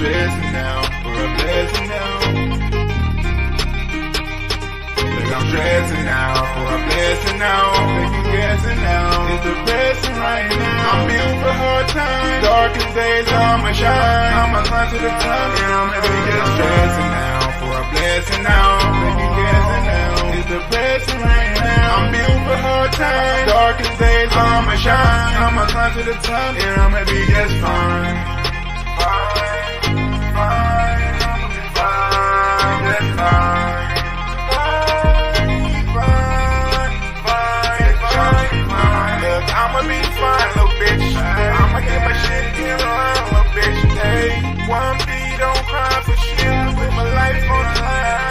dressing now for a blessing now. Look, I'm dressing now for a blessing now. Make you guessing now. It's depressing right now. I'm built for hard times. Darkest days, I'ma shine. I'ma climb to the top. And I'm every just dressing now for a blessing now. Make you guessing now. It's depressing right now. I'm built for hard times. Darkest days, I'ma shine. I'ma climb to the top. And I'ma be just fine. Fine, I'ma be fine, just fine. I'ma be fine, little bitch. I'ma get my shit in line, little bitch. Hey, 1B, don't cry for shit. Put my life on the line.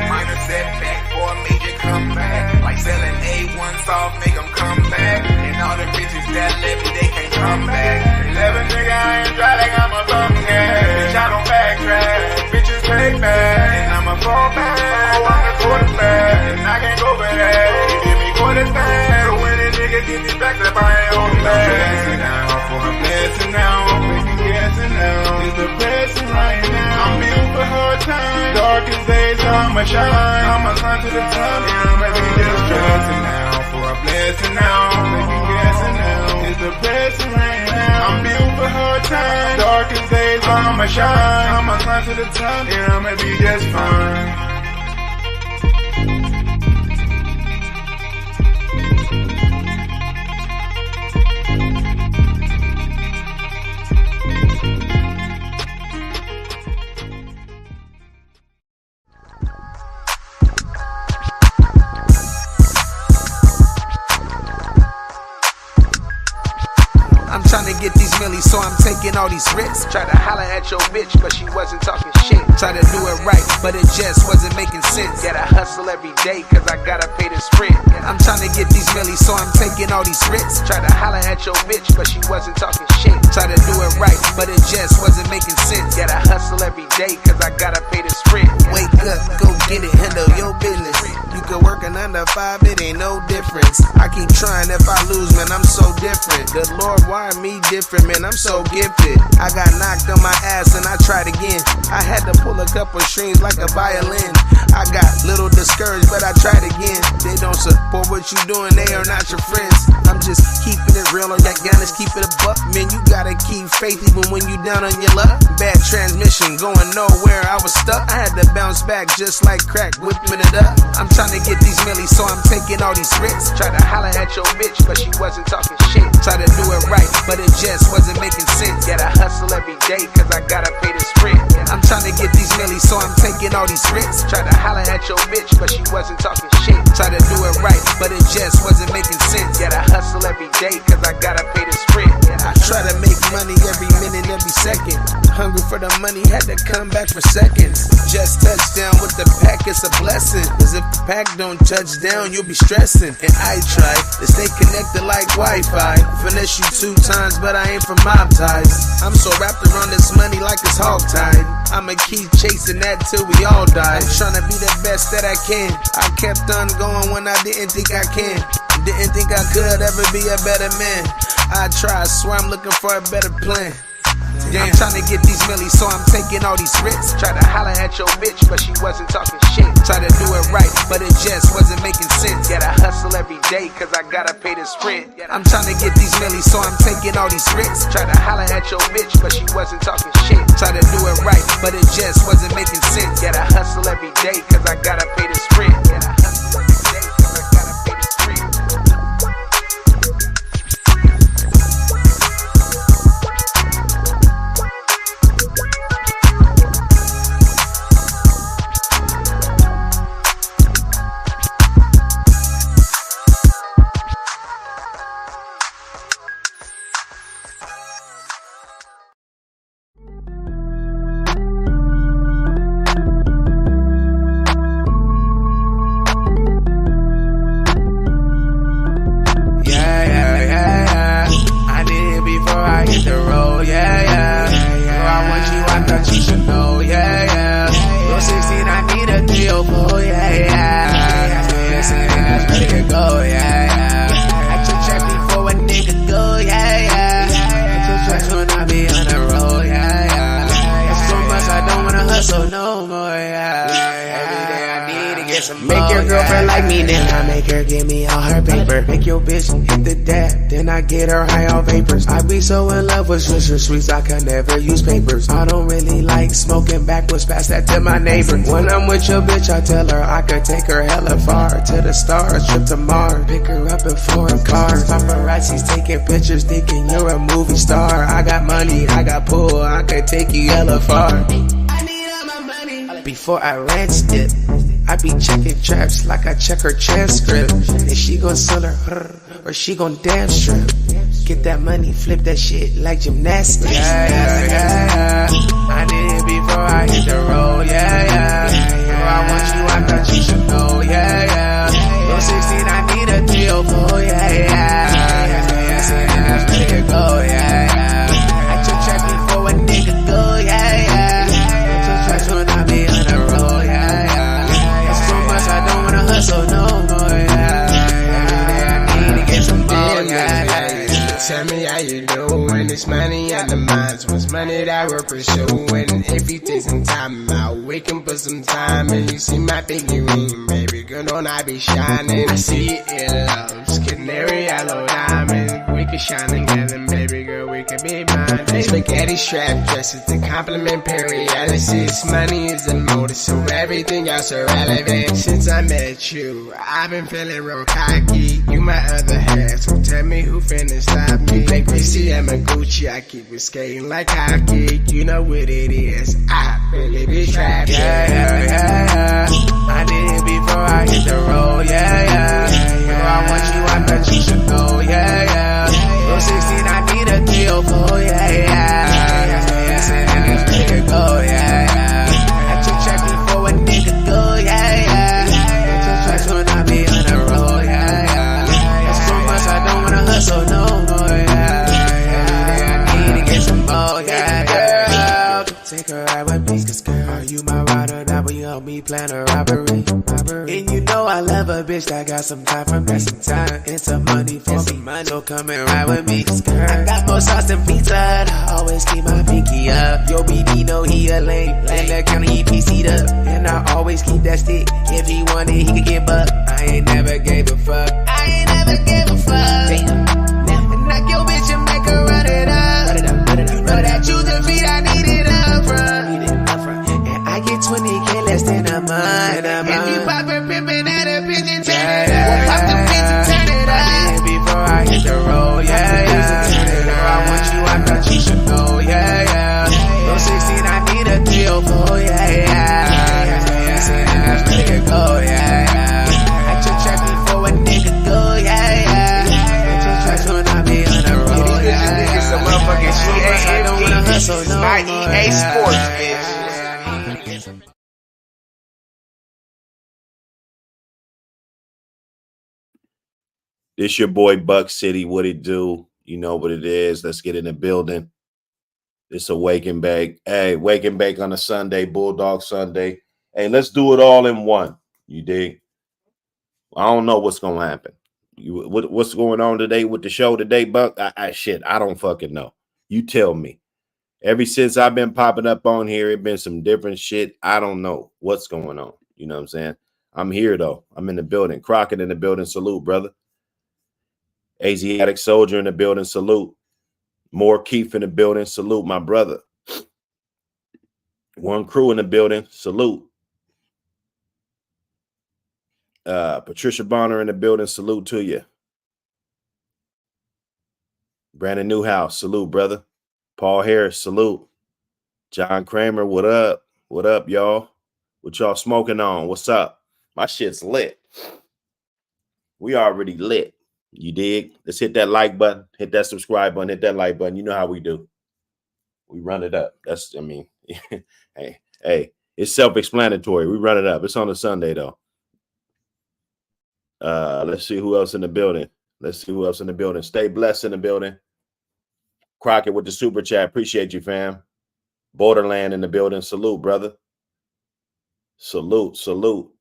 Minor setback for a major comeback. Like selling A1 soft, make them come back. And all the bitches that left me, they can't come back. 11 nigga, I ain't dry like I'm a bum gas. Bitch, I don't backtrack. Bitches pay back. And I'ma fall back. Oh, I'm the quarterback. And I can't go back. You give me quarterback. When a nigga get me back, that I ain't on back. Blessing now for a blessing now. Make you guessing now. It's depressing right now. I'm built for hard times. Darkest days, I'ma shine. I'ma climb to the top. And I'ma be just stressing now for a blessing now. Make you guessing now. It's depressing right now. I'm built for hard times. Darkest days, I'ma shine. I'ma climb to the top. And I'ma be just fine. I'm tryna get these millies, so I'm taking all these risks. Try to holler at your bitch, but she wasn't talking shit. Try to do it right, but it just wasn't making sense. Gotta hustle every day, cause I gotta pay this rent. I'm tryna get these millies, so I'm taking all these risks. Try to holler at your bitch, but she wasn't talking shit. Try to do it right, but it just wasn't making sense. Gotta hustle every day, cause I gotta pay this rent. Wake up, go get it, handle your business. You can work a 9 to 5, it ain't no difference. I keep trying, if I lose, man, I'm so different. The Lord wired me different, man, I'm so gifted. I got knocked on my ass and I tried again. I had to pull a couple strings like a violin. I got little discouraged, but I tried again. They don't support what you doing, they are not your friends. I'm just keeping it real on that Giannis, keep it a buck. Man, you gotta keep faith even when you down on your luck. Bad transmission, going nowhere, I was stuck. I had to bounce back just like crack, whipping it up. I'm trying to get these millies, so I'm taking all these risks. Try to holler at your bitch, but she wasn't talking shit. Try to do it right, but it just wasn't making sense. Gotta hustle every day, cause I gotta pay this rent. I'm trying to get these millies, so I'm taking all these risks. Try to holler at your bitch, but she wasn't talking shit. Try to do it right, but it just wasn't making sense. Gotta hustle every day, cause I gotta pay this rent. I try to make money every minute, every second. Hungry for the money, had to come back for seconds. Just touched down with the pack, it's a blessing. Cause if the pack don't touch down, you'll be stressing. And I try to stay connected like Wi-Fi. Finesse you 2 times, but I ain't from mob ties. I'm so wrapped around this money like it's hog tied. I'ma keep chasing that till we all die. I'm trying to be the best that I can. I kept on going when I didn't think I can. Didn't think I could ever be a better man. I try, swear I'm looking for a better plan. I'm trying to get these millies, so I'm taking all these risks. Try to holler at your bitch, but she wasn't talking shit. Try to do it right, but it just wasn't making sense. Gotta hustle every day, cause I gotta pay this rent. I'm trying to get these millies, so I'm taking all these risks. Try to holler at your bitch, but she wasn't talking shit. Try to do it right, but it just wasn't making sense. Gotta hustle every day, cause I gotta pay this rent. Gotta hustle every day, cause I gotta pay this rent. That's when I be on the road, yeah. like me, then I make her give me all her paper. Make your bitch hit the dab, then I get her high on vapors. I be so in love with Swisher Sweets, I can never use papers. I don't really like smoking backwards, pass that to my neighbor. When I'm with your bitch, I tell her I could take her hella far, to the stars, trip to Mars, pick her up in foreign cars. Paparazzi's taking pictures, thinking you're a movie star. I got money, I got pull, I could take you hella far. I need all my money before I ranch dip. I be checking traps like I check her transcript. Is she gon' sell her or she gon' damn strip? Get that money, flip that shit like gymnastics. Yeah. I did it before I hit the road, yeah. Before I want you, I thought you should know, yeah. No 16, I need a 304, yeah. Ready to go, yeah. I took track before a nigga go, yeah. That's when I be on the road, yeah. It's too much, I don't wanna hustle no more, yeah. I need to get some more, yeah. Tell me how you doing, it's money on the minds, what's money that we're pursuing. If you take some time out, we can put some time in. You see my figurine, baby girl, don't I be shining. I see it in loves, canary yellow diamond. We can shine together, baby girl, we can be mine. Spaghetti strap dresses to compliment paralysis. Money is the motive, so everything else irrelevant. Since I met you, I've been feeling real cocky. You my other half, so tell me who finna stop me. Like Chrissy and Gucci, I keep it skating like hockey. You know what it is, I really be trapped. Yeah. I did it before I hit the road, yeah. Before I want you, I thought you should know, yeah. No 16, I need a 304, yeah. Ready to go, yeah. I took track before a nigga go, yeah. That's when I be on the road, yeah. It's too much, I don't wanna hustle no more, yeah. I need to get some more, yeah. Take a ride with me, cause girl, you my rider, now will you help me plan a robbery? And you know I love a bitch that got some time for me, some time into money for me. So come and ride with me, cause girl, I got more sauce than pizza, and I always keep my pinky up. Yo, BB know he a lame, and the county he PC'd up. And I always keep that stick, if he wanted, he could get bucked. I ain't never gave a fuck, Damn. And knock your bitch and make her run it up. You know that you defeat, I need it up front. And I get 20K less than a month. If you pop a pimpin' at a pigeon, turn it up. Pop the pins and turn it up. I did it before I hit the road, yeah. Before I want you, I thought you should know, yeah. No 16, I need a 304, yeah. Ready to go, yeah. I took track before a nigga go, yeah. That's when I be on the road, yeah. Niggas some motherfucking shit. I don't wanna hustle no My more, EA Sports, yeah. bitch. This your boy Buck City. What it do? You know what it is. Let's get in the building. It's a wake and bake. Hey, wake and bake on a Sunday, Bulldog Sunday. Hey, let's do it all in one. You dig? I don't know what's gonna happen. What's going on today with the show today, Buck? Shit, I don't fucking know. You tell me. Ever since I've been popping up on here, it been some different shit. I don't know what's going on. You know what I'm saying? I'm here though. I'm in the building. Crockett in the building. Salute, brother. Asiatic Soldier in the building. Salute. More Keith in the building. Salute, my brother. One Crew in the building. Salute. Patricia Bonner in the building. Salute to you. Brandon Newhouse. Salute, brother. Paul Harris. Salute. John Kramer. What up? What up, y'all? What y'all smoking on? What's up? My shit's lit. We already lit. You dig? Let's hit that like button. Hit that subscribe button. Hit that like button. You know how we do. We run it up. Hey, it's self-explanatory. We run it up. It's on a Sunday, though. Let's see who else in the building. Stay blessed in the building. Crockett with the super chat. Appreciate you, fam. Borderland in the building. Salute, brother. Salute.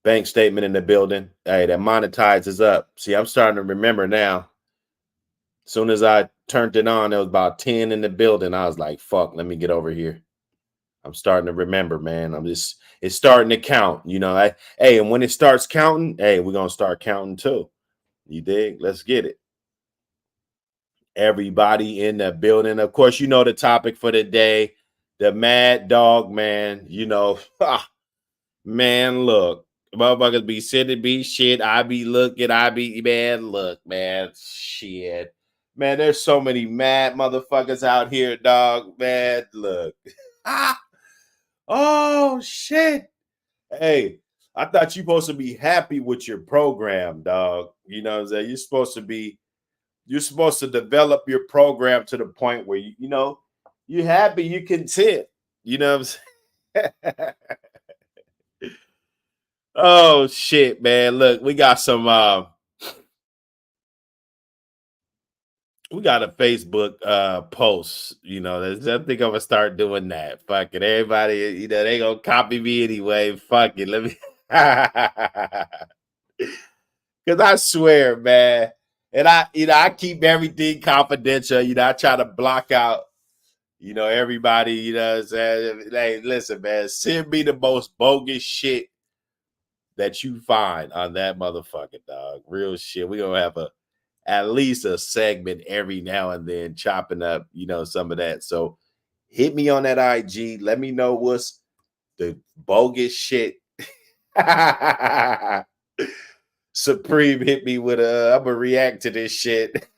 Bank statement in the building. Hey, that monetize is up. See, I'm starting to remember now. As soon as I turned it on, there was about 10 in the building. I was like, fuck, let me get over here. I'm starting to remember, man. It's starting to count. You know, hey, and when it starts counting, hey, we're gonna start counting too. You dig? Let's get it. Everybody in the building. Of course, you know the topic for the day, the Mad Dog, man. You know, man, look, motherfuckers be sitting, be shit. I be looking, I be, man, look, man, shit. Man, there's so many mad motherfuckers out here, dog. Man, look. Oh, shit. Hey, I thought you supposed to be happy with your program, dog. You know what I'm saying? You're supposed to develop your program to the point where you know you're happy, you content. You know what I'm saying? Oh shit, man. Look, we got some we got a Facebook post, you know. I think I'm gonna start doing that. Fuck it. Everybody, you know, they gonna copy me anyway. Fuck it. Let me because I swear, man. And I keep everything confidential. You know, I try to block out, you know, everybody, you know what I'm saying? Hey, listen, man, send me the most bogus shit that you find on that motherfucker, dog. Real shit. We're gonna have at least a segment every now and then chopping up, you know, some of that. So hit me on that IG. Let me know what's the bogus shit. Supreme hit me with I'm gonna react to this shit.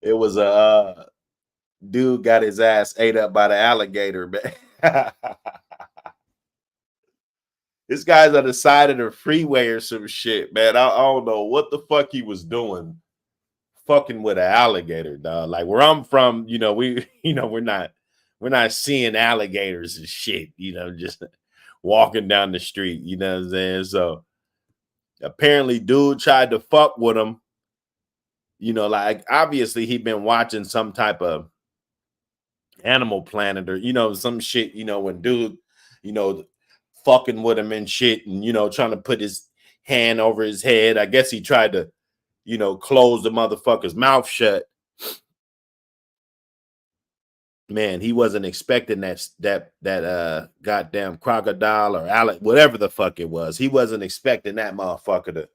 It was a dude got his ass ate up by the alligator, man. This guy's on the side of the freeway or some shit, man. I don't know what the fuck he was doing, fucking with an alligator, dog. Like where I'm from, you know, we're not seeing alligators and shit, you know, just walking down the street, you know what I'm saying? So apparently, dude tried to fuck with him. You know, like obviously he'd been watching some type of Animal Planet or, you know, some shit, you know, when dude, you know, fucking with him and shit and, you know, trying to put his hand over his head. I guess he tried to, you know, close the motherfucker's mouth shut. Man, he wasn't expecting that goddamn crocodile or whatever the fuck it was. He wasn't expecting that motherfucker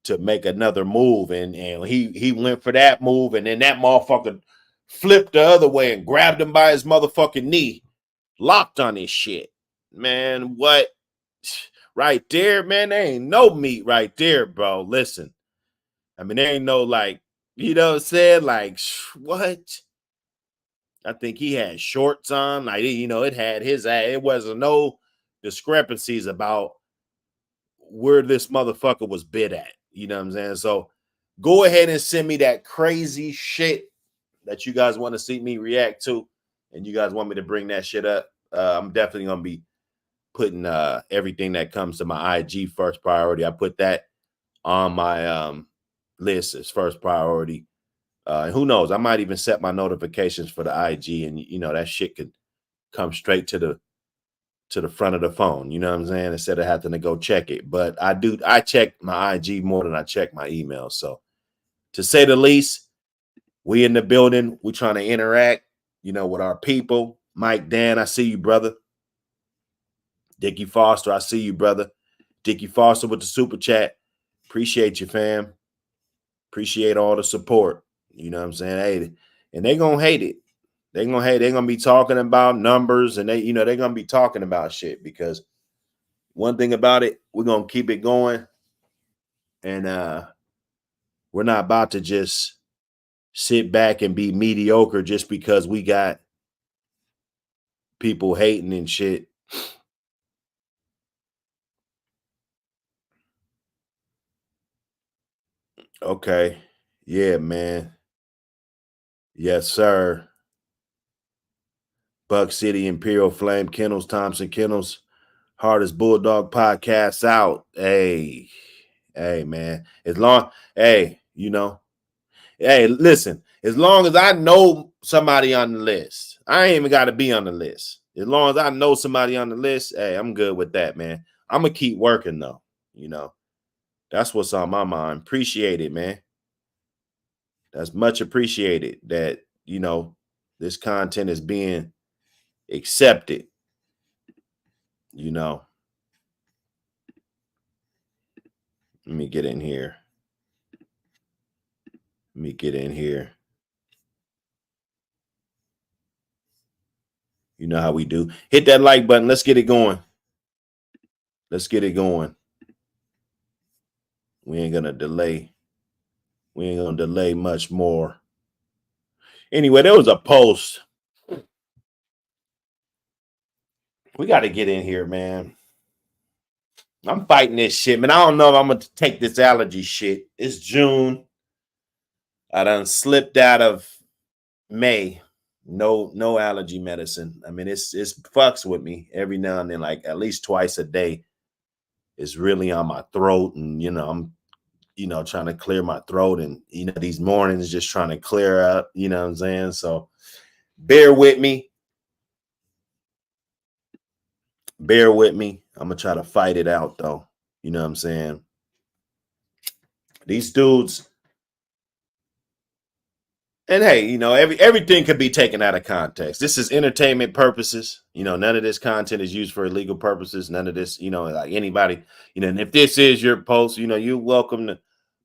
to make another move, and he went for that move, and then that motherfucker flipped the other way and grabbed him by his motherfucking knee, locked on his shit. Man, what? Right there, man, there ain't no meat right there, bro. Listen, I mean, there ain't no, like, you know what I'm saying? Like, what? I think he had shorts on, like, you know, it had his ass. It wasn't no discrepancies about where this motherfucker was bit at. You know what I'm saying? So go ahead and send me that crazy shit that you guys want to see me react to, and you guys want me to bring that shit up. I'm definitely gonna be putting everything that comes to my IG first priority. I put that on my list as first priority. And who knows? I might even set my notifications for the IG, and you know that shit could come straight to the front of the phone. You know what I'm saying? Instead of having to go check it. But I check my IG more than I check my email. So to say the least, we in the building. We trying to interact, you know, with our people. Mike Dan, I see you, brother. Dickie Foster, I see you, brother. Dickie Foster with the super chat. Appreciate you, fam. Appreciate all the support. You know what I'm saying? Hey, and they gonna hate it. They're gonna be talking about numbers, and they're gonna be talking about shit, because one thing about it, we're gonna keep it going, and we're not about to just sit back and be mediocre just because we got people hating and shit. Okay. Yeah, man. Yes, sir. Buck City, Imperial Flame, Kennels, Thompson Kennels, Hardest Bulldog Podcast out. Hey, man. Hey, listen, as long as I know somebody on the list, I ain't even got to be on the list. As long as I know somebody on the list, hey, I'm good with that, man. I'm going to keep working, though. You know, that's what's on my mind. Appreciate it, man. That's much appreciated that, you know, This content is being accepted, you know. Let me get in here. Let me get in here. You know how we do. Hit that like button. Let's get it going. Let's get it going. We ain't gonna delay. We ain't gonna delay much more. Anyway, there was a post. We got to get in here, man. I'm fighting this shit, man. I don't know if I'm gonna take this allergy shit. It's June. I done slipped out of May. No allergy medicine. I mean, it's fucks with me every now and then, like at least twice a day. It's really on my throat, and I'm trying to clear my throat, and these mornings just trying to clear up, you know what I'm saying? So bear with me. Bear with me. I'm gonna try to fight it out though. You know what I'm saying? These dudes, and hey, everything could be taken out of context. This is entertainment purposes. None of this content is used for illegal purposes. None of this, like anybody, and if this is your post, you're welcome to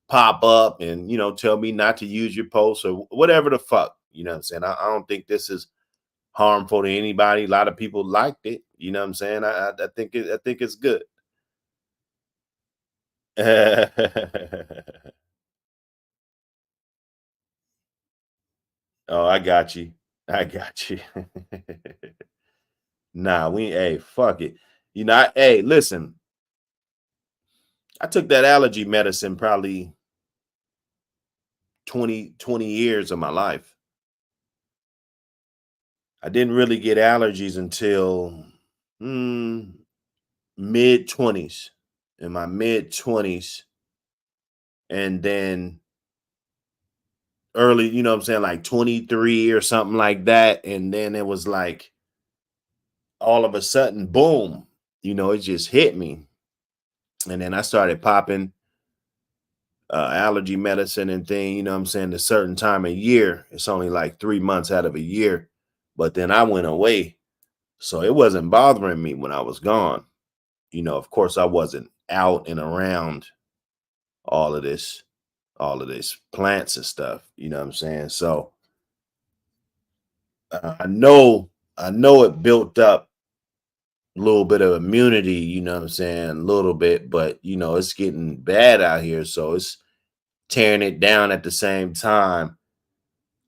pop up and, tell me not to use your post or whatever the fuck, you know what I'm saying? I don't think this is harmful to anybody. A lot of people liked it. You know what I'm saying? I think it's good. Oh, I got you. Nah, hey, fuck it. Hey, listen. I took that allergy medicine probably 20 years of my life. I didn't really get allergies until mid-20s, in my mid-20s. And then early, like 23 or something like that. And then it was like all of a sudden, boom, it just hit me. And then I started popping allergy medicine and thing, a certain time of year. It's only like 3 months out of a year. But then I went away. So it wasn't bothering me when I was gone. Of course, I wasn't out and around all of this plants and stuff. You know what I'm saying? So I know it built up a little bit of immunity, you know what I'm saying? A little bit, but it's getting bad out here. So it's tearing it down at the same time.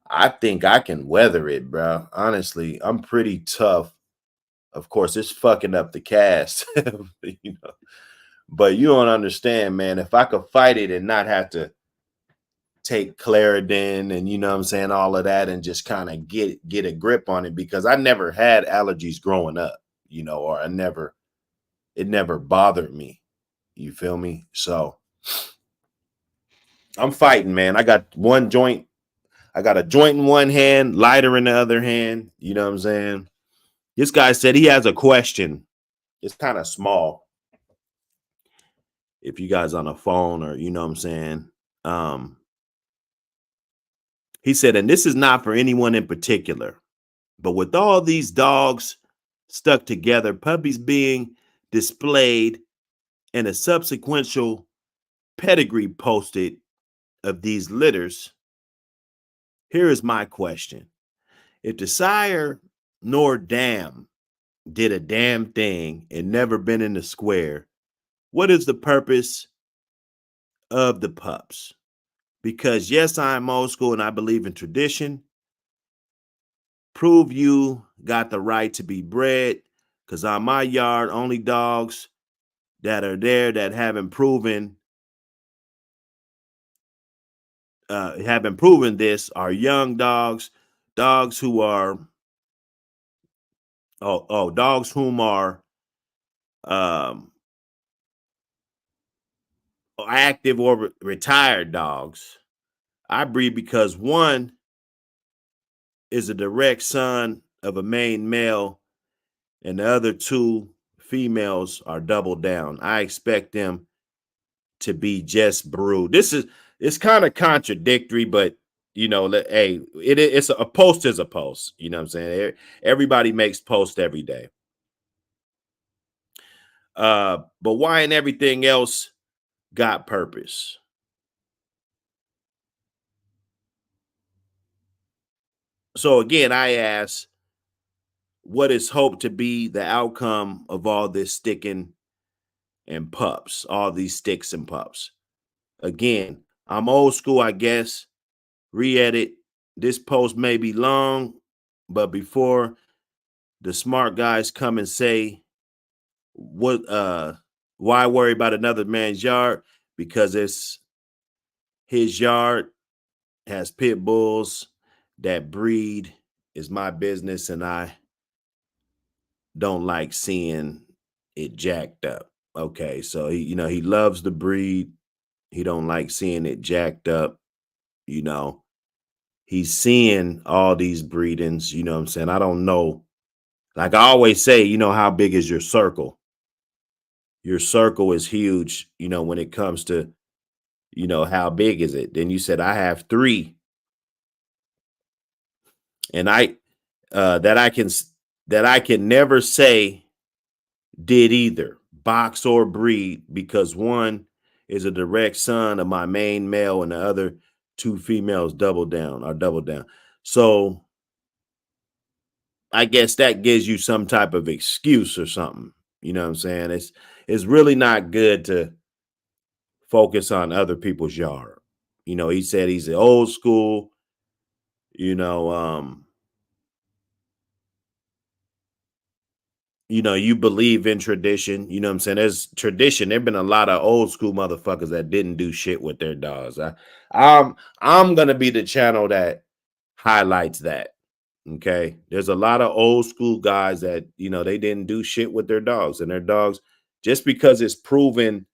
I think I can weather it, bro. Honestly, I'm pretty tough. Of course, it's fucking up the cast, but you don't understand, man. If I could fight it and not have to take Claritin and all of that and just kind of get a grip on it, because I never had allergies growing up, or it never bothered me. You feel me? So I'm fighting, man. I got a joint in one hand, lighter in the other hand. You know what I'm saying? This guy said he has a question. It's kind of small. If you guys on a phone or, you know what I'm saying? He said, and this is not for anyone in particular, but with all these dogs stuck together, puppies being displayed, and a subsequent pedigree posted of these litters, here is my question. If the sire nor dam did a damn thing and never been in the square, what is the purpose of the pups? Because yes, I'm old school and I believe in tradition. Prove you got the right to be bred, because on my yard, only dogs that are there that haven't proven this are young dogs, dogs who are dogs whom are active or retired dogs. I breed because one is a direct son of a main male and the other two females are double down. I expect them to be just brood. It's kind of contradictory, but you know, hey, it's a post is a post. You know what I'm saying? Everybody makes posts every day. But why and everything else got purpose? So again, I ask, what is hoped to be the outcome of all this sticking and pups, all these sticks and pups? Again, I'm old school, I guess. Re-edit. This post may be long, but before the smart guys come and say, what why worry about another man's yard? Because it's his yard, has pit bulls that breed, is my business, and I don't like seeing it jacked up. Okay, so he loves the breed. He don't like seeing it jacked up. You know, he's seeing all these breedings. You know what I'm saying? I don't know. Like I always say, how big is your circle? Your circle is huge, when it comes to, how big is it? Then you said, I have 3. And that I can never say did either box or breed, because one is a direct son of my main male and the other 2 females double down. So I guess that gives you some type of excuse or something. You know what I'm saying? It's really not good to focus on other people's yard. He said he's old school, you believe in tradition. You know what I'm saying? There's tradition. There've been a lot of old school motherfuckers that didn't do shit with their dogs. I'm gonna be the channel that highlights that. Okay. There's a lot of old school guys that, they didn't do shit with their dogs, and their dogs, just because it's proven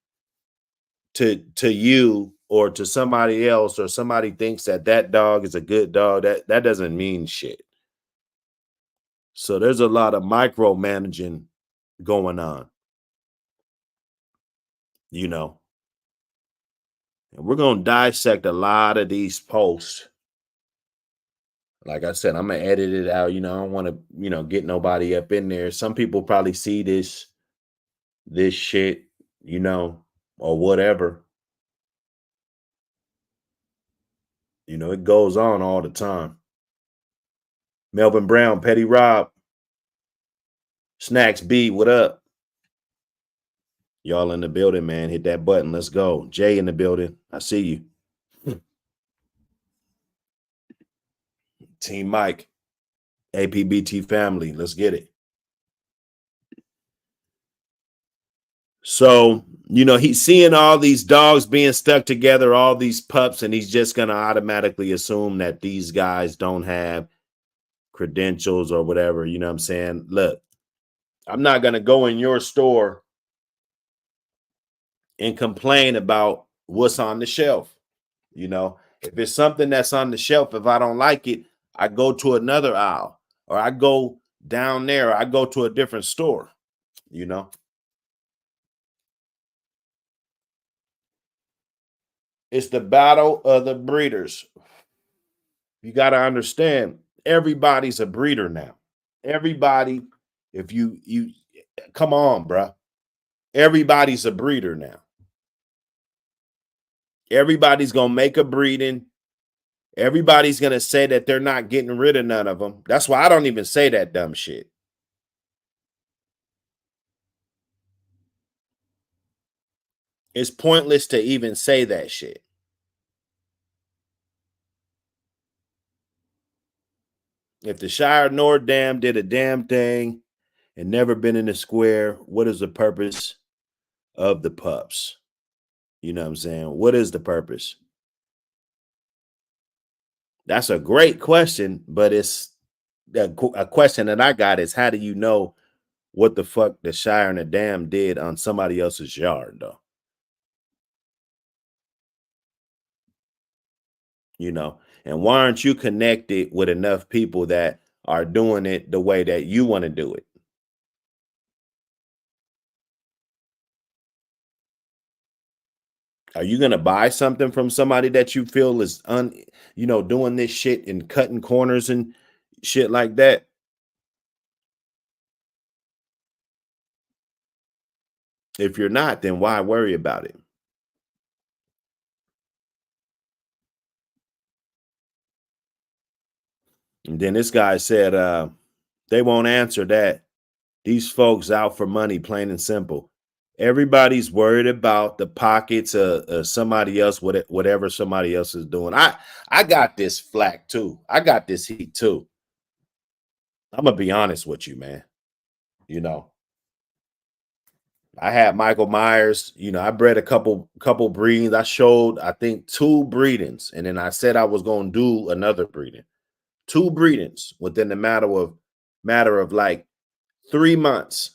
to you or to somebody else, or somebody thinks that dog is a good dog, that doesn't mean shit. So there's a lot of micromanaging going on, and we're going to dissect a lot of these posts. Like I said, I'm going to edit it out. I don't want to, get nobody up in there. Some people probably see this shit, or whatever. It goes on all the time. Melvin Brown, Petty Rob, Snacks B, what up? Y'all in the building, man. Hit that button. Let's go. Jay in the building. I see you. Team Mike, APBT family. Let's get it. So, he's seeing all these dogs being stuck together, all these pups, and he's just going to automatically assume that these guys don't have credentials or whatever. You know what I'm saying? Look, I'm not going to go in your store and complain about what's on the shelf. If it's something that's on the shelf, if I don't like it, I go to another aisle, or I go down there, or I go to a different store. It's the battle of the breeders. You got to understand, everybody's a breeder now. Everybody, if you come on, bro. Everybody's a breeder now. Everybody's going to make a breeding. Everybody's going to say that they're not getting rid of none of them. That's why I don't even say that dumb shit. It's pointless to even say that shit. If the Shire Nord Dam did a damn thing and never been in the square, what is the purpose of the pups? You know what I'm saying? What is the purpose? That's a great question, but it's a question that I got is, how do you know what the fuck the Shire and the Dam did on somebody else's yard, though? And why aren't you connected with enough people that are doing it the way that you want to do it? Are you gonna buy something from somebody that you feel is doing this shit and cutting corners and shit like that? If you're not, then why worry about it? And then this guy said, they won't answer that. These folks out for money, plain and simple. Everybody's worried about the pockets of somebody else, whatever somebody else is doing. I got this flack too. I got this heat too. I'm gonna be honest with you, man. I had Michael Myers. I bred a couple breedings. I showed, I think, 2 breedings, and then I said I was gonna do another breeding. 2 breedings within the matter of like 3 months.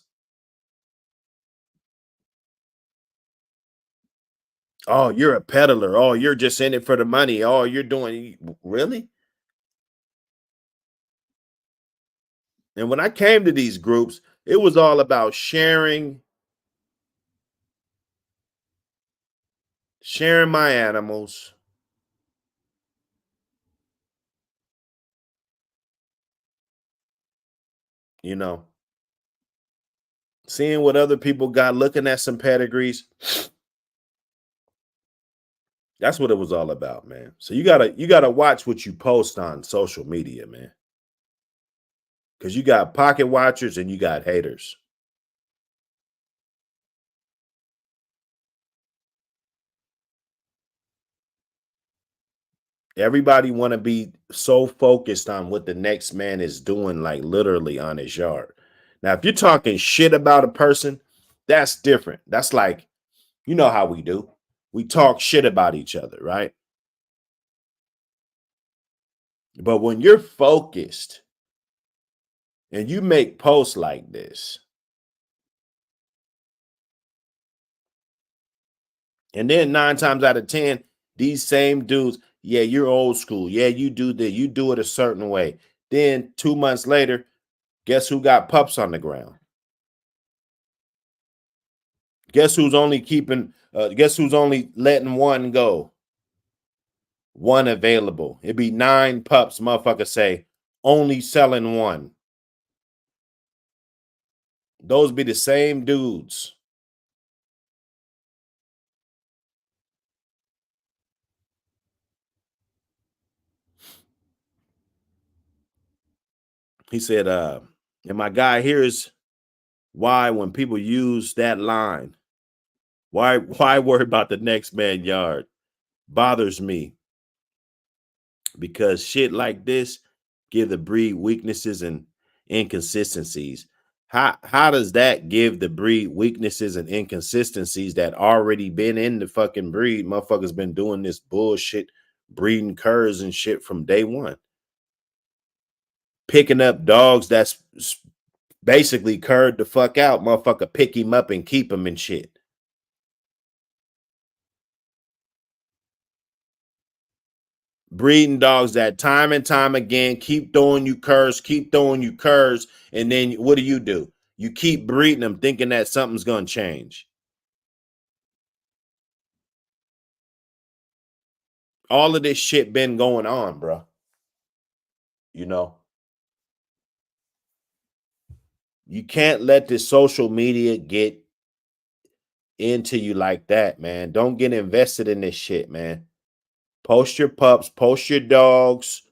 Oh, you're a peddler. Oh, you're just in it for the money. Oh, you're doing really? And when I came to these groups, it was all about sharing my animals. Seeing what other people got, looking at some pedigrees. That's what it was all about, man. So you gotta watch what you post on social media, man. Because you got pocket watchers and you got haters. Everybody want to be so focused on what the next man is doing, like literally on his yard. Now, if you're talking shit about a person, that's different. That's like, you know how we do. We talk shit about each other, right? But when you're focused and you make posts like this, and then 9 times out of 10, these same dudes, yeah, you're old school. Yeah, you do that. You do it a certain way. Then 2 months later, guess who got pups on the ground? Guess who's only letting one go? One available. It'd be 9 pups, motherfucker say, only selling one. Those be the same dudes. He said, and my guy, here's why when people use that line, why worry about the next man yard? Bothers me. Because shit like this give the breed weaknesses and inconsistencies. How does that give the breed weaknesses and inconsistencies that already been in the fucking breed? Motherfuckers been doing this bullshit, breeding curs and shit from day one. Picking up dogs that's basically curred the fuck out. Motherfucker pick him up and keep him and shit. Breeding dogs that time and time again keep throwing you curs, and then what do? You keep breeding them thinking that something's gonna change. All of this shit been going on, bro. You can't let this social media get into you like that, man. Don't get invested in this shit, man. Post your pups, post your dogs.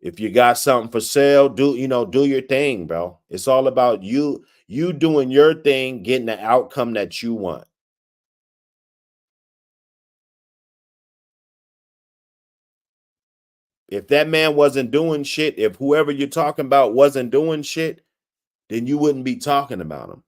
If you got something for sale, do your thing, bro. It's all about you doing your thing, getting the outcome that you want. If that man wasn't doing shit, if whoever you're talking about wasn't doing shit, then you wouldn't be talking about him.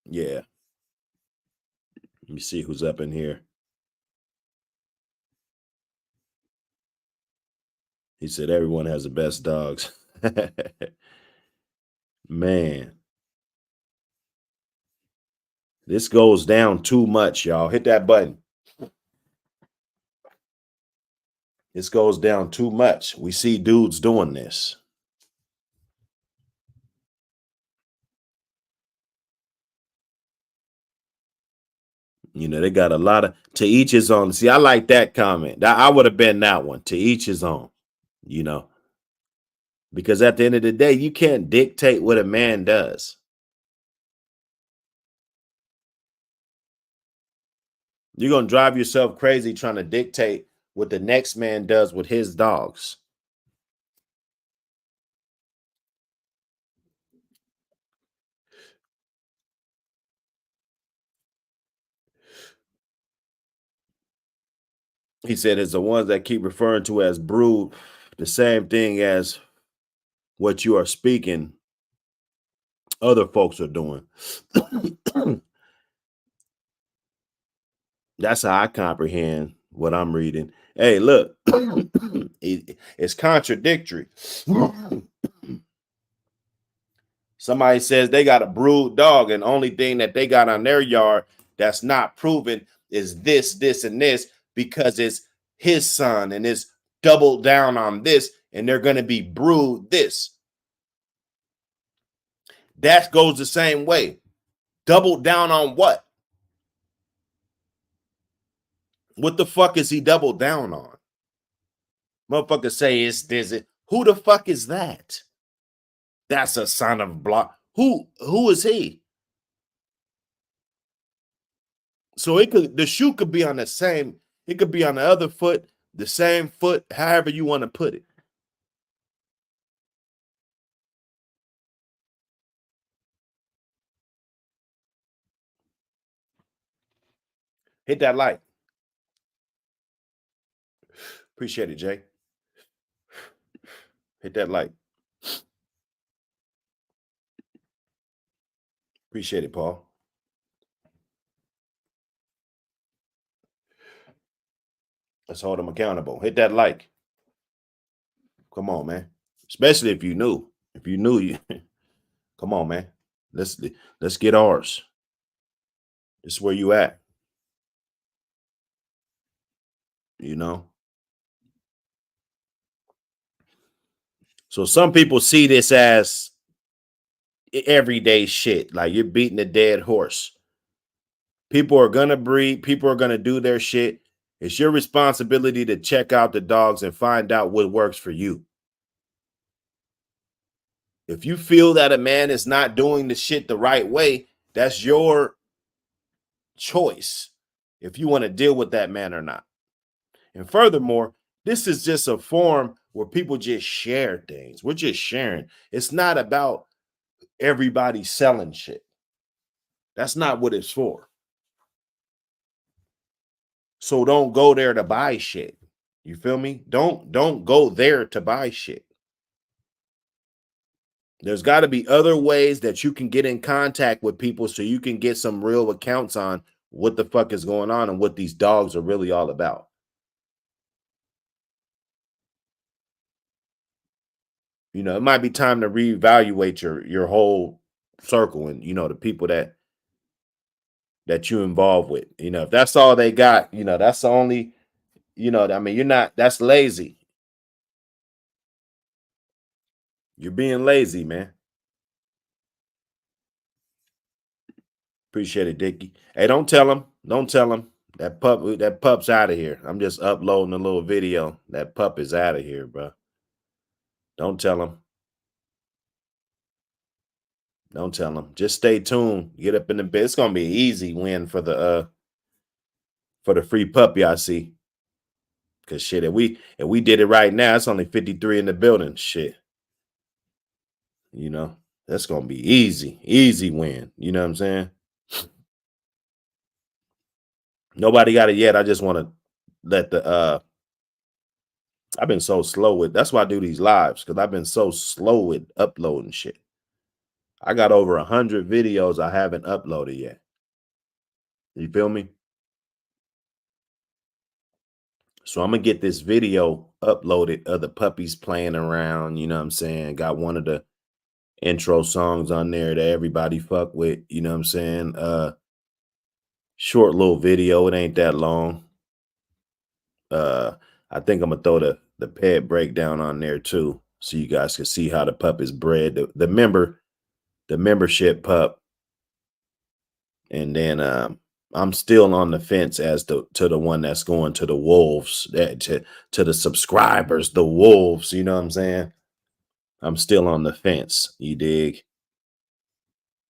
Yeah. Let me see who's up in here. He said everyone has the best dogs. Man. This goes down too much, y'all. Hit that button. This goes down too much. We see dudes doing this. You know, they got a lot of to each his own. See, I like that comment. I would have been that one. To each his own, you know, because at the end of the day, you can't dictate what a man does. You're going to drive yourself crazy trying to dictate what the next man does with his dogs. He said it's the ones that keep referring to as brood, the same thing as what you are speaking, other folks are doing. That's how I comprehend what I'm reading. Hey, look, it's contradictory. Somebody says they got a brood dog, and only thing that they got on their yard that's not proven is this, this, and this, because it's his son and it's doubled down on this, and they're going to be brood this. That goes the same way. Doubled down on what? What the fuck is he doubled down on? Motherfuckers say it's this. Who the fuck is that? That's a son of block. Who is he? So the shoe could be on the same, it could be on the other foot, the same foot, however you want to put it. Hit that like. Appreciate it, Jay. Hit that like. Appreciate it, Paul. Let's hold them accountable. Hit that like. Come on, man. Especially if you knew. If you knew, you come on, man. Let's get ours. This is where you at. You know. So some people see this as everyday shit, like you're beating a dead horse. People are gonna breed, people are gonna do their shit. It's your responsibility to check out the dogs and find out what works for you. If you feel that a man is not doing the shit the right way, that's your choice if you want to deal with that man or not. And furthermore, this is just a forum where people just share things. We're just sharing. It's not about everybody selling shit. That's not what it's for. So don't go there to buy shit. You feel me? Don't go there to buy shit. There's got to be other ways that you can get in contact with people so you can get some real accounts on what the fuck is going on and what these dogs are really all about. You know, it might be time to reevaluate your whole circle and, you know, the people that you involved with. You know, if that's all they got, you know, that's the only, you know, I mean, that's lazy. You're being lazy, man. Appreciate it, Dickie. Hey, don't tell him. Don't tell him. That pup's out of here. I'm just uploading a little video. That pup is out of here, bro. Don't tell him. Don't tell him. Just stay tuned. Get up in the bed. It's gonna be an easy win for the free puppy, I see. Cause shit, if we did it right now, it's only 53 in the building. Shit. You know, that's gonna be easy win. You know what I'm saying? Nobody got it yet. I just want to let the I've been so slow with, that's why I do these lives, because I've been so slow with uploading shit. I got over 100 videos I haven't uploaded yet. You feel me? So I'm gonna get this video uploaded of the puppies playing around. You know what I'm saying? Got one of the intro songs on there that everybody fuck with. You know what I'm saying? Short little video. It ain't that long. I think I'm gonna throw the pet breakdown on there too, so you guys can see how the pup is bred. The membership pup, and then I'm still on the fence as to the one that's going to the wolves, to the subscribers, the wolves. You know what I'm saying? I'm still on the fence. You dig?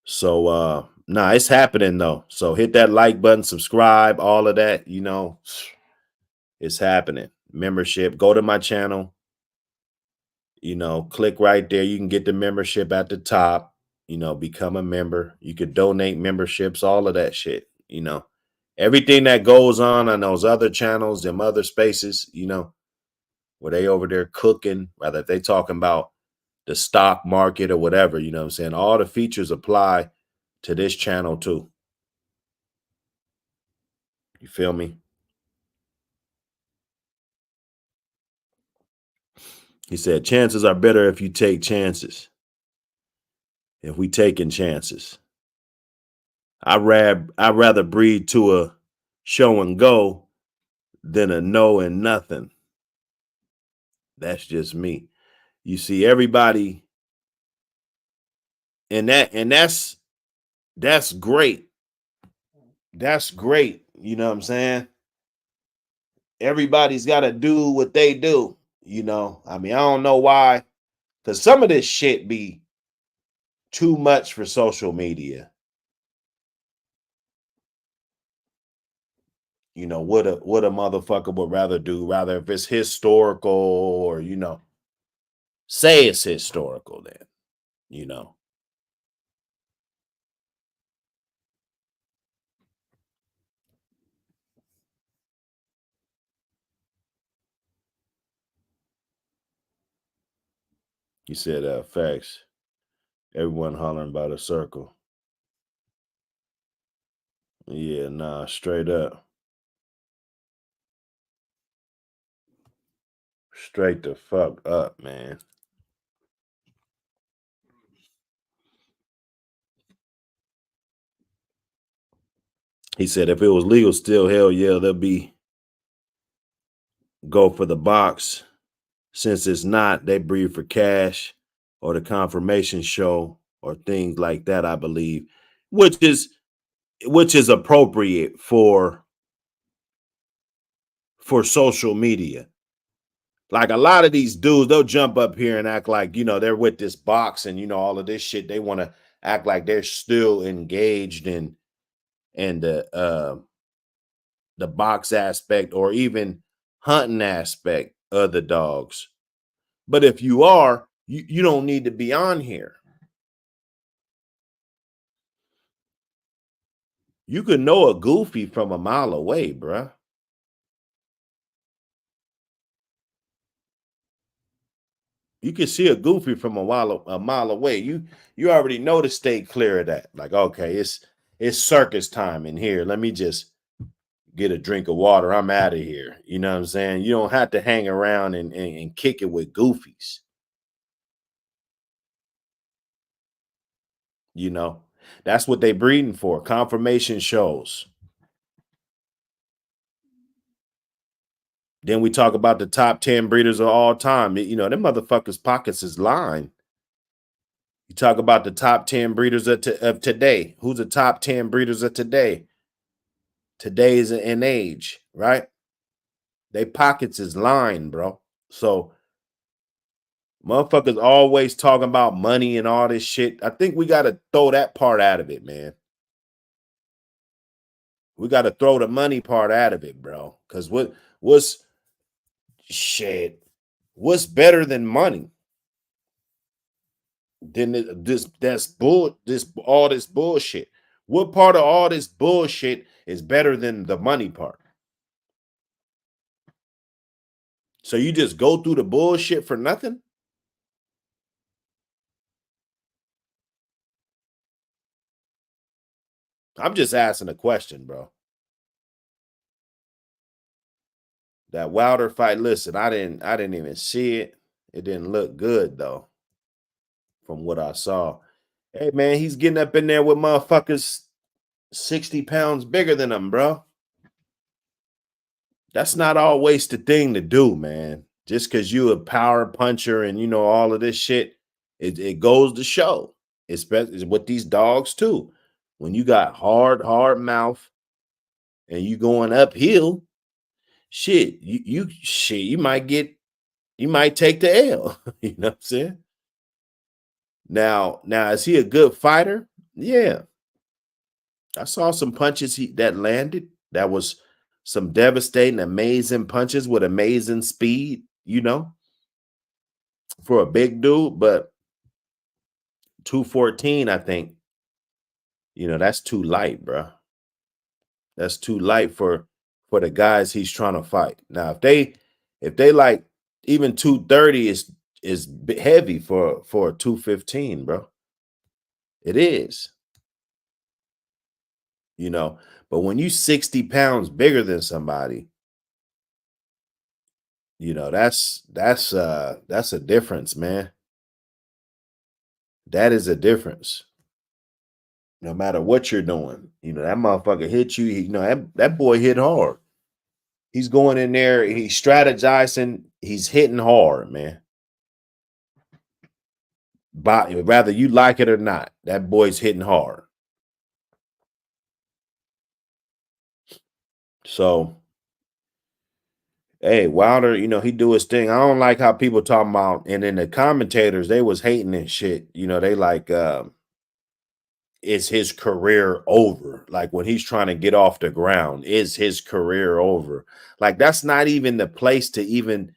So nah, it's happening though. So hit that like button, subscribe, all of that. You know, it's happening. Membership. Go to my channel. You know, click right there. You can get the membership at the top. You know, become a member. You could donate memberships, all of that shit. You know, everything that goes on those other channels, them other spaces, you know, where they over there cooking, whether if they talking about the stock market or whatever, you know what I'm saying? All the features apply to this channel too. You feel me? He said, chances are better if you take chances. If we taking chances. I'd rather breed to a show and go than a no and nothing. That's just me. You see, everybody, and that's great. That's great. You know what I'm saying? Everybody's got to do what they do. You know, I mean, I don't know why, because some of this shit be too much for social media. You know, what a motherfucker would rather do, rather if it's historical or, you know, say it's historical then, you know. He said, facts. Everyone hollering about a circle. Yeah, nah, straight up. Straight the fuck up, man. He said if it was legal still, hell yeah, they'll be go for the box. Since it's not, they breed for cash or the confirmation show or things like that, I believe, which is appropriate for social media. Like a lot of these dudes, they'll jump up here and act like, you know, they're with this box and, you know, all of this shit. They want to act like they're still engaged in the box aspect or even hunting aspect of the dogs. But if you are, you don't need to be on here. You could know a goofy from a mile away, bruh. You can see a goofy from a mile away. You already know to stay clear of that. Like, okay, it's circus time in here. Let me just get a drink of water. I'm out of here. You know what I'm saying? You don't have to hang around and kick it with goofies. You know, that's what they breeding for. Confirmation shows. Then we talk about the top 10 breeders of all time. You know, them motherfuckers' pockets is lined. You talk about the top 10 breeders of today. Who's the top 10 breeders of today? Today's an age, right? They pockets is lined, bro. So motherfuckers always talking about money and all this shit. I think we got to throw that part out of it, man. We got to throw the money part out of it, bro. Because what's better than money? Then all this bullshit. What part of all this bullshit is better than the money part? So you just go through the bullshit for nothing? I'm just asking a question, bro. That Wilder fight, listen, I didn't even see it. It didn't look good though, from what I saw. Hey man, he's getting up in there with motherfuckers 60 pounds bigger than him, bro. That's not always the thing to do, man. Just because you a power puncher and you know all of this shit, it goes to show. Especially with these dogs too. When you got hard mouth and you going uphill, shit, you might take the L. You know what I'm saying? Now, is he a good fighter? Yeah. I saw some punches that landed. That was some devastating, amazing punches with amazing speed, you know, for a big dude. But 214, I think, that's too light, bro. That's too light for the guys he's trying to fight. Now, if they like even 230 is heavy for a 215, bro. It is, but when you 60 pounds bigger than somebody, that's a difference, man. That is a difference. No matter what you're doing, that motherfucker hit you. That boy hit hard. He's going in there, he's strategizing, he's hitting hard, man. But whether you like it or not, that boy's hitting hard. So, hey, Wilder, he do his thing. I don't like how people talking about, and then the commentators, they was hating and shit. They like, is his career over? Like when he's trying to get off the ground, is his career over? Like that's not even the place to even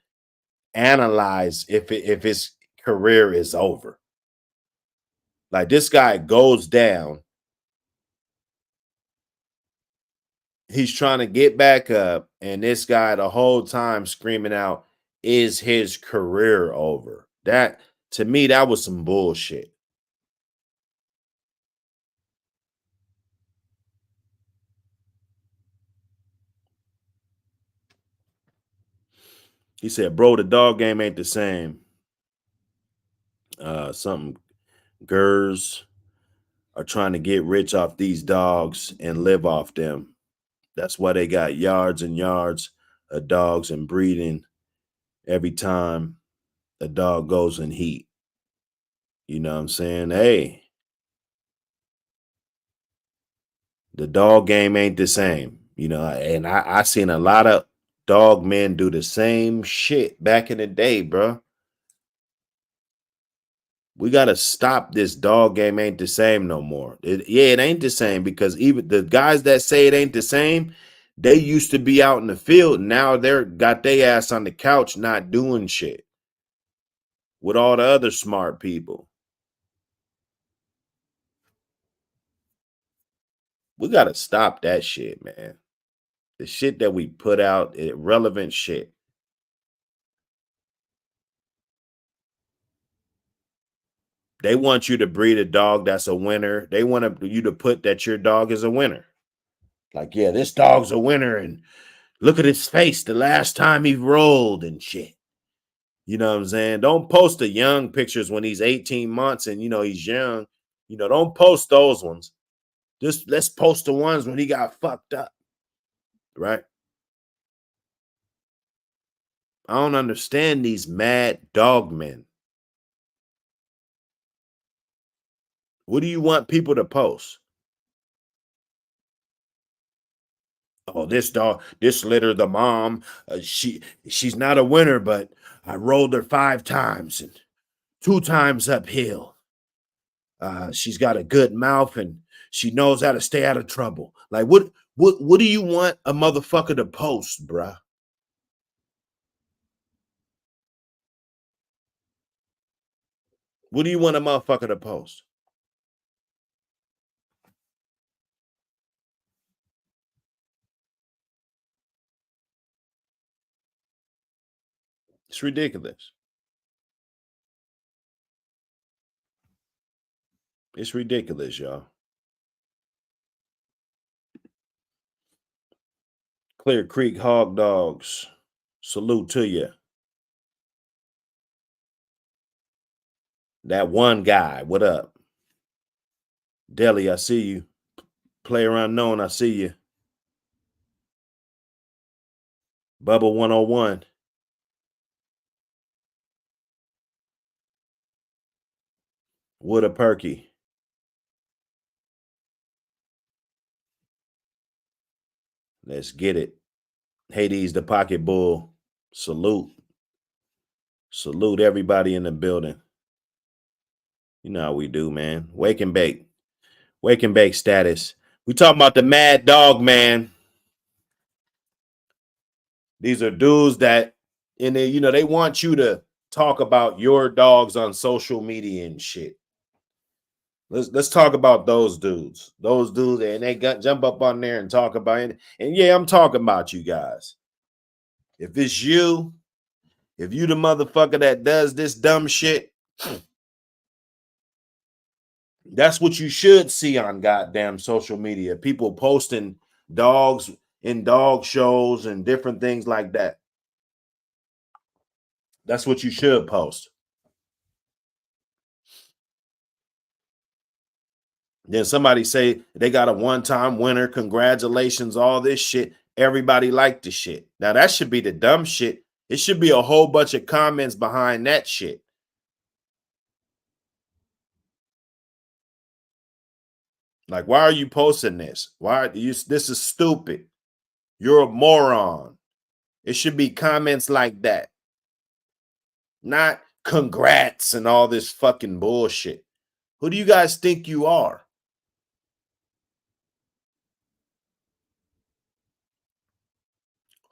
analyze if his career is over. Like this guy goes down. He's trying to get back up, and this guy the whole time screaming out, is his career over? That, to me, that was some bullshit. He said, bro, the dog game ain't the same. Something Gers are trying to get rich off these dogs and live off them. That's why they got yards and yards of dogs and breeding every time a dog goes in heat. You know what I'm saying? Hey, the dog game ain't the same, and I seen a lot of dog men do the same shit back in the day, bro. We got to stop this dog game ain't the same no more. It ain't the same because even the guys that say it ain't the same, they used to be out in the field. Now they're got their ass on the couch not doing shit with all the other smart people. We got to stop that shit, man. The shit that we put out, irrelevant shit. They want you to breed a dog that's a winner. They want you to put that your dog is a winner. Like, yeah, this dog's a winner, and look at his face the last time he rolled and shit. You know what I'm saying? Don't post the young pictures when he's 18 months and, he's young. Don't post those ones. Just let's post the ones when he got fucked up. Right? I don't understand these mad dog men. What do you want people to post? Oh, this dog, this litter, the mom, she's not a winner, but I rolled her 5 times and 2 times uphill. She's got a good mouth and she knows how to stay out of trouble. Like, what do you want a motherfucker to post, bruh? What do you want a motherfucker to post? It's ridiculous. It's ridiculous, y'all. Clear Creek Hog Dogs. Salute to you. That one guy, what up? Deli, I see you. Player Unknown, I see you. Bubba 101. What a perky. Let's get it. Hades the Pocket Bull. Salute. Salute everybody in the building. You know how we do, man. Wake and bake. Wake and bake status. We talking about the Mad Dog Man. These are dudes that, and they, they want you to talk about your dogs on social media and shit. Let's talk about those dudes. Those dudes, and they jump up on there and talk about it. And yeah, I'm talking about you guys. If it's you, if you the motherfucker that does this dumb shit, that's what you should see on goddamn social media. People posting dogs in dog shows and different things like that. That's what you should post. Then somebody say they got a one-time winner, congratulations, all this shit. Everybody liked the shit. Now that should be the dumb shit. It should be a whole bunch of comments behind that shit. Like, why are you posting this? Why are you? This is stupid. You're a moron. It should be comments like that. Not congrats and all this fucking bullshit. Who do you guys think you are?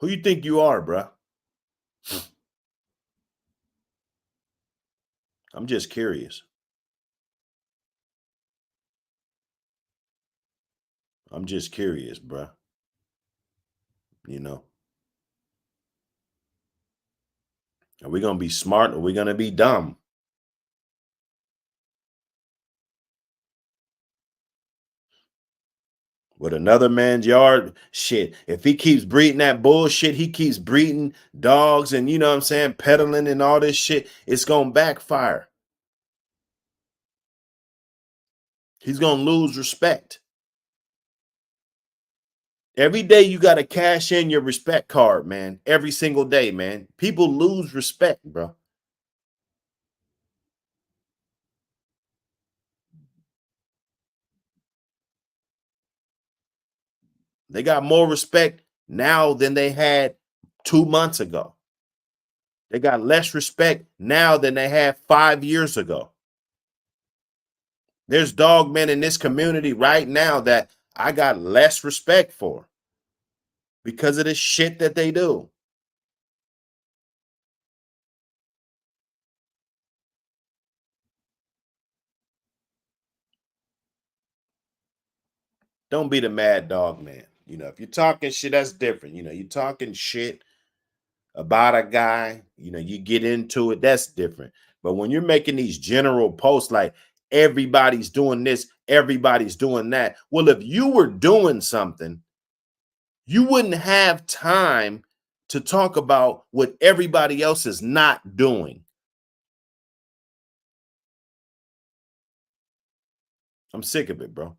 Who you think you are, bruh? I'm just curious. I'm just curious, bruh. You know. Are we going to be smart or are we going to be dumb? With another man's yard, shit. If he keeps breeding that bullshit, he keeps breeding dogs and, you know what I'm saying, peddling and all this shit, it's going to backfire. He's going to lose respect. Every day you got to cash in your respect card, man. Every single day, man. People lose respect, bro. They got more respect now than they had 2 months ago. They got less respect now than they had 5 years ago. There's dog men in this community right now that I got less respect for because of the shit that they do. Don't be the mad dog man. You know, if you're talking shit, that's different. You know, you're talking shit about a guy, you know, you get into it, that's different. But when you're making these general posts like everybody's doing this, everybody's doing that. Well, if you were doing something, you wouldn't have time to talk about what everybody else is not doing. I'm sick of it, bro.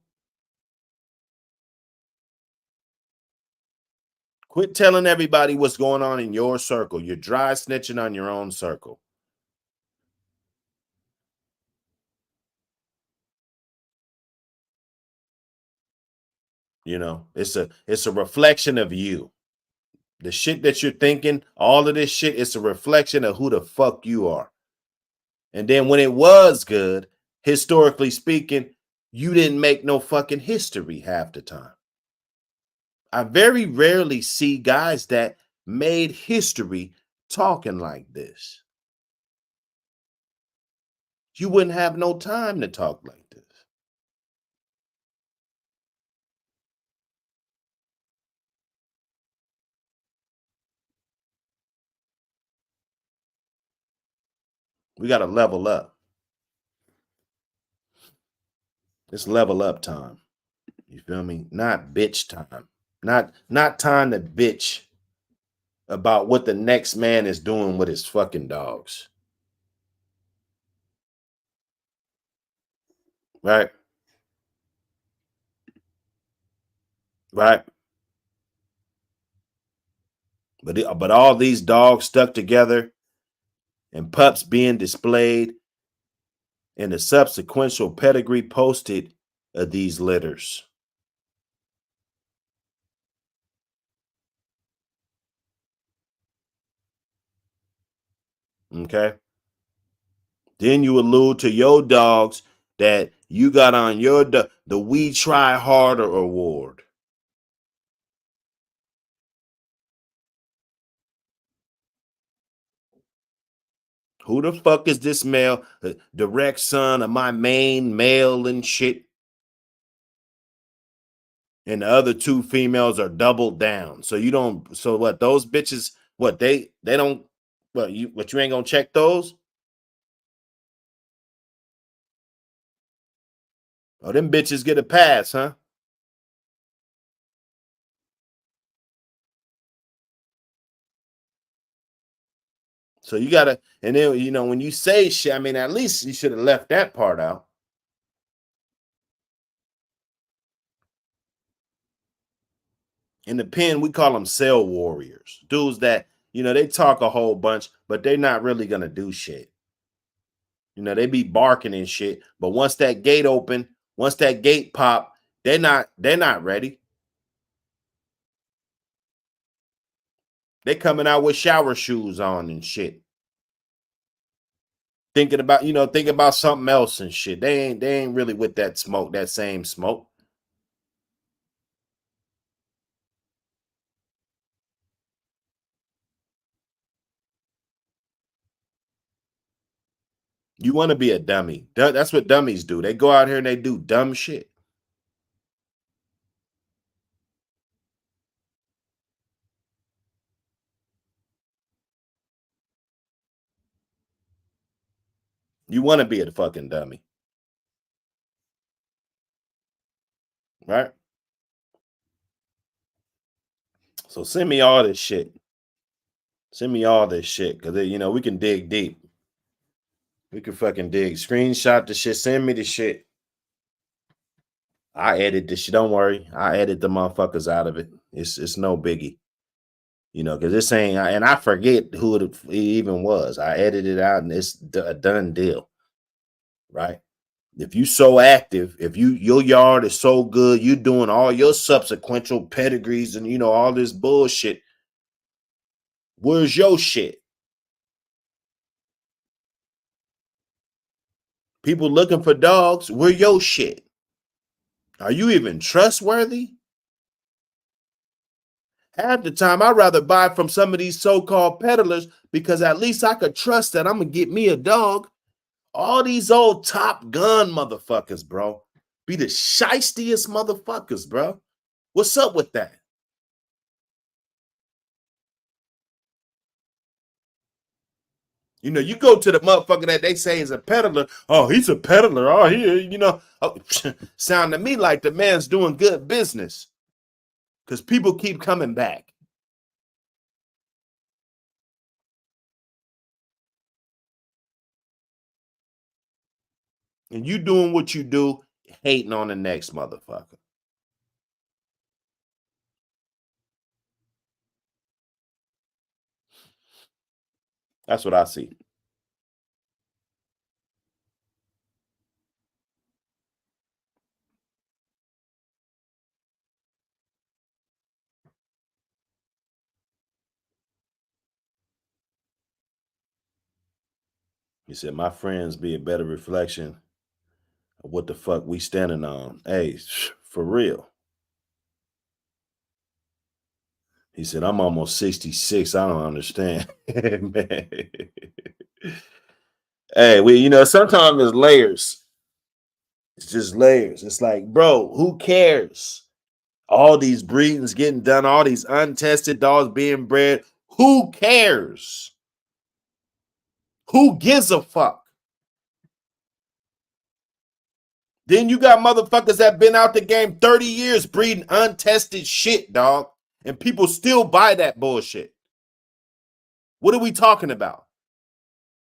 Quit telling everybody what's going on in your circle. You're dry snitching on your own circle. You know, it's a reflection of you. The shit that you're thinking, all of this shit, it's a reflection of who the fuck you are. And then when it was good, historically speaking, you didn't make no fucking history half the time. I very rarely see guys that made history talking like this. You wouldn't have no time to talk like this. We got to level up. It's level up time. You feel me? Not bitch time. Not time to bitch about what the next man is doing with his fucking dogs. Right? Right? But all these dogs stuck together and pups being displayed and the subsequent pedigree posted of these litters. Okay. Then you allude to your dogs that you got on your the We Try Harder award. Who the fuck is this male? Direct son of my main male and shit. And the other two females are doubled down. So you don't. So what? Those bitches? What they don't? What you ain't gonna check those? Oh, them bitches get a pass, huh? So you gotta, and then when you say shit, I mean, at least you should have left that part out. In the pen, we call them cell warriors, dudes that they talk a whole bunch, but they're not really gonna do shit. They be barking and shit, but once that gate open, once that gate pop, they're not ready. They coming out with shower shoes on and shit. Thinking about something else and shit. They ain't really with that smoke, that same smoke. You want to be a dummy. That's what dummies do. They go out here and they do dumb shit. You want to be a fucking dummy. Right? So send me all this shit. Send me all this shit. Because, we can dig deep. We can fucking dig. Screenshot the shit. Send me the shit. I edit this shit. Don't worry. I edit the motherfuckers out of it. It's no biggie. Because this ain't, and I forget who it even was. I edited it out and it's a done deal. Right? If you so active, if your yard is so good, you doing all your subsequent pedigrees and all this bullshit. Where's your shit? People looking for dogs. Where your shit? Are you even trustworthy? Half the time, I'd rather buy from some of these so-called peddlers because at least I could trust that I'm gonna get me a dog. All these old Top Gun motherfuckers, bro, be the shystiest motherfuckers, bro. What's up with that? You go to the motherfucker that they say is a peddler. Oh, he's a peddler. Oh, sound to me like the man's doing good business because people keep coming back. And you doing what you do, hating on the next motherfucker. That's what I see. He said, my friends be a better reflection of what the fuck we standing on. Hey, for real. He said, I'm almost 66. I don't understand. Man. Hey, sometimes it's layers. It's just layers. It's like, bro, who cares? All these breedings getting done, all these untested dogs being bred. Who cares? Who gives a fuck? Then you got motherfuckers that been out the game 30 years breeding untested shit, dog. And people still buy that bullshit. What are we talking about?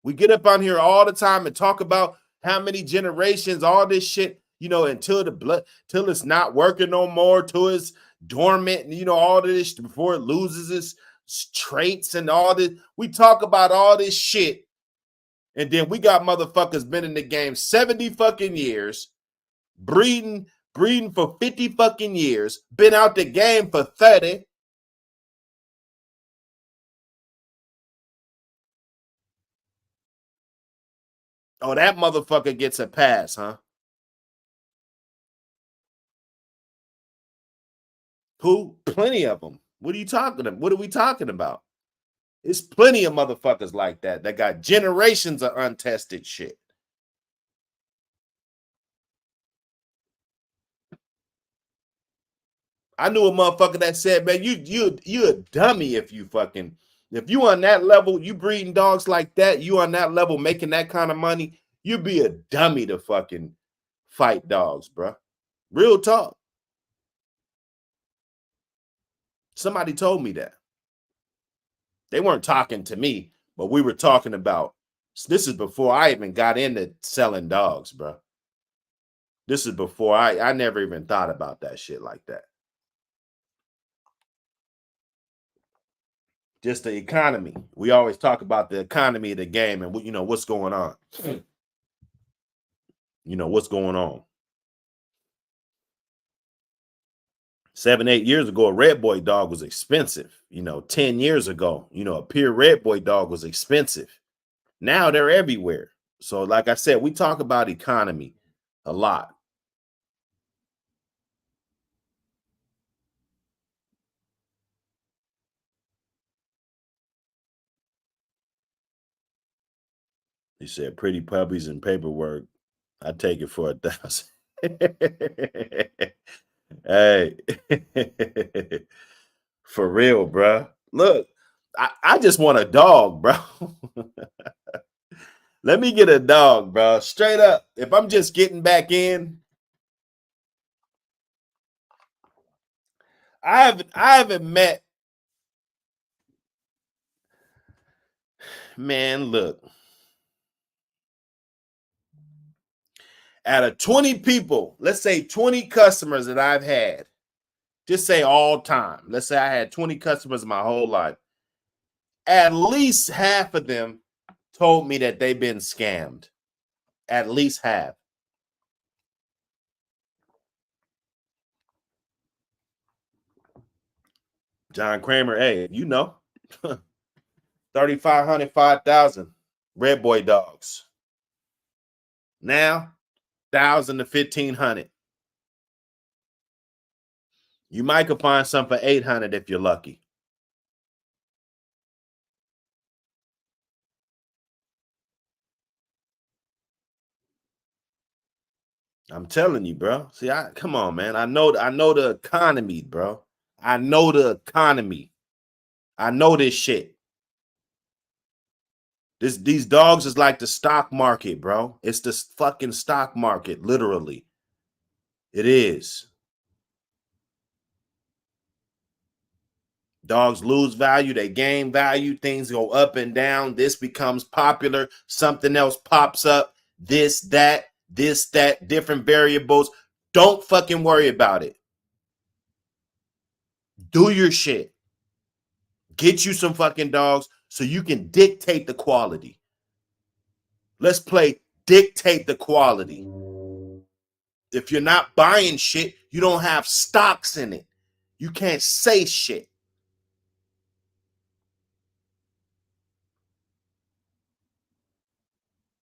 We get up on here all the time and talk about how many generations, all this shit, until till it's not working no more, till it's dormant, all of this before it loses traits and all this. We talk about all this shit. And then we got motherfuckers been in the game 70 fucking years, breeding for 50 fucking years, been out the game for 30. Oh, that motherfucker gets a pass, huh? Who? Plenty of them. What are you talking about? What are we talking about? There's plenty of motherfuckers like that got generations of untested shit. I knew a motherfucker that said, man, you a dummy if you on that level, you breeding dogs like that, you on that level making that kind of money, you'd be a dummy to fucking fight dogs, bro. Real talk. Somebody told me that. They weren't talking to me, but we were talking about, this is before I even got into selling dogs, bro. This is before I never even thought about that shit like that. Just the economy. We always talk about the economy of the game and you know what's going on. You know what's going on. 7, 8 years ago, a red boy dog was expensive. 10 years ago, a pure red boy dog was expensive. Now they're everywhere. So like I said, we talk about economy a lot. He said, pretty puppies and paperwork. I take it for 1,000. Hey, for real, bro. Look, I just want a dog, bro. Let me get a dog, bro. Straight up. If I'm just getting back in, I haven't met. Man, look. Out of 20 people, let's say 20 customers that I've had, just say all time. Let's say I had 20 customers my whole life. At least half of them told me that they've been scammed. At least half. John Kramer, hey, 3,500, 5,000 red boy dogs. Now, 1,000 to 1,500. You might could find some for 800 if you're lucky. I'm telling you, bro. See, come on, man. I know the economy, bro. I know the economy. I know this shit. These dogs is like the stock market, bro. It's the fucking stock market, literally. It is. Dogs lose value, they gain value, things go up and down. This becomes popular, something else pops up, this, that, different variables. Don't fucking worry about it. Do your shit. Get you some fucking dogs so you can dictate the quality. Let's play dictate the quality. If you're not buying shit, you don't have stocks in it. You can't say shit.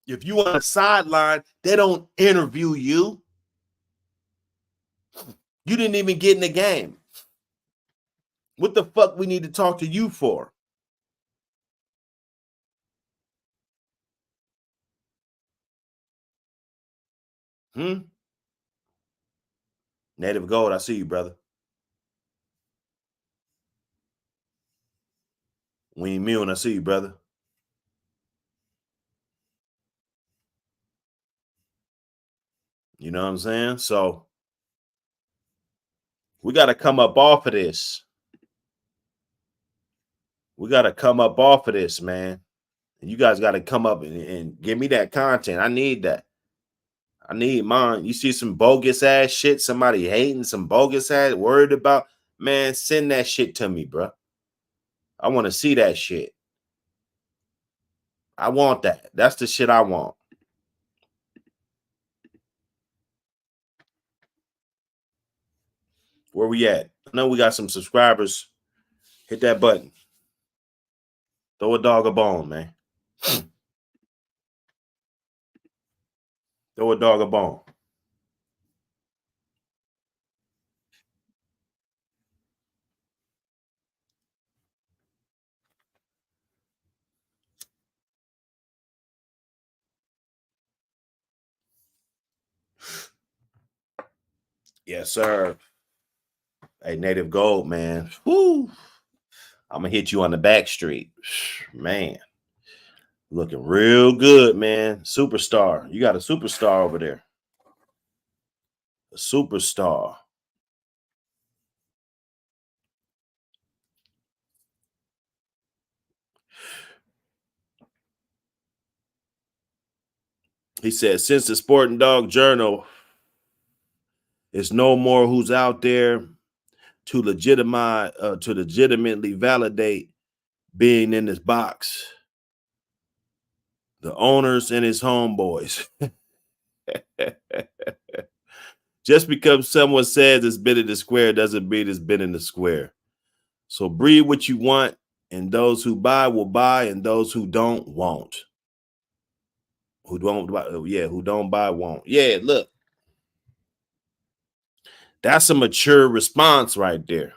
If you on the sideline, they don't interview you. You didn't even get in the game. What the fuck we need to talk to you for? Native Gold, I see you, brother. We Immune, I see you, brother. You know what I'm saying? So we got to come up off of this. We got to come up off of this, man. And you guys got to come up and give me that content. I need that. I need mine. You see some bogus ass shit, somebody hating, some bogus ass, worried about, man, send that shit to me, bro. I want to see that shit. I want that. That's the shit I want. Where we at? I know we got some subscribers. Hit that button. Throw a dog a bone, man. Throw a dog a bone. Yes, sir. Hey, Native Gold, man. Woo. I'm gonna hit you on the back street. Man. Looking real good, man. Superstar. You got a superstar over there. A superstar. He said, since the Sporting Dog Journal is no more who's out there to legitimately validate being in this box, the owners and his homeboys. Just because someone says it's been in the square doesn't mean it's been in the square. So breed what you want, and those who buy will buy, and those who don't won't. Who don't buy won't. Yeah, look. That's a mature response right there.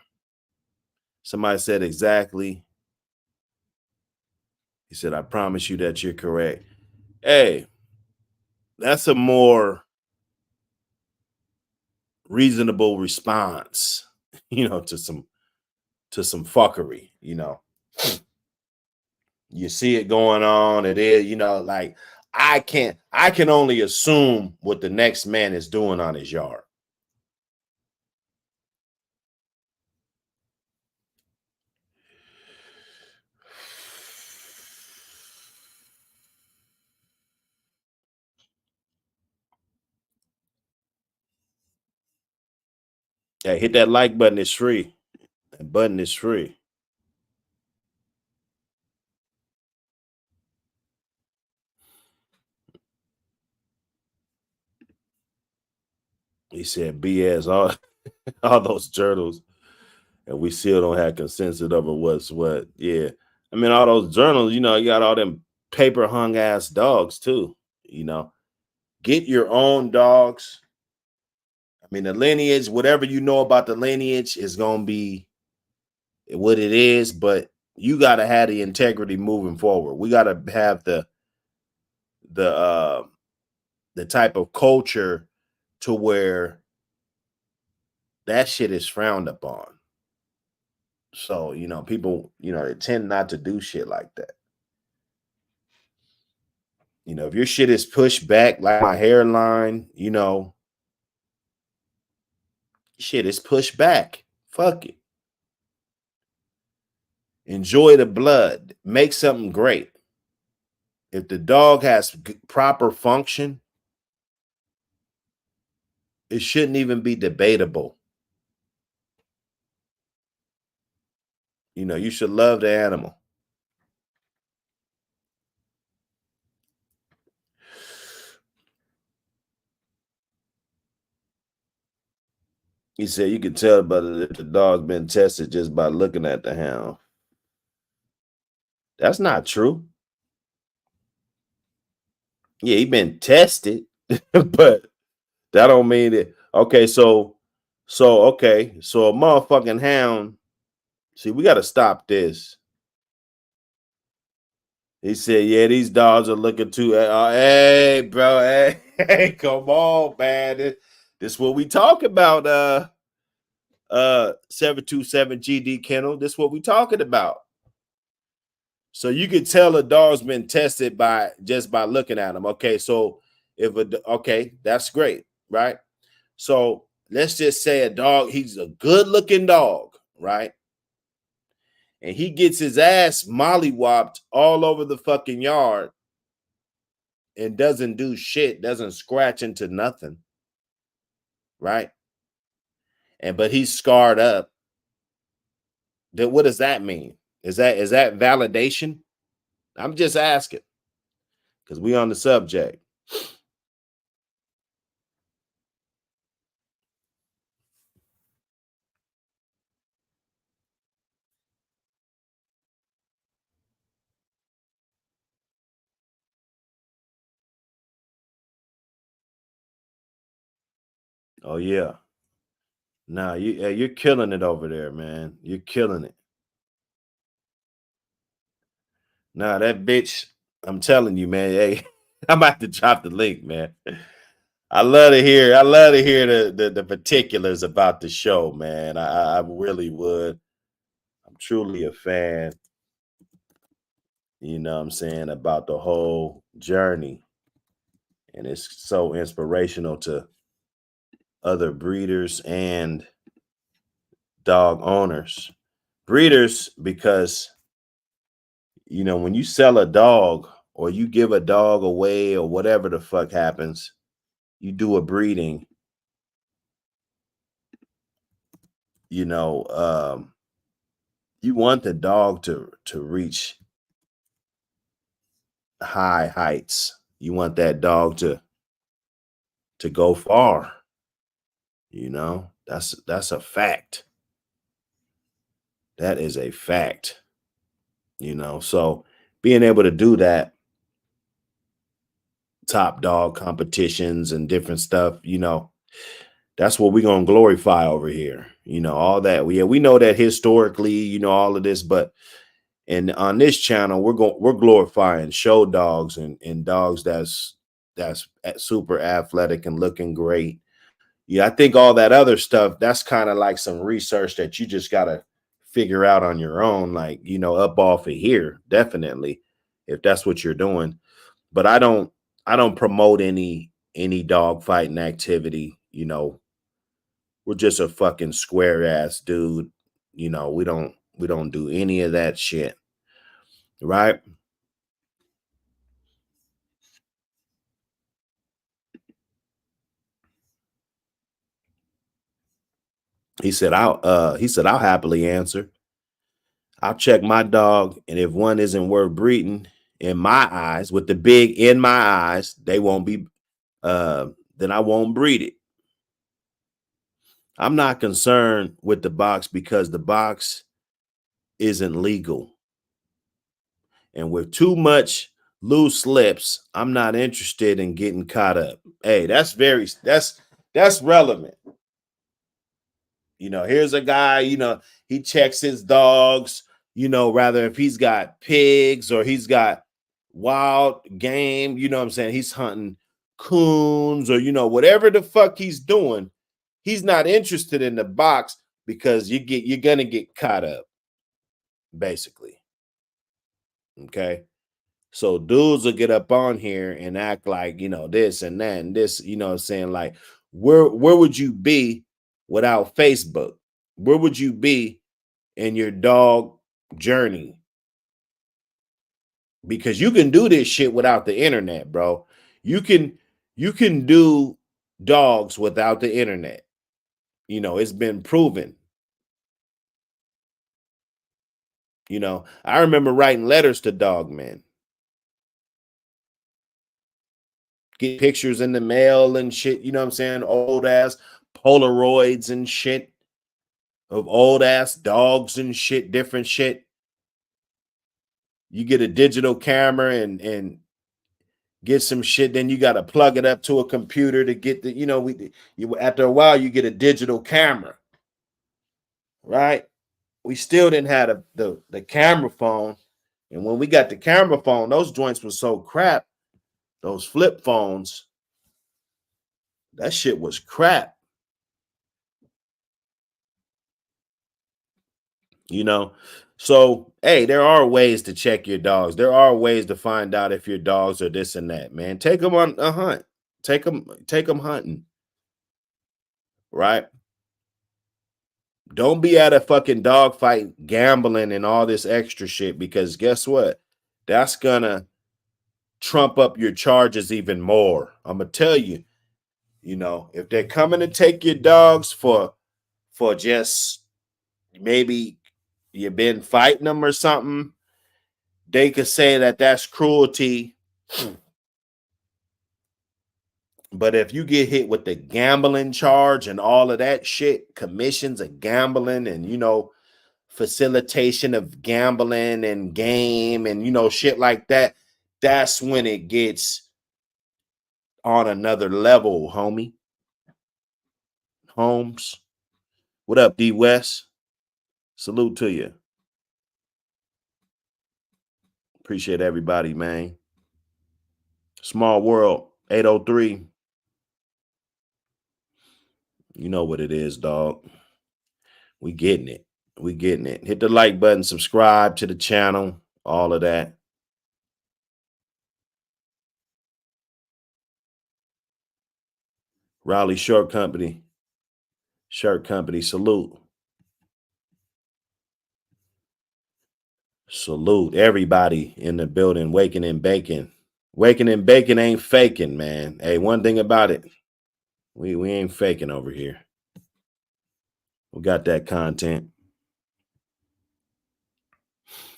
Somebody said exactly. He said, I promise you that you're correct. Hey, that's a more reasonable response, to some fuckery, You see it going on. It is, like I can only assume what the next man is doing on his yard. Hey, hit that like button. It's free. That button is free. He said BS all those journals, and we still don't have consensus over what's what. Yeah. I mean, all those journals, you got all them paper hung ass dogs too. Get your own dogs. I mean, the lineage, whatever you know about the lineage is going to be what it is, but you got to have the integrity moving forward. We got to have the type of culture to where that shit is frowned upon. So, people, they tend not to do shit like that. If your shit is pushed back like my hairline, shit is pushed back. Fuck it. Enjoy the blood. Make something great. If the dog has proper function, it shouldn't even be debatable. You should love the animal. He said you can tell if the dog's been tested just by looking at the hound. That's not true. Yeah, he been tested, but that don't mean it. Okay, so a motherfucking hound. See, we got to stop this. He said, "Yeah, these dogs are looking too." Hey, bro, hey, come on, man. This what we talk about. 727 GD Kennel. This what we talking about. So you can tell a dog's been tested by looking at him. Okay, so that's great, right? So let's just say a dog, he's a good-looking dog, right? And he gets his ass mollywopped all over the fucking yard and doesn't do shit, doesn't scratch into nothing, right? But he's scarred up. Then what does that mean? Is that validation? I'm just asking because we on the subject. Oh yeah. Nah, you're killing it over there, man. You're killing it. Nah, that bitch, I'm telling you, man. Hey, I'm about to drop the link, man. I love to hear the particulars about the show, man. I really would. I'm truly a fan, you know what I'm saying, about the whole journey. And it's so inspirational to other breeders and dog owners. Breeders, because when you sell a dog or you give a dog away or whatever the fuck happens, you do a breeding, you know, you want the dog to reach high heights. You want that dog to go far. That's a fact. That is a fact. So being able to do that, top dog competitions and different stuff, that's what we're gonna glorify over here. All that. We know that historically, all of this, but and on this channel, we're glorifying show dogs and dogs that's super athletic and looking great. Yeah, I think all that other stuff, that's kind of like some research that you just gotta figure out on your own, like, up off of here, definitely, if that's what you're doing. But I don't promote any dog fighting activity. We're just a fucking square ass dude. We don't do any of that shit. Right? He said I'll happily answer. I'll check my dog, and if one isn't worth breeding in my eyes, with the big in my eyes, they won't be then I won't breed it. I'm not concerned with the box because the box isn't legal. And with too much loose lips, I'm not interested in getting caught up. Hey, that's relevant. Here's a guy, he checks his dogs, rather if he's got pigs or he's got wild game, you know what I'm saying? He's hunting coons or, whatever the fuck he's doing. He's not interested in the box because you're going to get caught up, basically. Okay. So dudes will get up on here and act like, this and that and this, what I'm saying? Like, where would you be without Facebook? Where would you be in your dog journey? Because you can do this shit without the internet, bro. You can do dogs without the internet. It's been proven. I remember writing letters to dog men. Get pictures in the mail and shit, you know what I'm saying? Old ass Polaroids and shit of old ass dogs and shit, different shit. You get a digital camera and get some shit, then you got to plug it up to a computer to get the, after a while you get a digital camera, right? We still didn't have the camera phone. And when we got the camera phone, those joints were so crap. Those flip phones, that shit was crap. So hey, there are ways to check your dogs. There are ways to find out if your dogs are this and that, man. Take them on a hunt. Take them hunting. Right? Don't be at a fucking dog fight gambling and all this extra shit, because guess what? That's gonna trump up your charges even more. I'm gonna tell you, if they're coming to take your dogs for just maybe you've been fighting them or something, they could say that that's cruelty. But if you get hit with the gambling charge and all of that shit, commissions of gambling and, facilitation of gambling and game and, shit like that, that's when it gets on another level, homie. Holmes. What up, D West? Salute to you. Appreciate everybody, man. Small world, 803. You know what it is, dog. We getting it. We getting it. Hit the like button, subscribe to the channel, all of that. Raleigh Shirt Company. Salute. Salute everybody in the building. Waking and baking. Waking and baking ain't faking, man. Hey, one thing about it, we ain't faking over here. We got that content.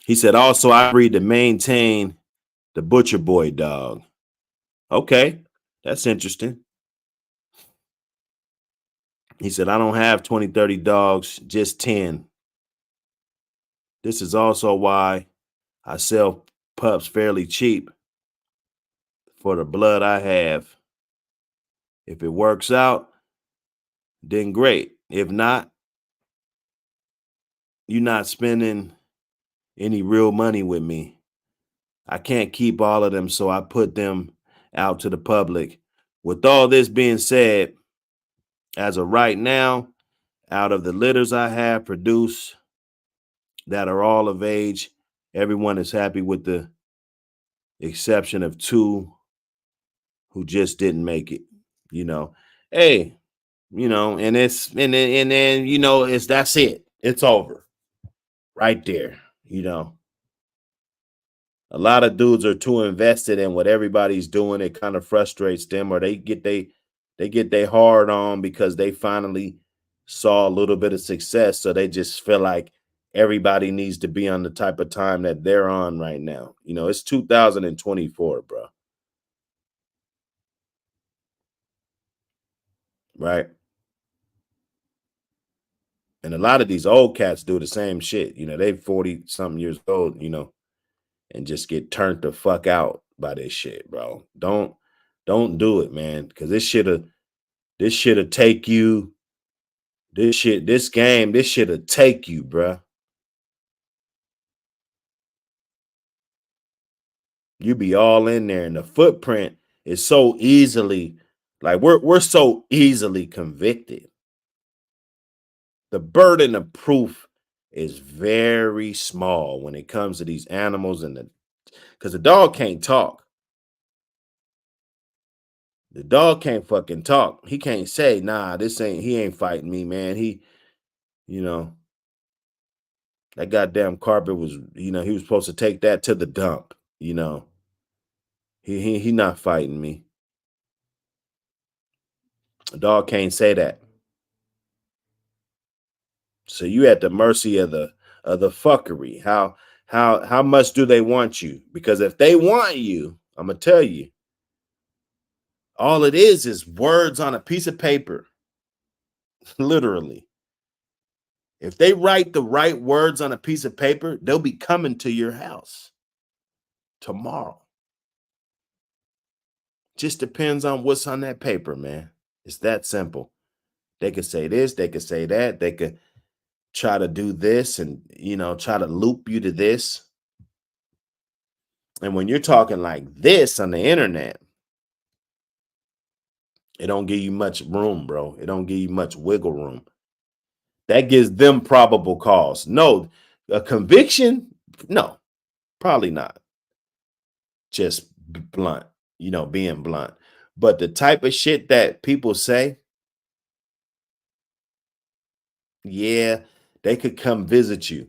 He said, also, I agreed to maintain the Butcher Boy dog. Okay, that's interesting. He said, I don't have 20, 30 dogs, just 10. This is also why I sell pups fairly cheap for the blood I have. If it works out, then great. If not, you're not spending any real money with me. I can't keep all of them, so I put them out to the public. With all this being said, as of right now, out of the litters I have produced that are all of age, everyone is happy with the exception of 2 who just didn't make it. Hey, and it's and then it's that's it. It's over right there. A lot of dudes are too invested in what everybody's doing. It kind of frustrates them, or they get they hard on because they finally saw a little bit of success. So they just feel like everybody needs to be on the type of time that they're on right now. It's 2024, bro. Right. And a lot of these old cats do the same shit. They 40 something years old, and just get turned the fuck out by this shit, bro. Don't do it, man. Cause this shit'll take you. This shit'll take you, bro. You be all in there, and the footprint is so easily, like we're so easily convicted. The burden of proof is very small when it comes to these animals, because the dog can't talk. The dog can't fucking talk. He can't say, nah, he ain't fighting me, man. That goddamn carpet was, he was supposed to take that to the dump, He not fighting me. A dog can't say that. So you at the mercy of the fuckery. How much do they want you? Because if they want you, I'm gonna tell you, all it is words on a piece of paper. Literally. If they write the right words on a piece of paper, they'll be coming to your house tomorrow. Just depends on what's on that paper, man. It's that simple. They could say this, they could say that, they could try to do this and, try to loop you to this. And when you're talking like this on the internet, it don't give you much room, bro. It don't give you much wiggle room. That gives them probable cause. No, a conviction? No, probably not. Just blunt, being blunt. But the type of shit that people say, yeah, they could come visit you.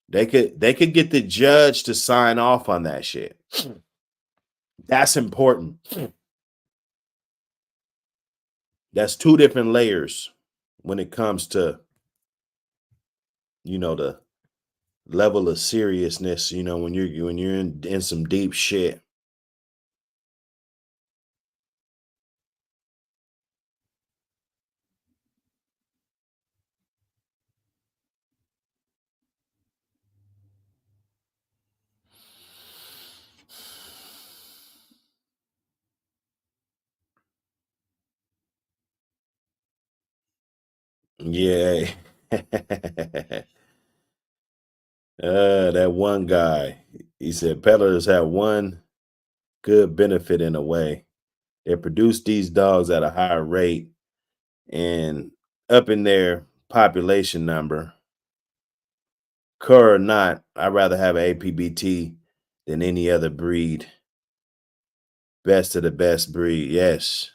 They could get the judge to sign off on that shit. That's important. That's 2 different layers when it comes to, the level of seriousness, you know, when you're in some deep shit. Yeah. That one guy, he said peddlers have one good benefit in a way. They produce these dogs at a higher rate and up in their population number. Cur or not, I'd rather have an APBT than any other breed. Best of the best breed. Yes,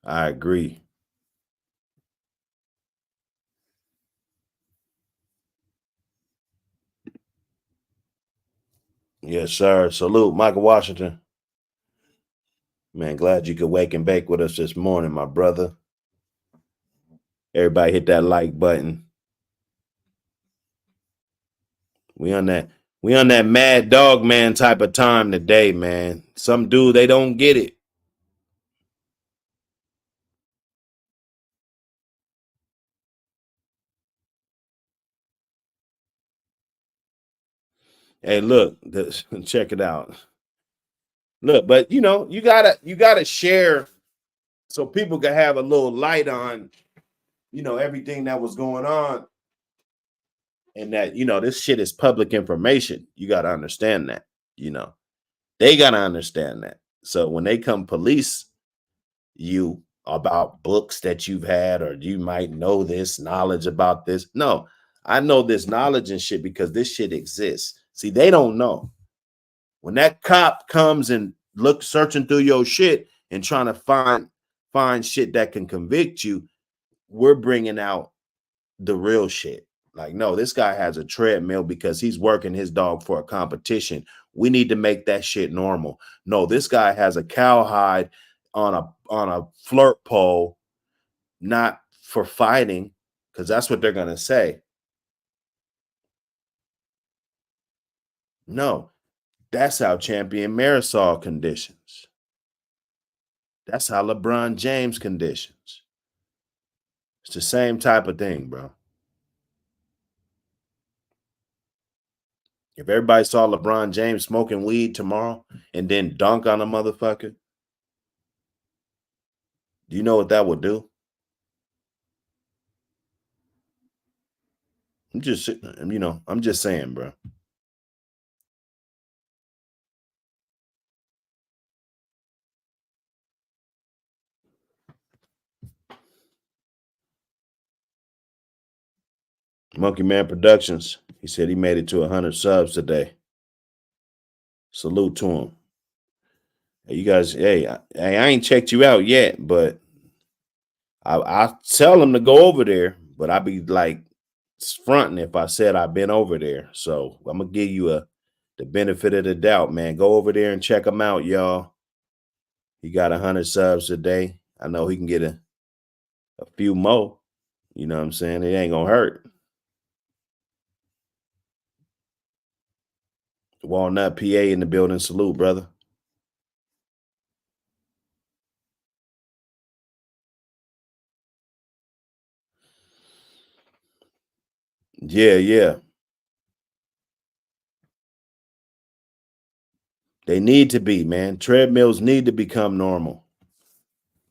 I agree. Yes, sir. Salute, Michael Washington. Man, glad you could wake and bake with us this morning, my brother. Everybody hit that like button. We on that mad dog man type of time today, man. Some dude they don't get it. Hey, look, check it out. Look, but you know, you gotta share so people can have a little light on, you know, everything that was going on, and that you know this shit is public information. You gotta understand that. You know, they gotta understand that. So when they come police you about books that you've had, or you might know this knowledge about this. No, I know this knowledge and shit because this shit exists. See, they don't know. When that cop comes and look searching through your shit and trying to find shit that can convict you, we're bringing out the real shit. Like, no, this guy has a treadmill because he's working his dog for a competition. We need to make that shit normal. No, this guy has a cowhide on a flirt pole, not for fighting, because that's what they're gonna say. No, that's how champion Marisol conditions. That's how LeBron James conditions. It's the same type of thing, bro. If everybody saw LeBron James smoking weed tomorrow and then dunk on a motherfucker, do you know what that would do? I'm just saying, bro. Monkey Man Productions. He said he made it to 100 subs today. Salute to him. Hey, you guys, I ain't checked you out yet, but I tell them to go over there, but I be like fronting if I said I've been over there. So I'm gonna give you the benefit of the doubt, man. Go over there and check him out, y'all. He got 100 subs a day. I know he can get a few more. You know what I'm saying? It ain't gonna hurt. Walnut, PA in the building. Salute, brother. Yeah. They need to be, man. Treadmills need to become normal.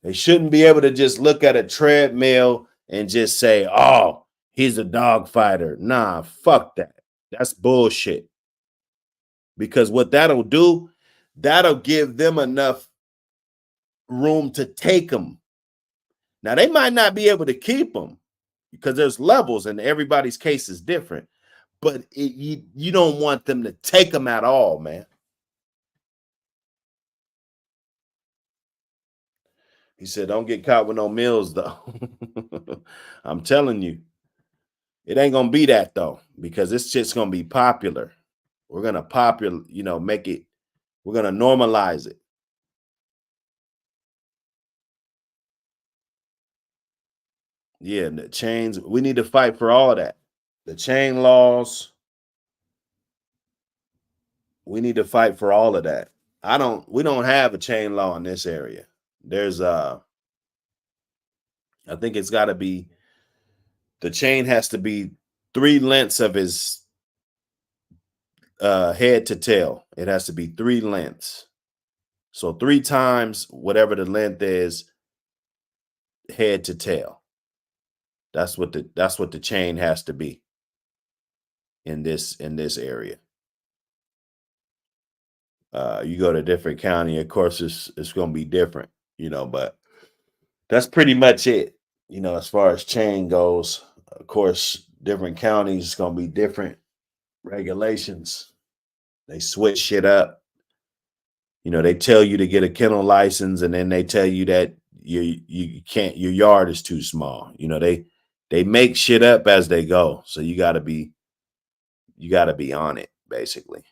They shouldn't be able to just look at a treadmill and just say, oh, he's a dog fighter. Nah, fuck that. That's bullshit. Because what that'll do, that'll give them enough room to take them. Now, they might not be able to keep them because there's levels and everybody's case is different. But you don't want them to take them at all, man. He said, don't get caught with no meals, though. I'm telling you, it ain't going to be that, though, because this shit's going to be popular. We're going to make it, we're going to normalize it. Yeah, the chains, we need to fight for all that. The chain laws, we need to fight for all of that. We don't have a chain law in this area. There's I think it's got to be, the chain has to be 3 lengths of his head to tail. It has to be 3 lengths. So 3 times whatever the length is, head to tail. That's what the chain has to be in this area. You go to a different county, of course, it's going to be different, but that's pretty much it. As far as chain goes, of course, different counties, it's going to be different regulations. They switch shit up. They tell you to get a kennel license, and then they tell you that you can't, your yard is too small. They make shit up as they go. So you gotta be on it, basically.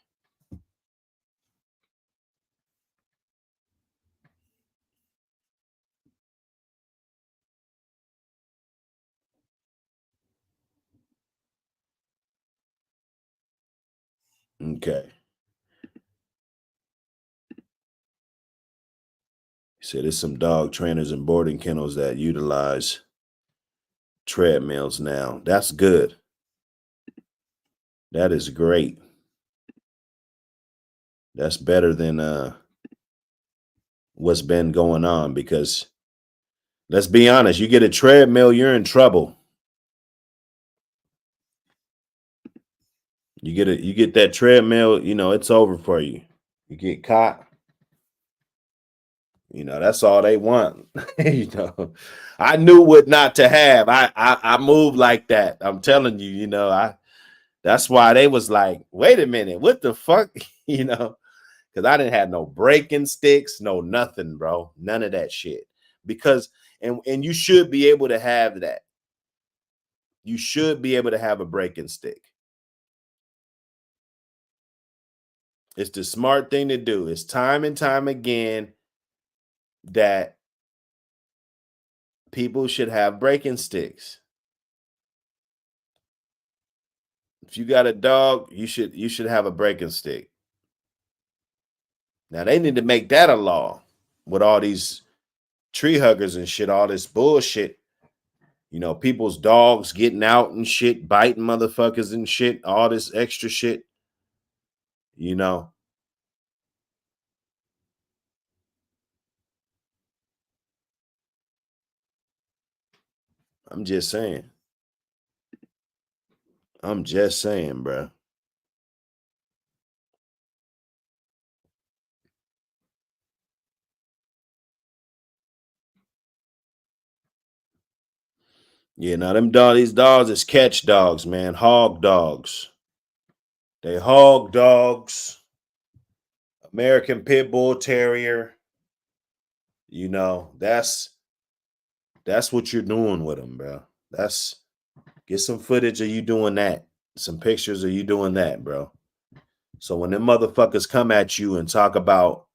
Okay. He said there's some dog trainers and boarding kennels that utilize treadmills now. That's good. That is great. That's better than what's been going on, because let's be honest, you get a treadmill, you're in trouble. You get that treadmill, it's over for you. You get caught. That's all they want. I knew what not to have. I moved like that. I'm telling you, that's why they was like, wait a minute, what the fuck? Because I didn't have no breaking sticks, no nothing, bro. None of that shit. Because and you should be able to have that. You should be able to have a breaking stick. It's the smart thing to do. It's time and time again that people should have breaking sticks. If you got a dog, you should have a breaking stick. Now they need to make that a law with all these tree huggers and shit, all this bullshit. People's dogs getting out and shit, biting motherfuckers and shit, all this extra shit. I'm just saying. Bro. Yeah, now these dogs is catch dogs, man. Hog dogs. They hog dogs. American Pit Bull Terrier. That's what you're doing with them, bro. Get some footage of you doing that. Some pictures of you doing that, bro. So when them motherfuckers come at you and talk about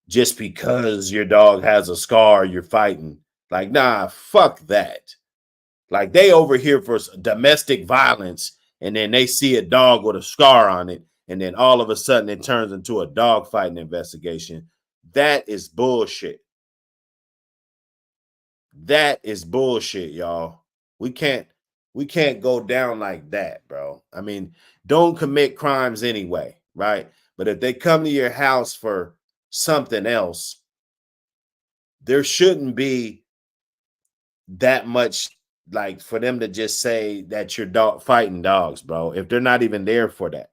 just because your dog has a scar, you're fighting. Like, nah, fuck that. Like, they over here for domestic violence, and then they see a dog with a scar on it, and then all of a sudden it turns into a dog fighting investigation. That is bullshit. That is bullshit, y'all. We can't go down like that, bro. I mean, don't commit crimes anyway, right? But if they come to your house for something else, there shouldn't be that much, like, for them to just say that you're dog fighting dogs, bro, if they're not even there for that.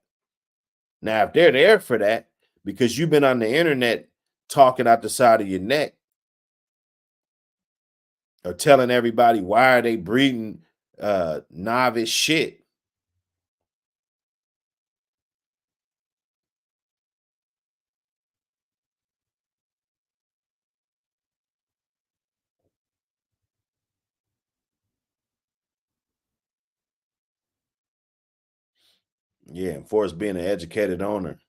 Now, if they're there for that because you've been on the internet talking out the side of your neck or telling everybody why are they breeding novice shit, yeah, enforce being an educated owner.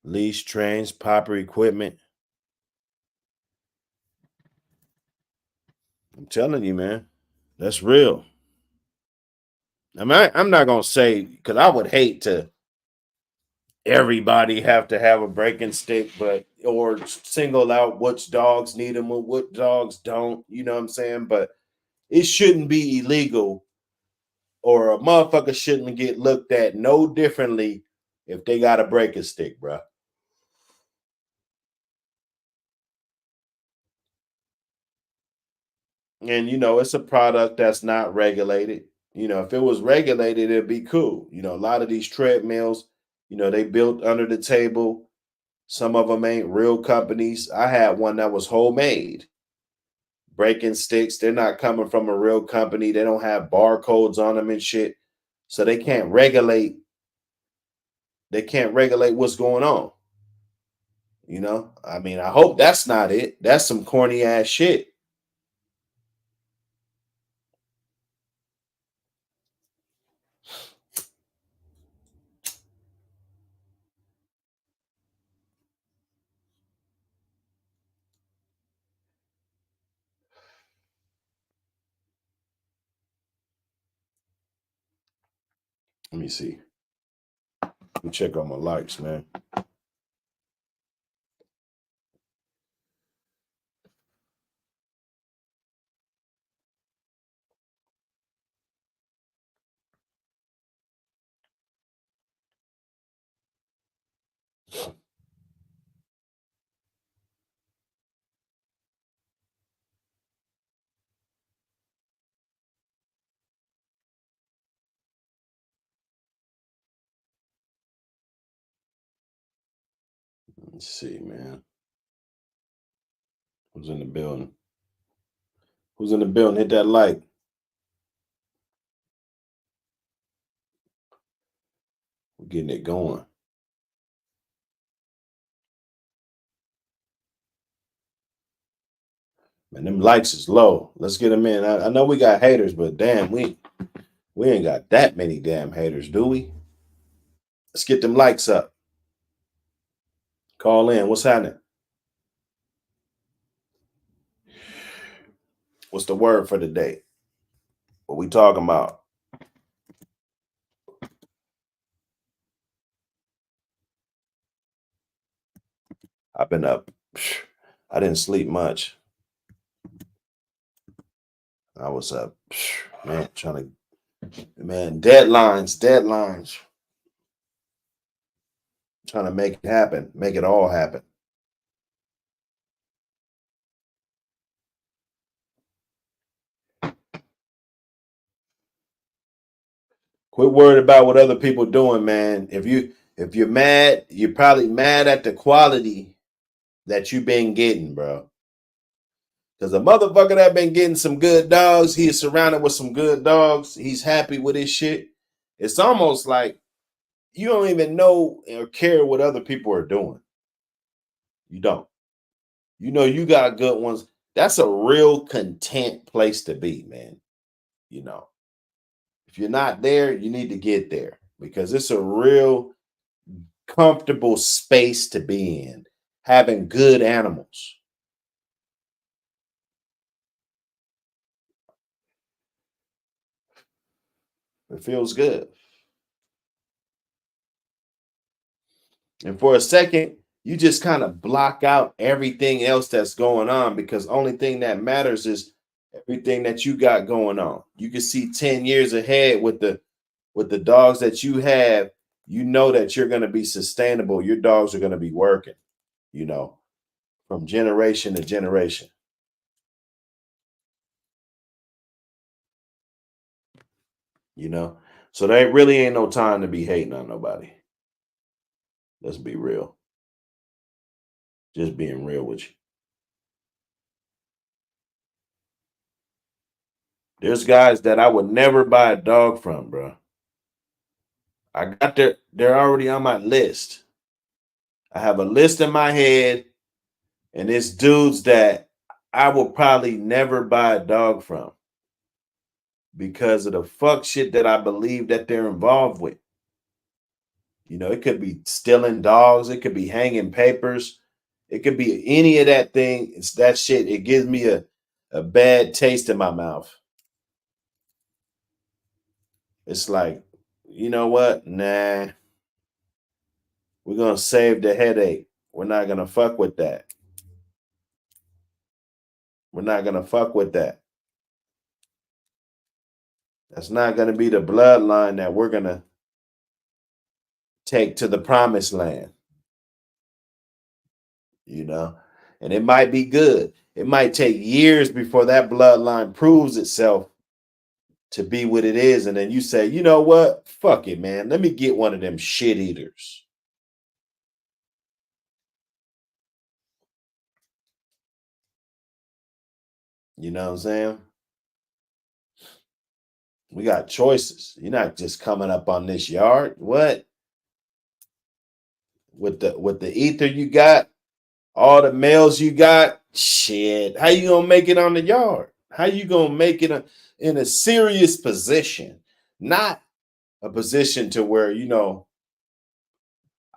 Leash, trains, proper equipment. I'm telling you, man, that's real. I'm not gonna say, because I would hate to everybody have to have a breaking stick, but or single out which dogs need them or what dogs don't. You know what I'm saying? But it shouldn't be illegal, or a motherfucker shouldn't get looked at no differently if they got a breaking stick, bro. And it's a product that's not regulated. If it was regulated, it'd be cool. A lot of these treadmills, they built under the table. Some of them ain't real companies. I had one that was homemade. Breaking sticks, they're not coming from a real company. They don't have barcodes on them and shit. So they can't regulate. They can't regulate what's going on. I mean, I hope that's not it. That's some corny ass shit. Let me see. Let me check on my likes, man. Let's see, man. Who's in the building? Who's in the building? Hit that like. We're getting it going. Man, them likes is low. Let's get them in. I know we got haters, but damn, we ain't got that many damn haters, do we? Let's get them likes up. Call in. What's happening? What's the word for the day? What we talking about? I've been up. I didn't sleep much. I was up, man, deadlines. Trying to make it happen, make it all happen. Quit worried about what other people doing, man. If you're mad, you're probably mad at the quality that you've been getting, bro. Because a motherfucker that been getting some good dogs, he is surrounded with some good dogs. He's happy with his shit. It's almost like you don't even know or care what other people are doing. You don't. You got good ones. That's a real content place to be, man. If you're not there, you need to get there because it's a real comfortable space to be in, having good animals. It feels good. And for a second, you just kind of block out everything else that's going on because only thing that matters is everything that you got going on. You can see 10 years ahead with the dogs that you have. You know that you're going to be sustainable. Your dogs are going to be working, from generation to generation. So there really ain't no time to be hating on nobody. Let's be real. Just being real with you. There's guys that I would never buy a dog from, bro. I got they're already on my list. I have a list in my head, and it's dudes that I will probably never buy a dog from because of the fuck shit that I believe that they're involved with. It could be stealing dogs, it could be hanging papers, it could be any of that thing. It's that shit. It gives me a bad taste in my mouth. it's like, you know what? Nah, we're gonna save the headache. We're not gonna fuck with that. We're not gonna fuck with that. That's not gonna be the bloodline that we're gonna take to the promised land, you know? And it might be good. It might take years before that bloodline proves itself to be what it is. And then you say, you know what? Fuck it, man. Let me get one of them shit eaters. You know what I'm saying? We got choices. You're not just coming up on this yard. What? With the ether you got, all the males you got, shit. How you gonna make it on the yard? How you gonna make it in a serious position? Not a position to where, you know,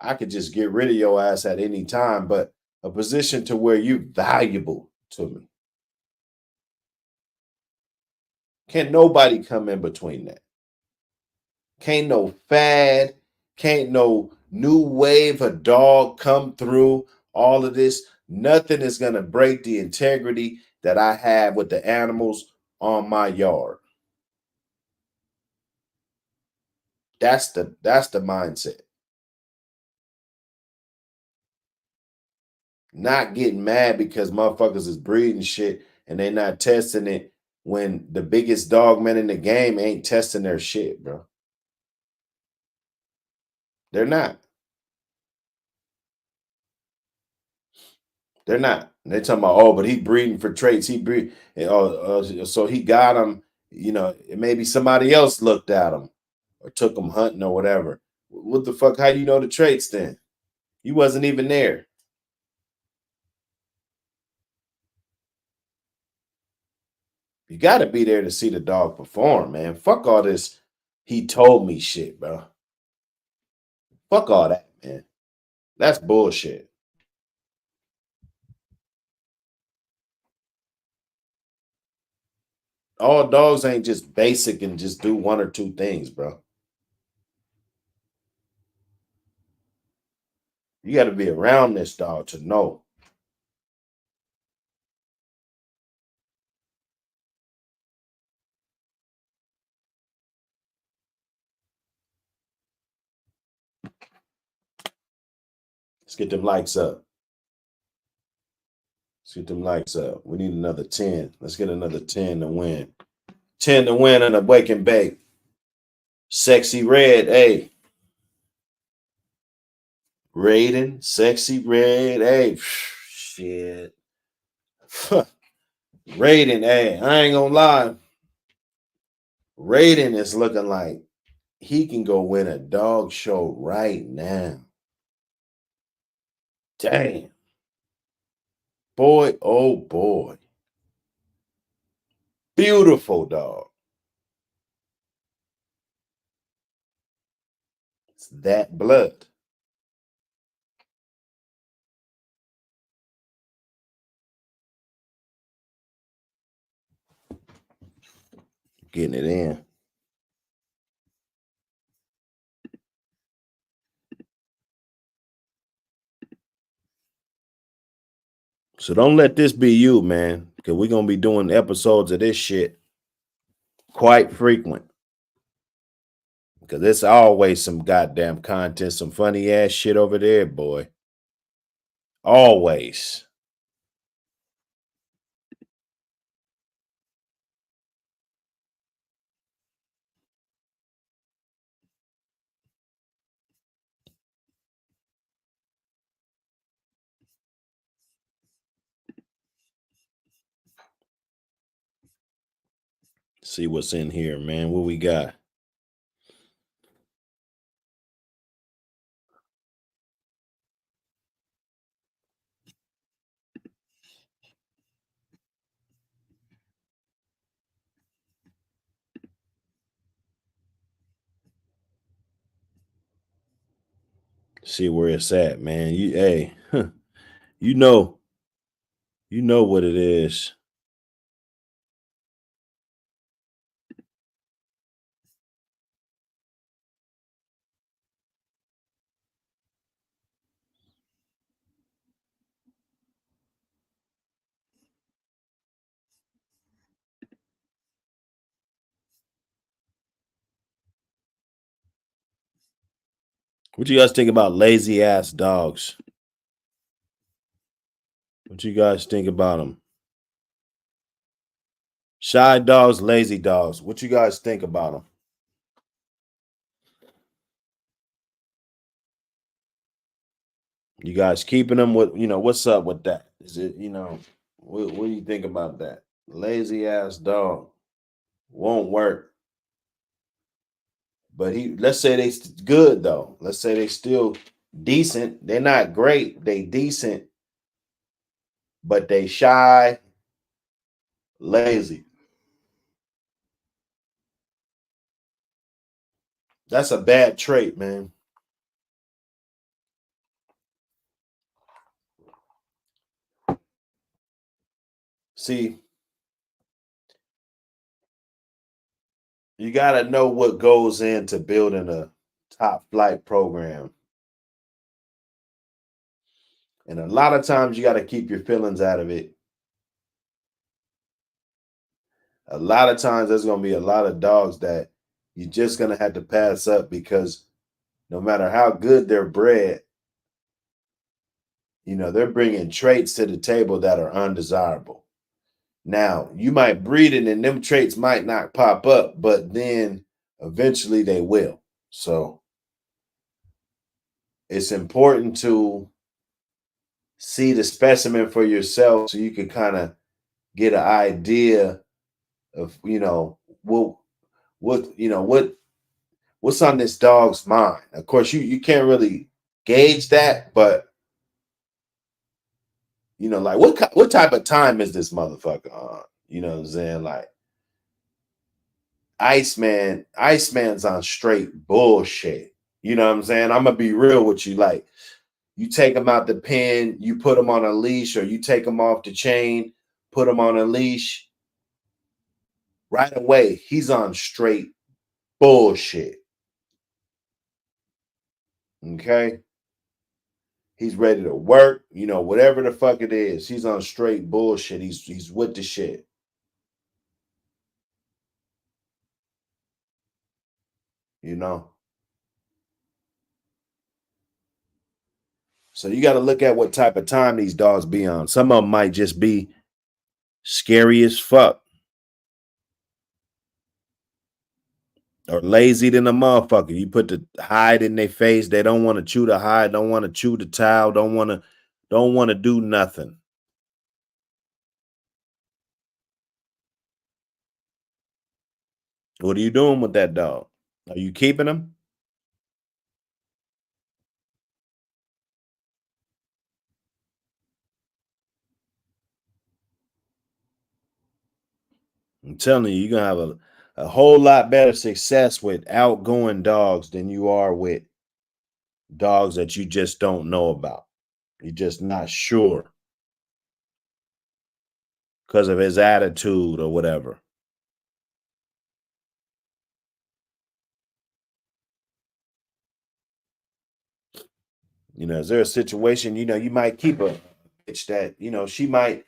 I could just get rid of your ass at any time, but a position to where you're valuable to me. Can't nobody come in between that. Can't no fad, can't no new wave of dog come through. All of this, nothing is going to break the integrity that I have with the animals on my yard. That's the mindset. Not getting mad because motherfuckers is breeding shit and they not testing it when the biggest dog man in the game ain't testing their shit, bro. They're not. They're not. They're talking about, oh, but he breeding for traits. He breed, so he got him. You know, maybe somebody else looked at him or took him hunting or whatever. What the fuck? How you know the traits then? You wasn't even there. You got to be there to see the dog perform, man. Fuck all this. He told me shit, bro. Fuck all that, man. That's bullshit. All dogs ain't just basic and just do one or two things, bro. You got to be around this dog to know. Let's get them likes up. Let's get them likes up. We need another 10. Let's get another 10 to win. 10 to win on a wake and bake. Sexy Red, hey. Raiden, Sexy Red, hey. Shit. Raiden, hey, I ain't gonna lie. Raiden is looking like he can go win a dog show right now. Damn. Boy, oh boy. Beautiful dog. It's that blood. Getting it in. So don't let this be you, man, because we're going to be doing episodes of this shit quite frequent. Because there's always some goddamn content, some funny ass shit over there, boy. Always. See what's in here, man. What we got? See where it's at, man. You, hey, you know what it is. What you guys think about lazy ass dogs? What you guys think about them? Shy dogs, lazy dogs. What you guys think about them? You guys keeping them? What what's up with that? Is it what do you think about that? Lazy ass dog won't work. But let's say they good though. Let's say they still decent. They're not great. They decent, but they shy, lazy. That's a bad trait, man. See, you got to know what goes into building a top flight program. And a lot of times you got to keep your feelings out of it. A lot of times there's going to be a lot of dogs that you're just going to have to pass up because no matter how good they're bred, they're bringing traits to the table that are undesirable. Now, you might breed it and them traits might not pop up, but then eventually they will. So it's important to see the specimen for yourself so you can kind of get an idea of, what's on this dog's mind. Of course, you can't really gauge that, but like what type of time is this motherfucker on? You know what I'm saying? Like Iceman's on straight bullshit. You know what I'm saying? I'm gonna be real with you. Like you take him out the pen, you put him on a leash, or you take him off the chain, put him on a leash. Right away, he's on straight bullshit. Okay? He's ready to work, whatever the fuck it is. He's on straight bullshit. He's with the shit. So you got to look at what type of time these dogs be on. Some of them might just be scary as fuck. Or lazy than a motherfucker. You put the hide in their face. They don't want to chew the hide, don't want to chew the towel, don't want to do nothing. What are you doing with that dog? Are you keeping him? I'm telling you, you're going to have a whole lot better success with outgoing dogs than you are with dogs that you just don't know about. You're just not sure because of his attitude or whatever. Is there a situation, you might keep a bitch that, she might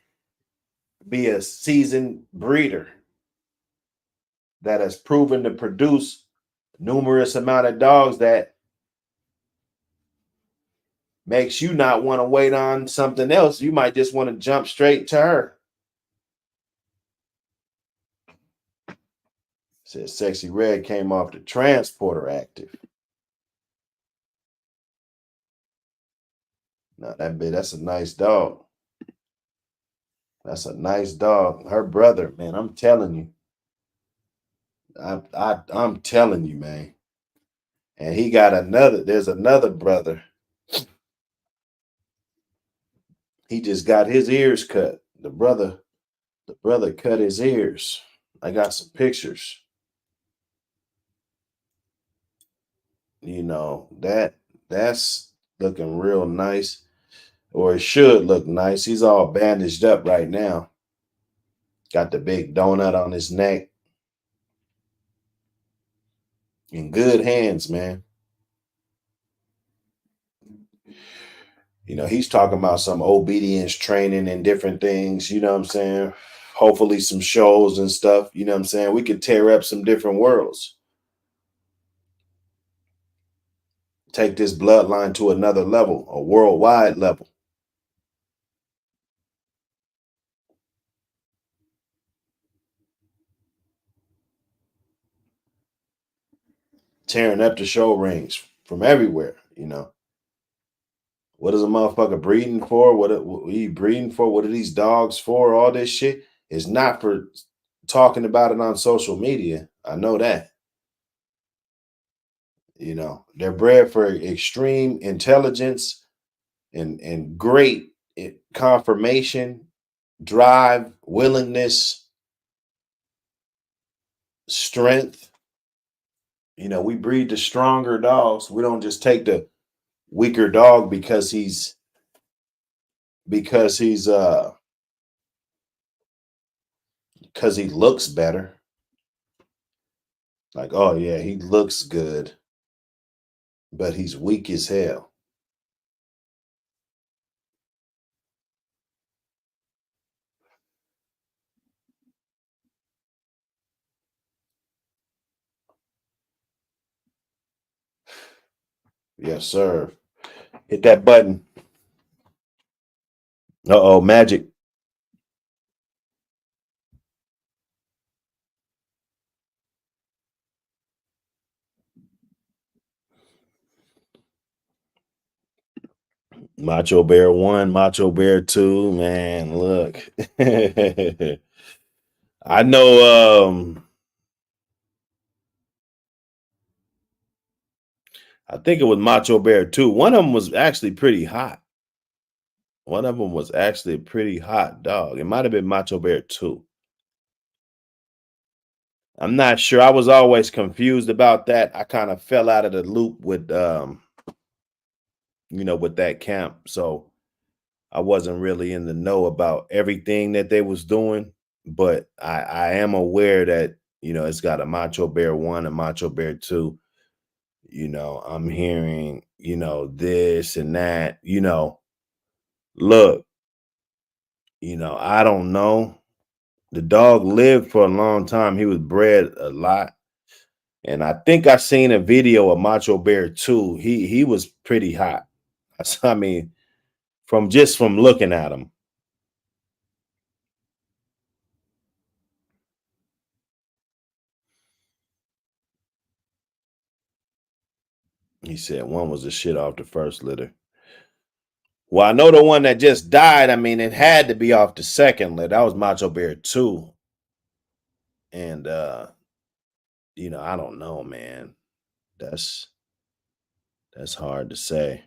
be a seasoned breeder that has proven to produce numerous amount of dogs that makes you not want to wait on something else. You might just want to jump straight to her. Says Sexy Red came off the transporter active. Now that's a nice dog. That's a nice dog. Her brother, man, I'm telling you. I'm telling you, man. And he got there's another brother. He just got his ears cut. The brother cut his ears. I got some pictures. That's looking real nice. Or it should look nice. He's all bandaged up right now. Got the big donut on his neck. In good hands, man. He's talking about some obedience training and different things, you know what I'm saying? Hopefully some shows and stuff, you know what I'm saying? We could tear up some different worlds. take this bloodline to another level, a worldwide level. Tearing up the show rings from everywhere, you know. What is a motherfucker breeding for? What are you breeding for? What are these dogs for? All this shit is not for talking about it on social media. I know that. You know, they're bred for extreme intelligence and great confirmation, drive, willingness, strength. You know, we breed the stronger dogs. We don't just take the weaker dog because he looks better. Like, oh yeah, he looks good, but he's weak as hell. Yes, sir. Hit that button. Uh-oh, magic. Macho Bear 1, Macho Bear 2, man, look. I know I think it was Macho Bear 2. One of them was actually pretty hot. One of them was actually a pretty hot dog. It might have been Macho Bear 2. I'm not sure. I was always confused about that. I kind of fell out of the loop with with that camp. So I wasn't really in the know about everything that they was doing, but I am aware that, it's got a Macho Bear 1 and Macho Bear 2. I'm hearing, this and that, look, I don't know. The dog lived for a long time. He was bred a lot. And I think I seen a video of Macho Bear 2. He was pretty hot. I mean, from looking at him. He said one was a shit off the first litter. Well, I know the one that just died. I mean, it had to be off the second litter. That was Macho Bear 2. And I don't know, man. That's hard to say.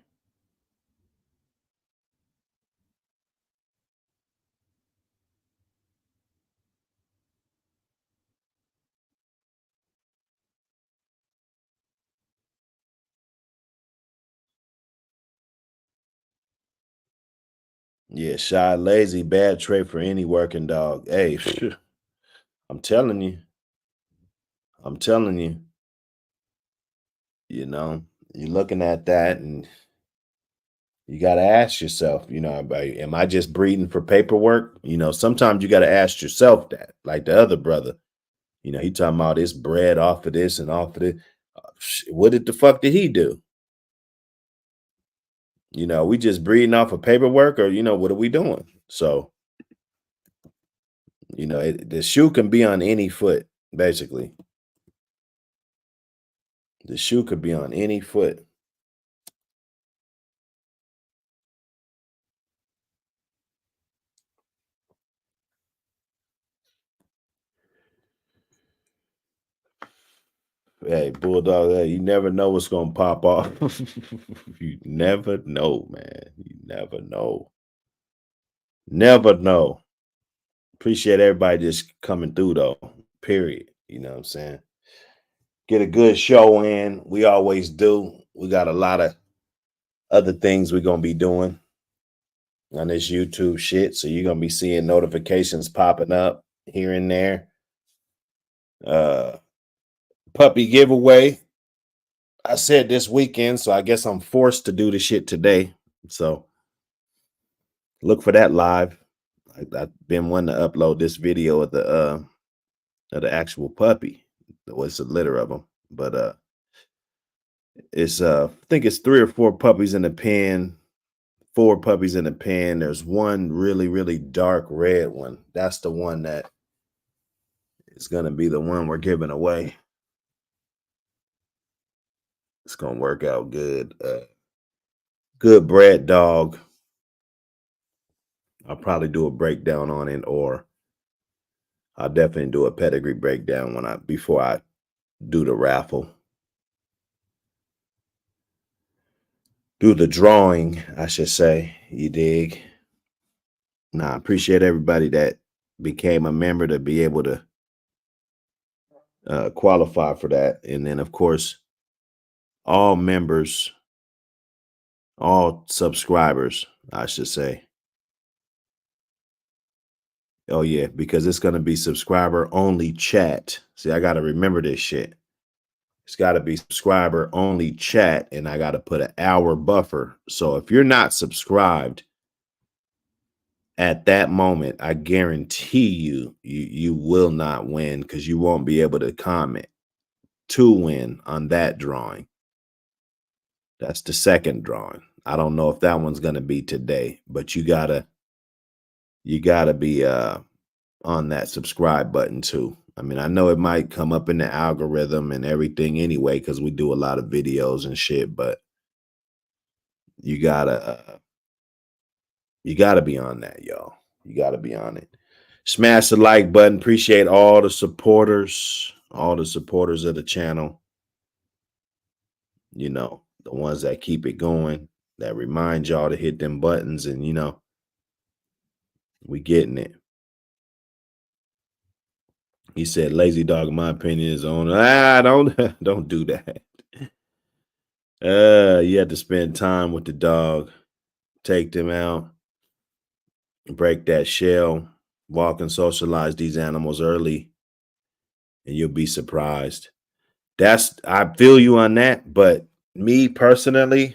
Yeah, shy, lazy, bad trait for any working dog. Hey, I'm telling you. You're looking at that and you got to ask yourself, am I just breeding for paperwork? Sometimes you got to ask yourself that, like the other brother. He talking about this bread off of this and off of it. What the fuck did he do? We just breeding off of paperwork, or what are we doing? So, the shoe can be on any foot, basically. The shoe could be on any foot. Hey, Bulldog, hey, you never know what's gonna pop off. You never know, man. You never know. Never know. Appreciate everybody just coming through though. Period. You know what I'm saying? Get a good show in. We always do. We got a lot of other things we're gonna be doing on this YouTube shit. So you're gonna be seeing notifications popping up here and there. Puppy giveaway. I said this weekend, so I guess I'm forced to do the shit today. So look for that live. I've been wanting to upload this video of the actual puppy. What's a litter of them, but It's I think it's 3 or 4 puppies in the pen. 4 puppies in the pen. There's one really, really dark red one. That's the one that is gonna be the one we're giving away. It's gonna work out good. Good bred dog. I'll probably do a breakdown on it, or I'll definitely do a pedigree breakdown before I do the raffle. Do the drawing, I should say. You dig? Nah, I appreciate everybody that became a member to be able to qualify for that. And then, of course, all members, all subscribers, I should say. Oh, yeah, because it's going to be subscriber only chat. See, I got to remember this shit. It's got to be subscriber only chat, and I got to put an hour buffer. So if you're not subscribed at that moment, I guarantee you will not win, because you won't be able to comment to win on that drawing. That's the second drawing. I don't know if that one's going to be today, but you gotta be on that subscribe button too. I mean, I know it might come up in the algorithm and everything anyway, because we do a lot of videos and shit, but you gotta be on that, y'all. You gotta be on it. Smash the like button. Appreciate all the supporters of the channel. You know, the ones that keep it going, that remind y'all to hit them buttons, and you know, we getting it. He said, "Lazy dog, in my opinion, is on." Don't do that. You have to spend time with the dog, take them out, break that shell, walk and socialize these animals early, and you'll be surprised. I feel you on that, but me personally,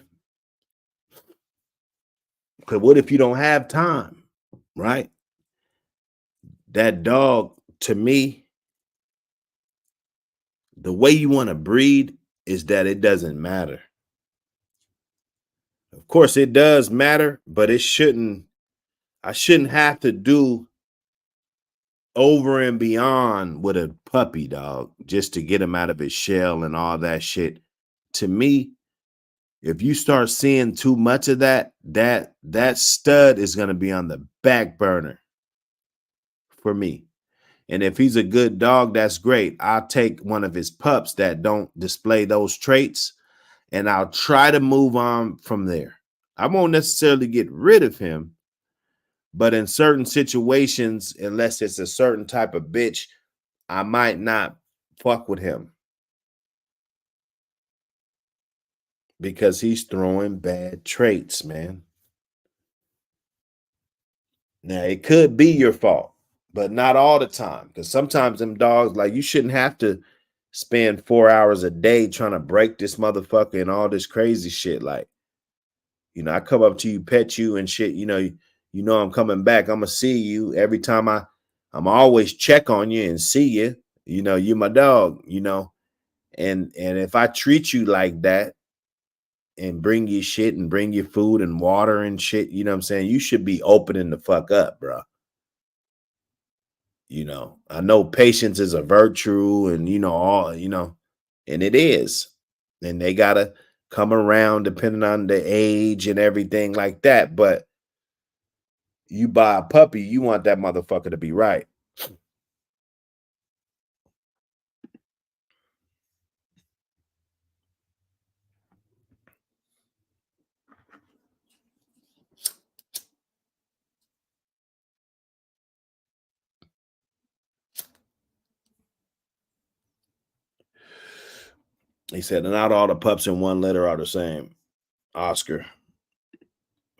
because what if you don't have time, right? That dog, to me, the way you want to breed is that it doesn't matter. Of course, it does matter, but I shouldn't have to do over and beyond with a puppy dog just to get him out of his shell and all that shit. To me, if you start seeing too much of that stud is going to be on the back burner for me. And if he's a good dog, that's great. I'll take one of his pups that don't display those traits, and I'll try to move on from there. I won't necessarily get rid of him, but in certain situations, unless it's a certain type of bitch, I might not fuck with him because he's throwing bad traits, man. Now, it could be your fault, but not all the time, because sometimes them dogs, like, you shouldn't have to spend 4 hours a day trying to break this motherfucker and all this crazy shit. Like, you know, I come up to you, pet you and shit, you know I'm coming back. I'm gonna see you every time. I'm always check on you and see you. You know, you my dog, you know. And if I treat you like that and bring you shit and bring you food and water and shit, you know what I'm saying? You should be opening the fuck up, bro. You know, I know patience is a virtue, and and it is. And they gotta come around depending on the age and everything like that. But you buy a puppy, you want that motherfucker to be right. He said, not all the pups in one litter are the same. Oscar.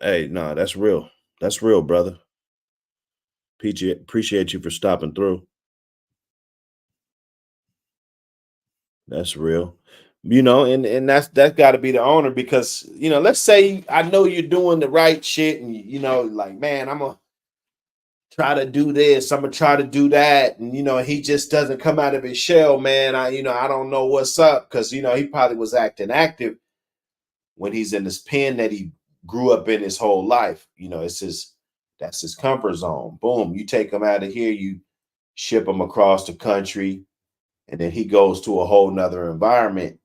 Hey, no, that's real. That's real, brother. Appreciate you for stopping through. That's real. You know, and that's got to be the owner, because, you know, let's say I know you're doing the right shit, and, you know, like, man, I'm try to do this, I'm gonna try to do that, and he just doesn't come out of his shell, man. I don't know what's up, because he probably was acting active when he's in this pen that he grew up in his whole life. That's his comfort zone. Boom, you take him out of here, you ship him across the country, and then he goes to a whole nother environment.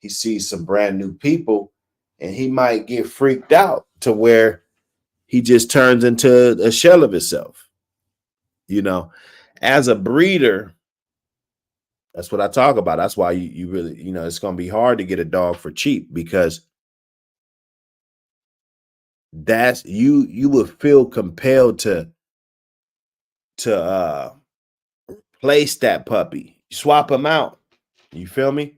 He sees some brand new people, and he might get freaked out to where he just turns into a shell of himself. As a breeder, that's what I talk about. That's why you really, it's going to be hard to get a dog for cheap, because that's you would feel compelled to place that puppy, swap him out. You feel me?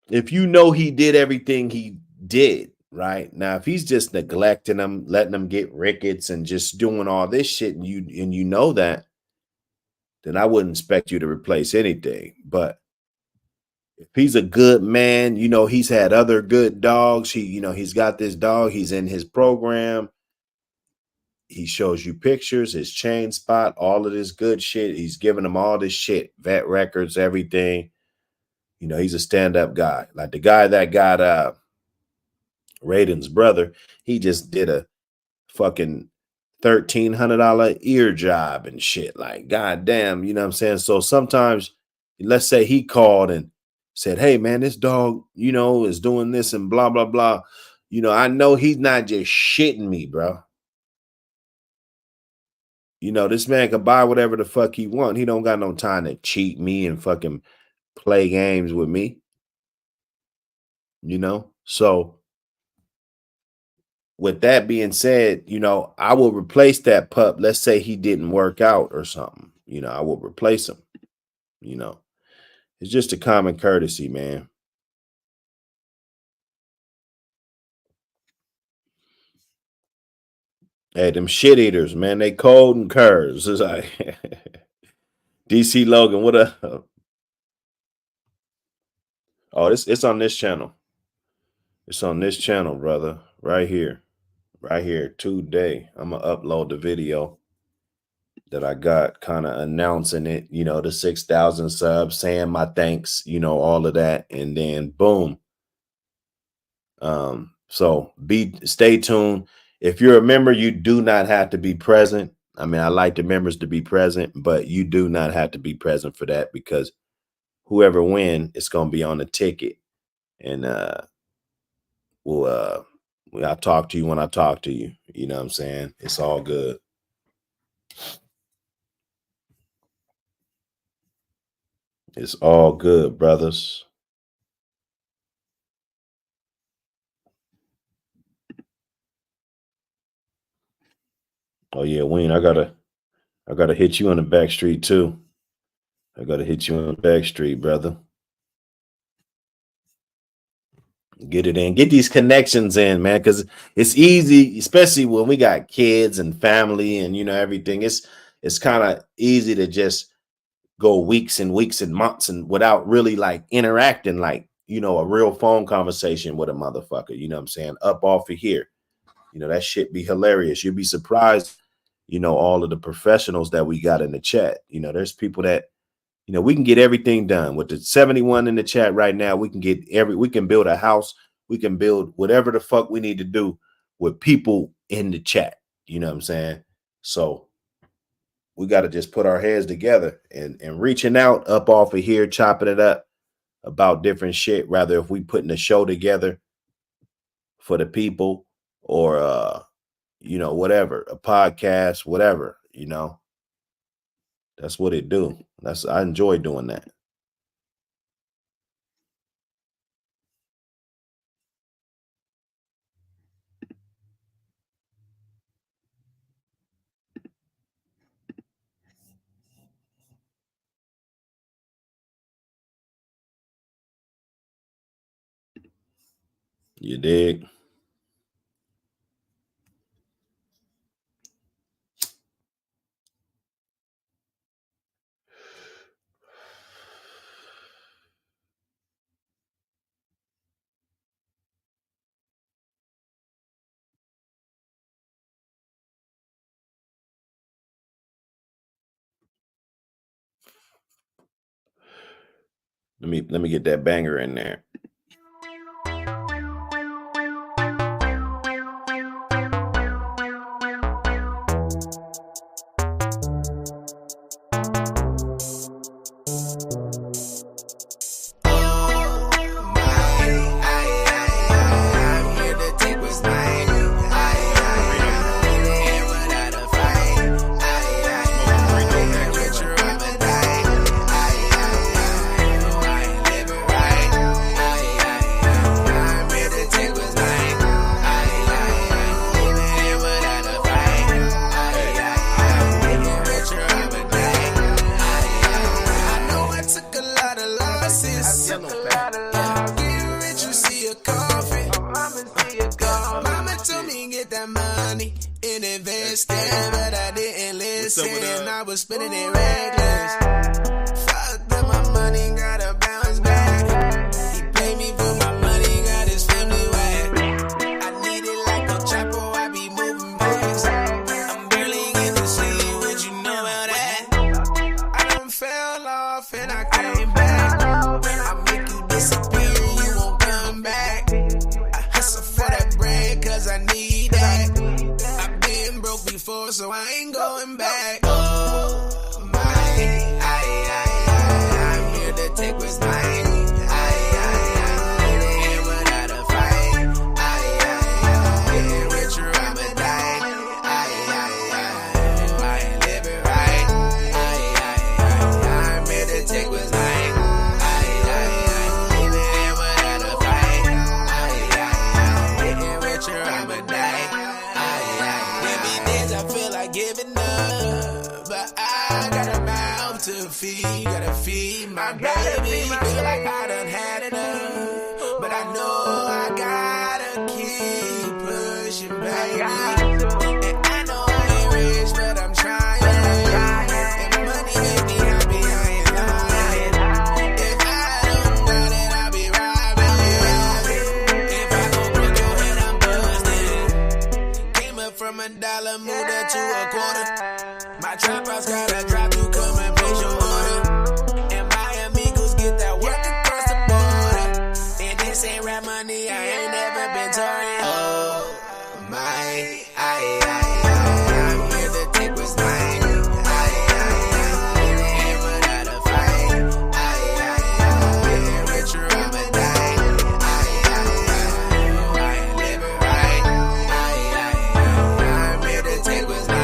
If he did everything he did, right? Now, if he's just neglecting them, letting them get rickets and just doing all this shit, and you know that, then I wouldn't expect you to replace anything. But if he's a good man, he's had other good dogs. He's got this dog. He's in his program. He shows you pictures, his chain spot, all of this good shit. He's giving them all this shit, vet records, everything. He's a stand-up guy. Like the guy that got Raiden's brother, he just did a fucking $1,300 ear job and shit. Like, goddamn, you know what I'm saying? So sometimes, let's say he called and said, "Hey man, this dog, is doing this and blah, blah, blah." I know he's not just shitting me, bro. This man can buy whatever the fuck he want. He don't got no time to cheat me and fucking play games with me. So with that being said, I will replace that pup. Let's say he didn't work out or something. I will replace him. It's just a common courtesy, man. Hey, them shit eaters, man, they cold and curves. It's like DC Logan, what up? Oh, it's on this channel. It's on this channel, brother. Right here. Right here today. I'm gonna upload the video that I got, kind of announcing it, the 6,000 subs, saying my thanks, all of that, and then boom. So stay tuned. If you're a member, you do not have to be present. I mean, I like the members to be present, but you do not have to be present for that, because whoever win, it's gonna be on the ticket. And I'll talk to you when I talk to you. You know what I'm saying? It's all good. It's all good, brothers. Oh yeah, Wayne, I gotta hit you on the back street too. I gotta hit you on the back street, brother. Get it in. Get these connections in, man, because it's easy, especially when we got kids and family and everything. It's kind of easy to just go weeks and weeks and months and without really like interacting, like a real phone conversation with a motherfucker. You know what I'm saying? Up off of here. That shit be hilarious. You'd be surprised, all of the professionals that we got in the chat. There's people that we can get everything done with the 71 in the chat right now. We can build a house. We can build whatever the fuck we need to do with people in the chat. You know what I'm saying? So we got to just put our heads together and reaching out up off of here, chopping it up about different shit. Rather, if we putting a show together for the people, or whatever, a podcast, whatever, that's what it do. I enjoy doing that. You dig? Let me get that banger in there. Spending it reckless. Fuck that, my money gotta bounce back. He pay me for my money, got his family whack. I need it like a chopper, I be moving fast. I'm barely getting to see what you know about that. I done fell off and I came back. I make you disappear, you won't come back. I hustle for that bread cause I need that. I've been broke before so I ain't going back. I'm here to take what's mine. And without a fight, getting richer, I'ma die. I ain't living right. I'm here to take what's mine. And without a fight, getting richer, I'ma die. There be days I feel like giving up, but I got a mouth to feed, gotta feed my baby. Feel like I done had enough, but I know I gotta keep pushing, baby. And I know I ain't rich, but I'm trying. And money make me happy, I ain't lying. If I don't got it, I'll be robbing. If I go broke your head, I'm busted. Came up from $1, moved up to a quarter. My trap house got a drop, you come and place your order. And my amigos get that work across the border. And this ain't rap money, I ain't never been touring. Oh my, I'm here to take what's mine. And without a fight, getting richer, I'ma die. I ain't living right. I'm here to take what's mine.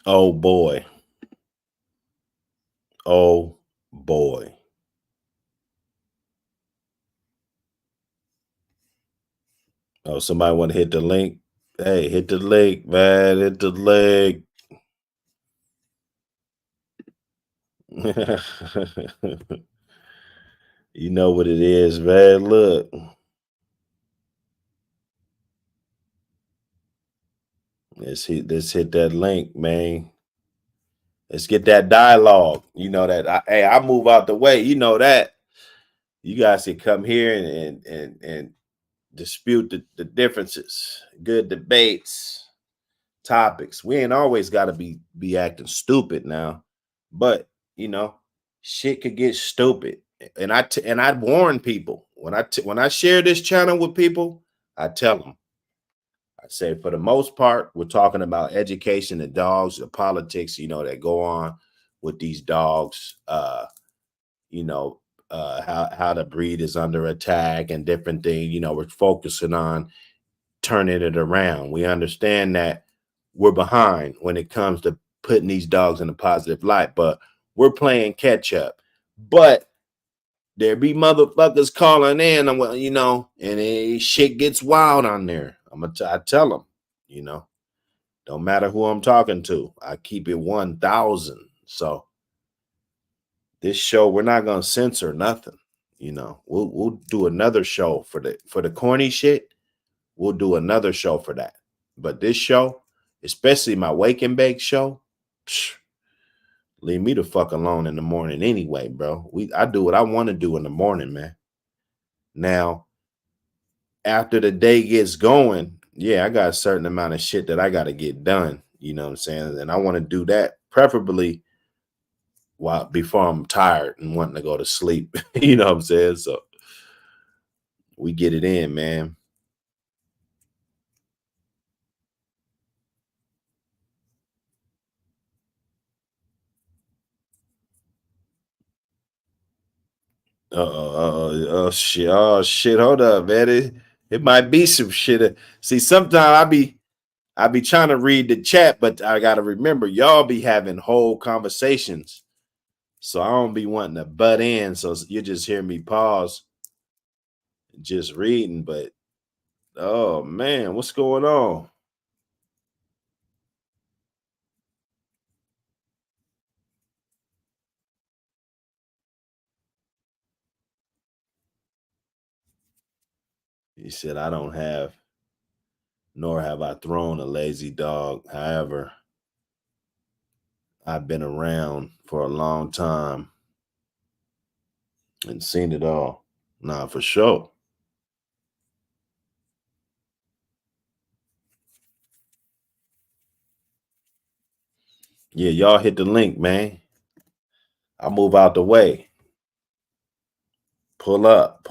Oh boy. Oh boy. Oh, somebody want to hit the link? Hey, hit the link, man. Hit the link. You know what it is, man. Look. Let's hit that link, man. Let's get that dialogue. You know that I move out the way. You know that. You guys can come here and dispute the differences. Good debates, topics. We ain't always got to be acting stupid now, but you know, shit could get stupid. And I warn people when I share this channel with people, I tell them. I say for the most part, we're talking about education, the dogs, the politics, you know, that go on with these dogs. how the breed is under attack and different things. You know, we're focusing on turning it around. We understand that we're behind when it comes to putting these dogs in a positive light, but we're playing catch up. But there be motherfuckers calling in, you know, and shit gets wild on there. I tell them, you know, don't matter who I'm talking to, I keep it 1,000. So this show, we're not gonna censor nothing. You know, we'll do another show for the corny shit. We'll do another show for that. But this show, especially my Wake and Bake show, leave me the fuck alone in the morning anyway, bro. I do what I want to do in the morning, man. Now, after the day gets going, yeah, I got a certain amount of shit that I got to get done. You know what I'm saying? And I want to do that preferably before I'm tired and wanting to go to sleep. You know what I'm saying? So we get it in, man. Oh shit, hold up, man. It might be some shit. See, sometimes I be trying to read the chat, but I gotta remember y'all be having whole conversations. So I don't be wanting to butt in. So you just hear me pause, just reading, but oh man, what's going on? He said, I don't have, nor have I thrown a lazy dog. However, I've been around for a long time and seen it all. Nah, for sure. Yeah, y'all hit the link, man. I'll move out the way. Pull up.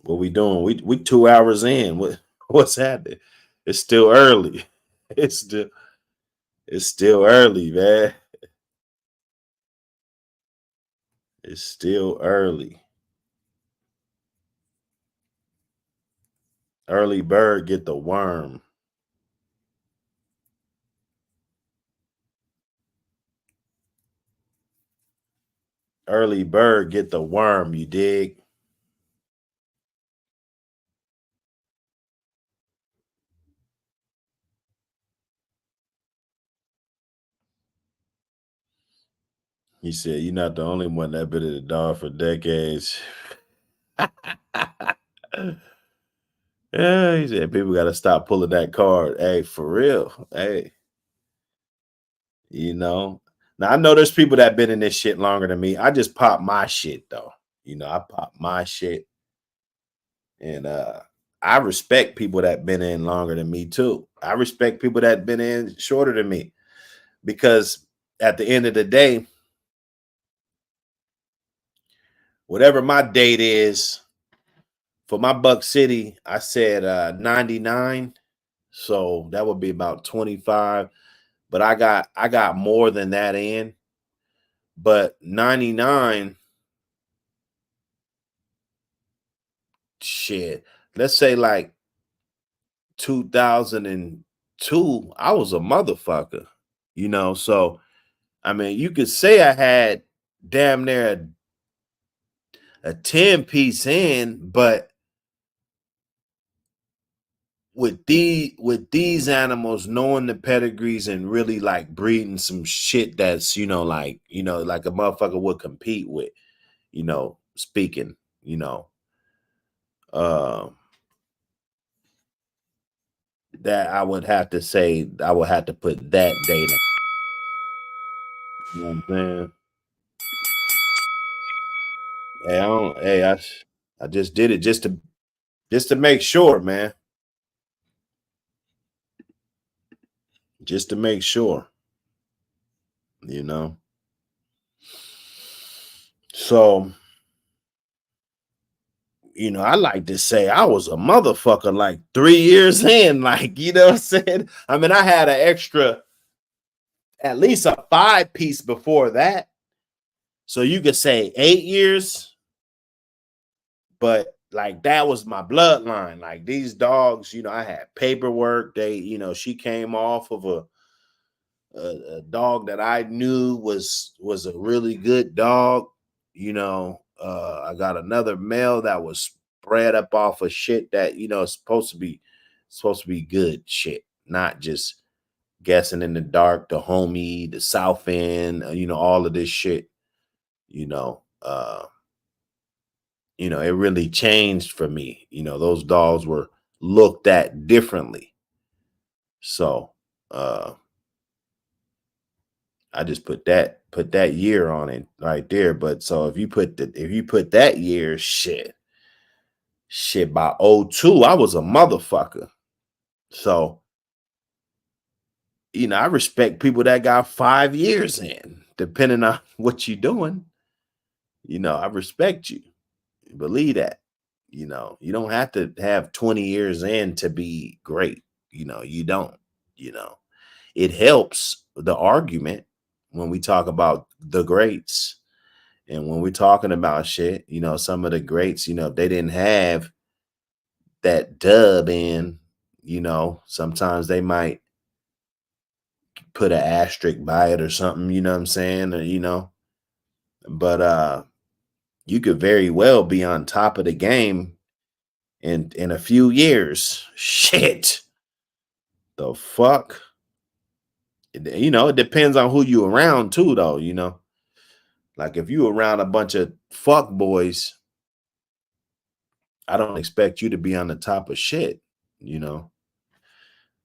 What we doing? We 2 hours in. What's happening? It's still early. It's still early, man. It's still early. Early bird get the worm. Early bird get the worm, you dig? He said, you're not the only one that been in the dog for decades. Yeah, he said, people got to stop pulling that card. Hey, for real. Hey, you know. Now, I know there's people that been in this shit longer than me. I just pop my shit, though. You know, I pop my shit. And I respect people that been in longer than me, too. I respect people that been in shorter than me. Because at the end of the day, whatever my date is, for my Buck City, I said 99. So that would be about 25. But I got more than that in. But 99, shit. Let's say like 2002, I was a motherfucker. You know, so I mean, you could say I had damn near a 10-piece in, but with these animals, knowing the pedigrees and really like breeding some shit that's, like a motherfucker would compete with, speaking, that I would have to say, I would have to put that data. You know what I'm saying? Hey, I just did it just to make sure, man. Just to make sure, So, I like to say I was a motherfucker like 3 years in, like, you know what I'm saying? I mean, I had an extra, at least a 5-piece before that. So you could say 8 years, but like that was my bloodline. Like these dogs, I had paperwork. She came off of a dog that I knew was a really good dog. I got another male that was bred up off of shit that is supposed to be good shit, not just guessing in the dark, the homie, the South End, all of this shit. You know, uh, it really changed for me. Those dogs were looked at differently. So I just put that year on it right there. But so if you put that year, shit by '02, I was a motherfucker. So I respect people that got 5 years in, depending on what you're doing. I respect you. Believe that. You don't have to have 20 years in to be great. You don't. It helps the argument when we talk about the greats. And when we're talking about shit, some of the greats, if they didn't have that dub in, sometimes they might put an asterisk by it or something, you know what I'm saying? Or, but you could very well be on top of the game in a few years. Shit. The fuck? It depends on who you around too, though, Like if you around a bunch of fuck boys, I don't expect you to be on the top of shit,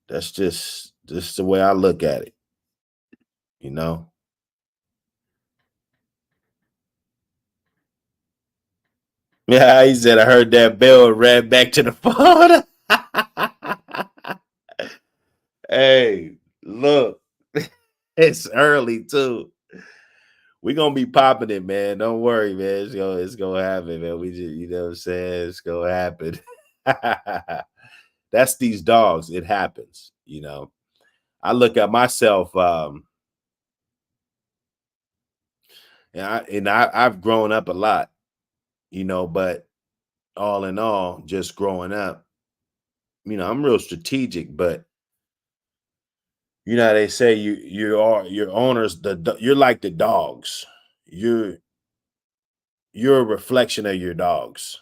That's just the way I look at it, you know. Yeah, he said I heard that bell and ran back to the phone. Hey, look, it's early too. We gonna be popping it, man. Don't worry, man. It's gonna happen, man. We just, what I'm saying, it's gonna happen. That's these dogs. It happens, I look at myself, I've grown up a lot, but all in all, just growing up, I'm real strategic, but they say your owners, you're like the dogs. You're you're a reflection of your dogs.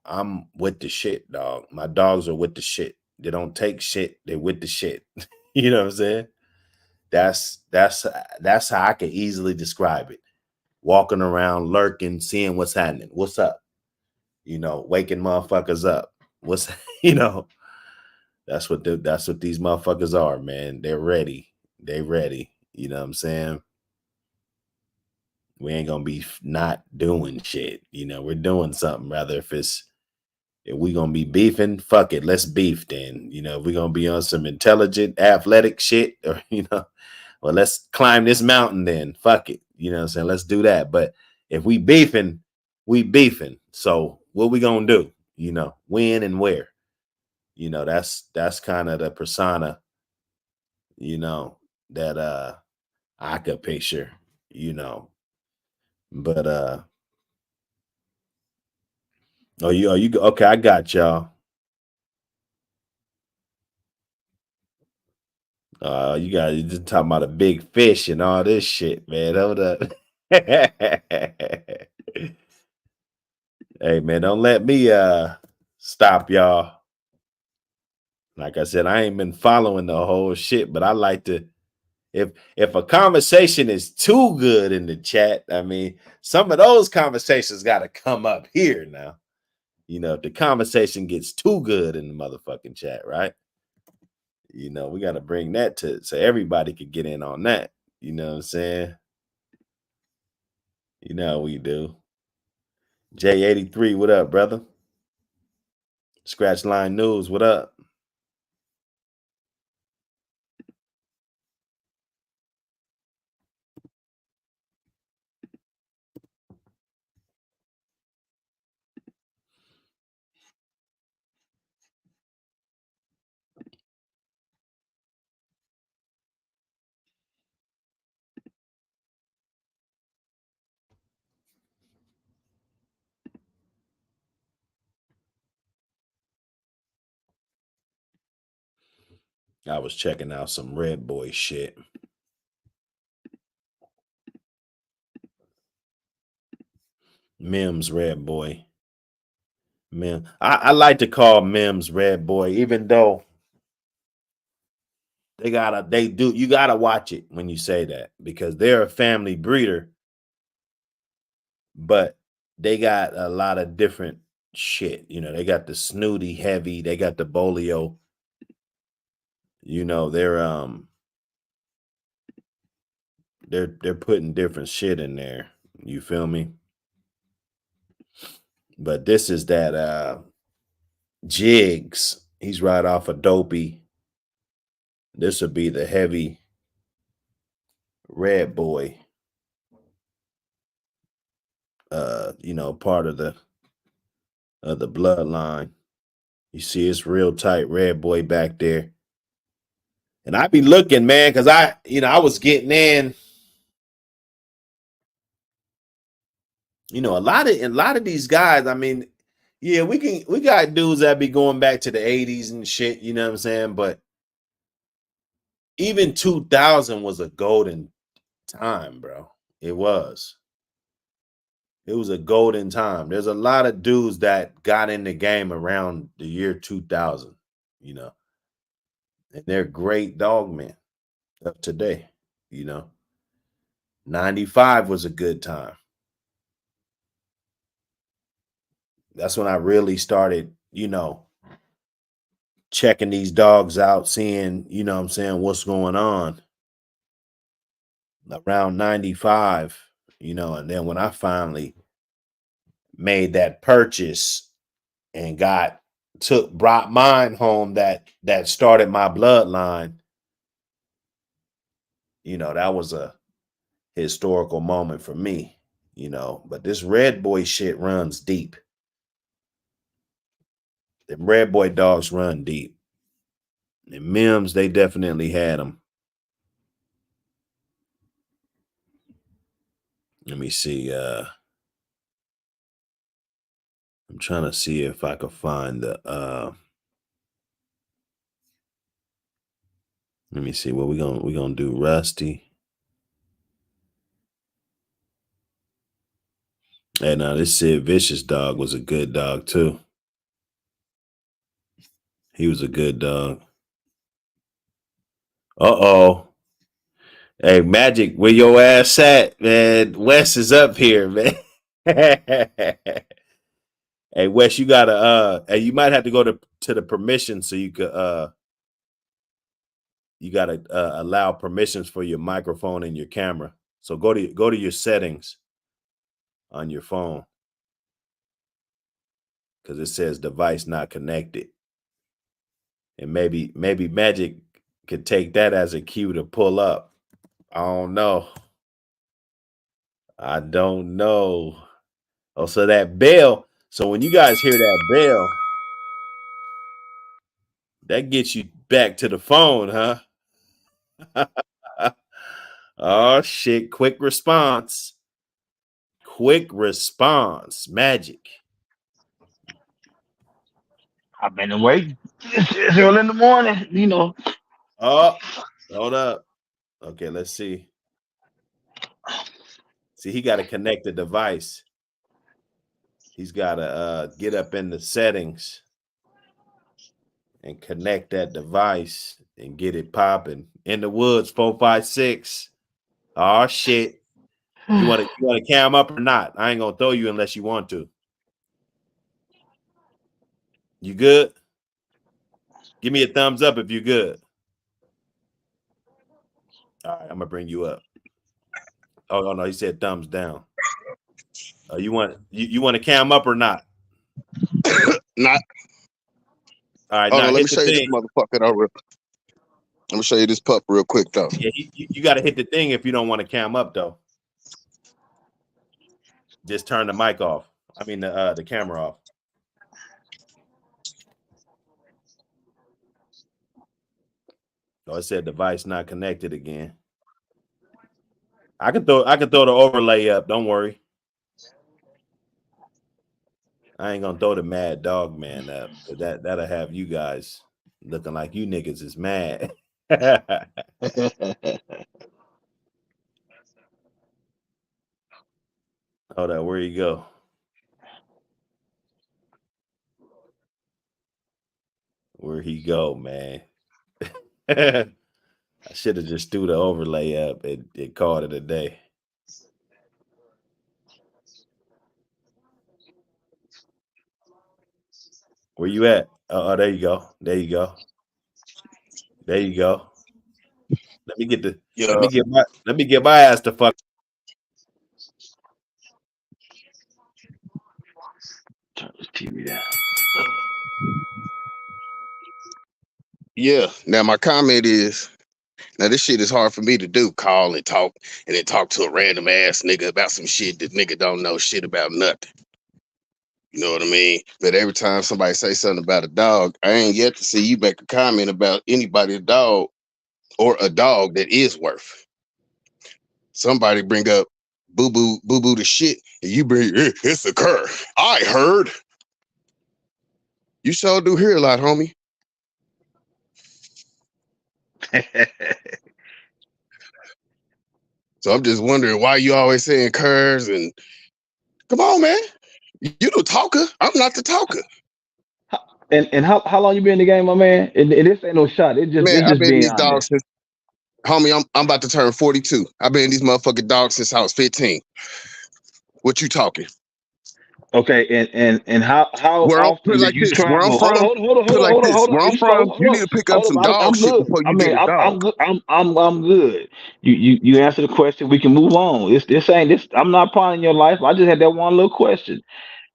I'm with the shit, dog. My dogs are with the shit. They don't take shit. They with the shit. You know what I'm saying? That's how I can easily describe it. Walking around, lurking, seeing what's happening. What's up? Waking motherfuckers up. What's you know? That's what these motherfuckers are, man. They're ready. They ready. You know what I'm saying? We ain't gonna be not doing shit. We're doing something. Rather if we gonna be beefing, fuck it. Let's beef then. If we gonna be on some intelligent, athletic shit, or well, let's climb this mountain then. Fuck it. You know what I'm saying? Let's do that. But if we beefing, we beefing. So what we gonna do? When and where? That's kind of the persona, that I could picture, But you okay, I got y'all. You guys, you just talking about a big fish and all this shit, man. Hold up. Hey man, don't let me stop y'all. Like I said, I ain't been following the whole shit, but I like to, if a conversation is too good in the chat, I mean, some of those conversations got to come up here now. If the conversation gets too good in the motherfucking chat, right? We got to bring that to so everybody could get in on that. You know what I'm saying? You know how we do. J83, what up, brother? Scratch Line News, what up? I was checking out some Red Boy shit. Mims Red Boy. Mim. I like to call Mims Red Boy, even though you gotta watch it when you say that, because they're a family breeder, but they got a lot of different shit. You know, they got the snooty heavy, they got the bolio. You know, they're putting different shit in there. You feel me? But this is that Jigs. He's right off of Dopey. This would be the heavy Red Boy. You know, part of the bloodline. You see, it's real tight Red Boy back there. And I be looking, man, because I was getting in. You know, a lot of these guys, I mean, yeah, we got dudes that be going back to the 80s and shit, you know what I'm saying? But even 2000 was a golden time, bro. It was. It was a golden time. There's a lot of dudes that got in the game around the year 2000, you know. And they're great dogmen of today, you know. 95 was a good time. That's when I really started, you know, checking these dogs out, seeing, you know what I'm saying, what's going on. Around 95, you know, and then when I finally made that purchase and brought mine home that started my bloodline, you know, that was a historical moment for me, you know. But this Red Boy shit runs deep. The Red Boy dogs run deep. And Mims, they definitely had them. Let me see. I'm trying to see if I can find the let me see what we're gonna do. Rusty. And this Sid Vicious dog was a good dog too. He was a good dog. Uh-oh. Hey, Magic, where your ass at, man? Wes is up here, man. Hey, Wes, you gotta hey, you might have to go to the permission so you could you gotta allow permissions for your microphone and your camera. So go to your settings on your phone, because it says device not connected. And maybe Magic could take that as a cue to pull up. I don't know. Oh, so that bell. So when you guys hear that bell, that gets you back to the phone, huh? Oh shit! Quick response. Magic. I've been awake. It's early in the morning, you know. Oh, hold up. Okay, let's see. See, he got to connect the device. He's got to get up in the settings and connect that device and get it popping. In the woods, 456. Oh shit! You want to cam up or not? I ain't gonna throw you unless you want to. You good? Give me a thumbs up if you're good. All right, I'm gonna bring you up. Oh no, he said thumbs down. You want to cam up or not? Not. All right, Hold now on, let hit me the show you this thing. motherfucker. Let me show you this pup real quick though. Yeah, you got to hit the thing if you don't want to cam up though. Just turn the mic off. I mean the camera off. Oh, it said device not connected again. I can throw the overlay up. Don't worry. I ain't gonna throw the Mad Dog Man up. That'll have you guys Looking like you niggas is mad. Hold on, where you go? Where he go, man? I should have just threw the overlay up and called it a day. Where you at? Oh, there you go. There you go. There you go. Let me get my ass to fuck. Turn this TV down. Yeah. Now my comment is, now this shit is hard for me to do. Call and talk, and then talk to a random ass nigga about some shit that nigga don't know shit about nothing. You know what I mean? But every time somebody say something about a dog, I ain't yet to see you make a comment about anybody's dog or a dog that is worth. Somebody bring up boo boo the shit, and you bring it's a cur. I heard. You sure do hear a lot, homie. So I'm just wondering why you always saying curs and come on, man. You the talker. I'm not the talker. And how long you been in the game, my man? And this ain't no shot. It just Man, I've been being these dogs since, homie, I'm about to turn 42. I've been in these motherfucking dogs since I was 15. What you talking? Okay, and how often do you travel? Hold on. Where I'm from, you need to pick up some dog shit before you get a dog. I'm good. You answer the question. We can move on. This ain't this. I'm not part of your life. I just had that one little question.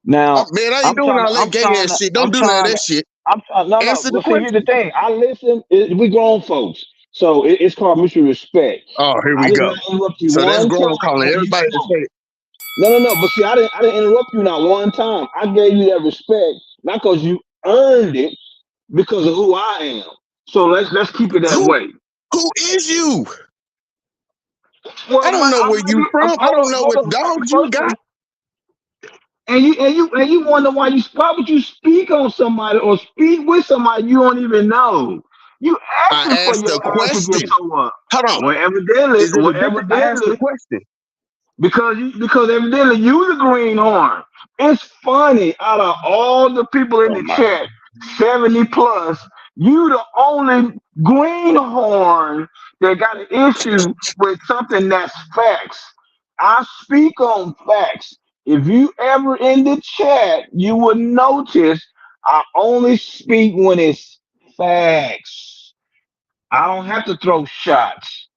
Now, Man, I ain't doing all that gay ass shit. Don't do none of that shit. Answer the question. Here's the thing. I listen. We grown folks, so it's called mutual respect. Oh, here we go. So that's grown calling everybody to say. No. But see, I didn't interrupt you not one time. I gave you that respect, not because you earned it, because of who I am. So let's keep it that way. Who is you? Well, I don't know where you from. I don't know what dogs you got. And you wonder why would you speak on somebody or speak with somebody you don't even know? You asked the question. Hold on. Well, evidently, I asked the question. Because evidently you the greenhorn. It's funny, out of all the people in the chat, 70 plus, you the only greenhorn that got an issue with something that's facts. I speak on facts. If you ever in the chat, you will notice I only speak when it's facts. I don't have to throw shots.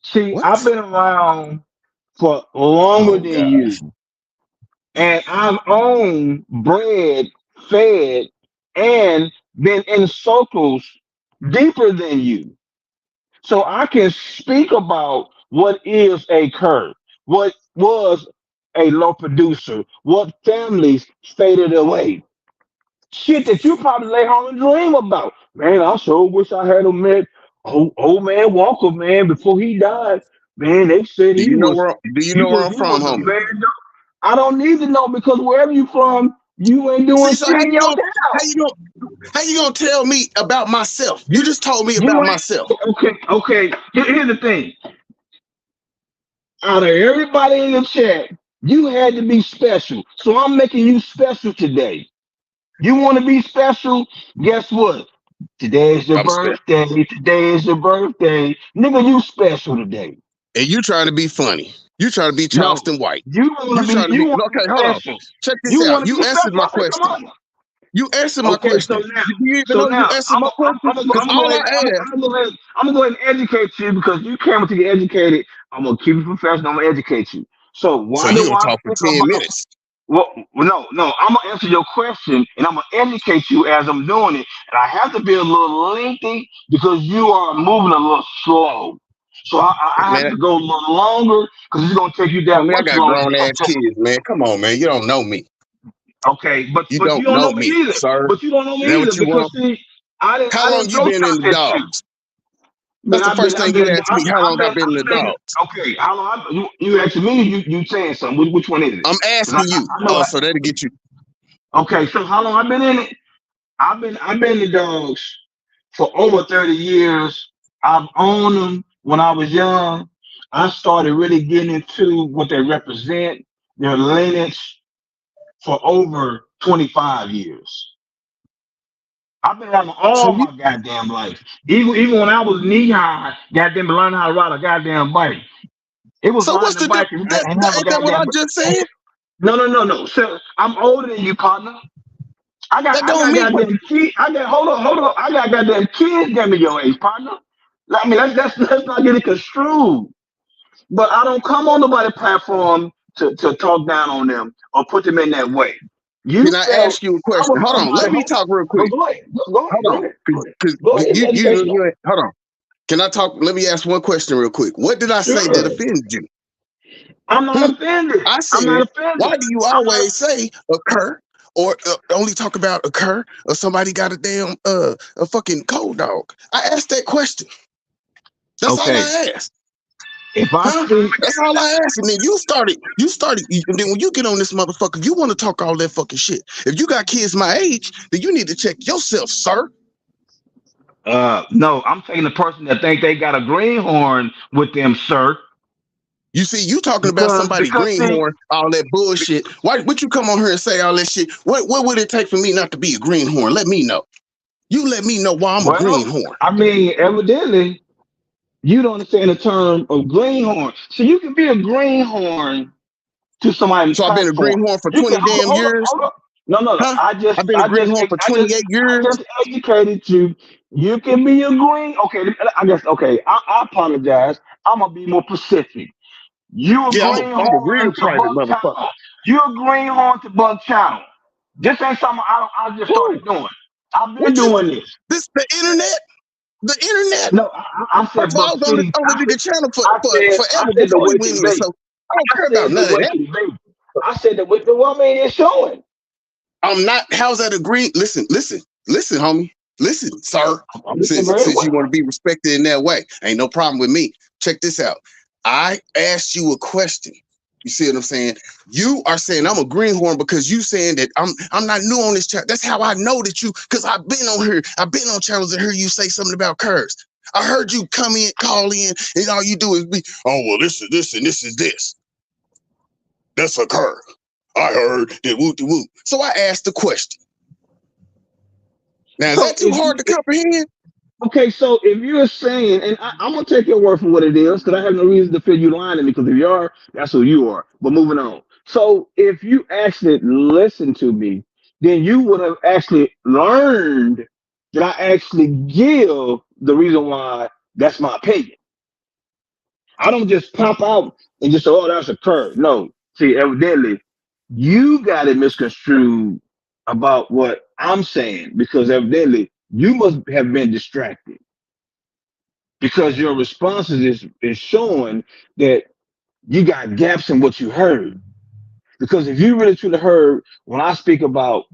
See, I've been around for longer than you. And I've owned, bred, fed, and been in circles deeper than you. So I can speak about what is a cur, what was a low producer, what families faded away. Shit that you probably lay home and dream about. Man, I sure wish I had met old man Walker, man, before he died. Man, they said do you know where I'm from, homie? I don't need to know, because wherever you from, you ain't doing shit in your town. How you gonna tell me about myself? You just told me about myself. Okay. Here's the thing. Out of everybody in the chat, you had to be special. So I'm making you special today. You want to be special? Guess what? Today is your birthday. Today is your birthday. Nigga, you special today. And you trying to be funny. You trying to be Charleston White. Okay, hold on. Check this out. You answered my question. You answered my question. Do you even know you answered my question? I'm gonna go ahead and educate you, because you came to get educated. I'm gonna keep you professional. I'm gonna educate you. So you gonna talk for 10 minutes? Well, no. I'm gonna answer your question, and I'm gonna educate you as I'm doing it. And I have to be a little lengthy because you are moving a little slow. So I have to go a little longer, because it's gonna take you that much longer. I got grown ass kids, man. Come on, man. You don't know me. Okay, but you don't know me either. Sir. But you don't know me either, because see, how long you been in the dogs? That's the first thing you asked me. How long I been in the dogs? Okay, how long? You asked me. You saying something? Which one is it? I'm asking you. So that'll get you. Okay, so how long I been in it? I've been the dogs for over 30 years. I've owned them when I was young. I started really getting into what they represent, their lineage, for over 25 years. I've been running So all you, my goddamn life. Even when I was knee high, goddamn learning how to ride a goddamn bike. It was so riding what's the the bike difference? and have a Ain't that what I goddamn. just said? No. So I'm older than you, partner. That I don't got mean what. goddamn kids. Hold on. I got goddamn kids that me your age, partner. I mean, let's not get it construed. But I don't come on nobody's platform to talk down on them or put them in that way. You Can I felt ask you a I question? was Hold on. somebody. Let me talk real Go, quick. go ahead. Go ahead. Hold Go on. ahead. Because Go ahead. Educational. hold on. Can I talk? Let me ask one question real quick. What did I say that Sure. offended you? I'm not offended. I I'm not said, offended. why do you I'm not. always say occur or only talk about occur or somebody got a damn a fucking cold dog? I asked that question. That's all Okay. I asked. If I Huh? speak, That's all I asked. And then and then when you get on this motherfucker, you want to talk all that fucking shit. If you got kids my age, then you need to check yourself, sir. no, I'm taking the person that think they got a greenhorn with them, sir. You see, you talking about somebody Because see, greenhorn, all that bullshit. Why would you come on here and say all that shit? What would it take for me not to be a greenhorn? Let me know. You let me know why I'm a well, greenhorn. I mean, evidently you don't understand the term of greenhorn. So you can be a greenhorn to somebody's So I've been a platform. greenhorn for You can 20 damn years. hold up. No. Huh? I've been a greenhorn for I just 28 years. educated you. You can be a green. Okay, I guess. Okay, I apologize. I'm gonna be more specific. You a Yeah, I'm a real greenhorn to private Buck motherfucker. Channel. You a greenhorn to Buck Channel. This ain't something I just Woo. started doing. I've been What you doing this. this the internet? The internet. No, I First said of all, I Buck was City. on the channel for I forever said the before you wake went and in. bake. So I don't I care about said the none of wake that. and bake. I said the wake. Well, I mean, it's showing. I'm not. How's that a green? Listen, homie. Listen, sir. I'm listening very Since you want well. to be respected in that way, ain't no problem with me. Check this out. I asked you a question. You see what I'm saying? You are saying I'm a greenhorn because you saying that I'm not new on this channel. That's how I know that you, because I've been on here. I've been on channels and heard you say something about curves. I heard you come in, call in, and all you do is be, oh well, this is this and this is this. That's a curve. I heard that whoop de whoop. So I asked the question. Now, is So that too hard to comprehend? okay, so if you're saying, and I'm gonna take your word for what it is, because I have no reason to feel you lying to me. Because if you are, that's who you are. But moving on. So if you actually listened to me, then you would have actually learned that I actually give the reason why that's my opinion. I don't just pop out and just say, "Oh, that's a curve." No, see, evidently, you got it misconstrued about what I'm saying because evidently you must have been distracted because your responses is showing that you got gaps in what you heard. Because if you really truly heard when I speak about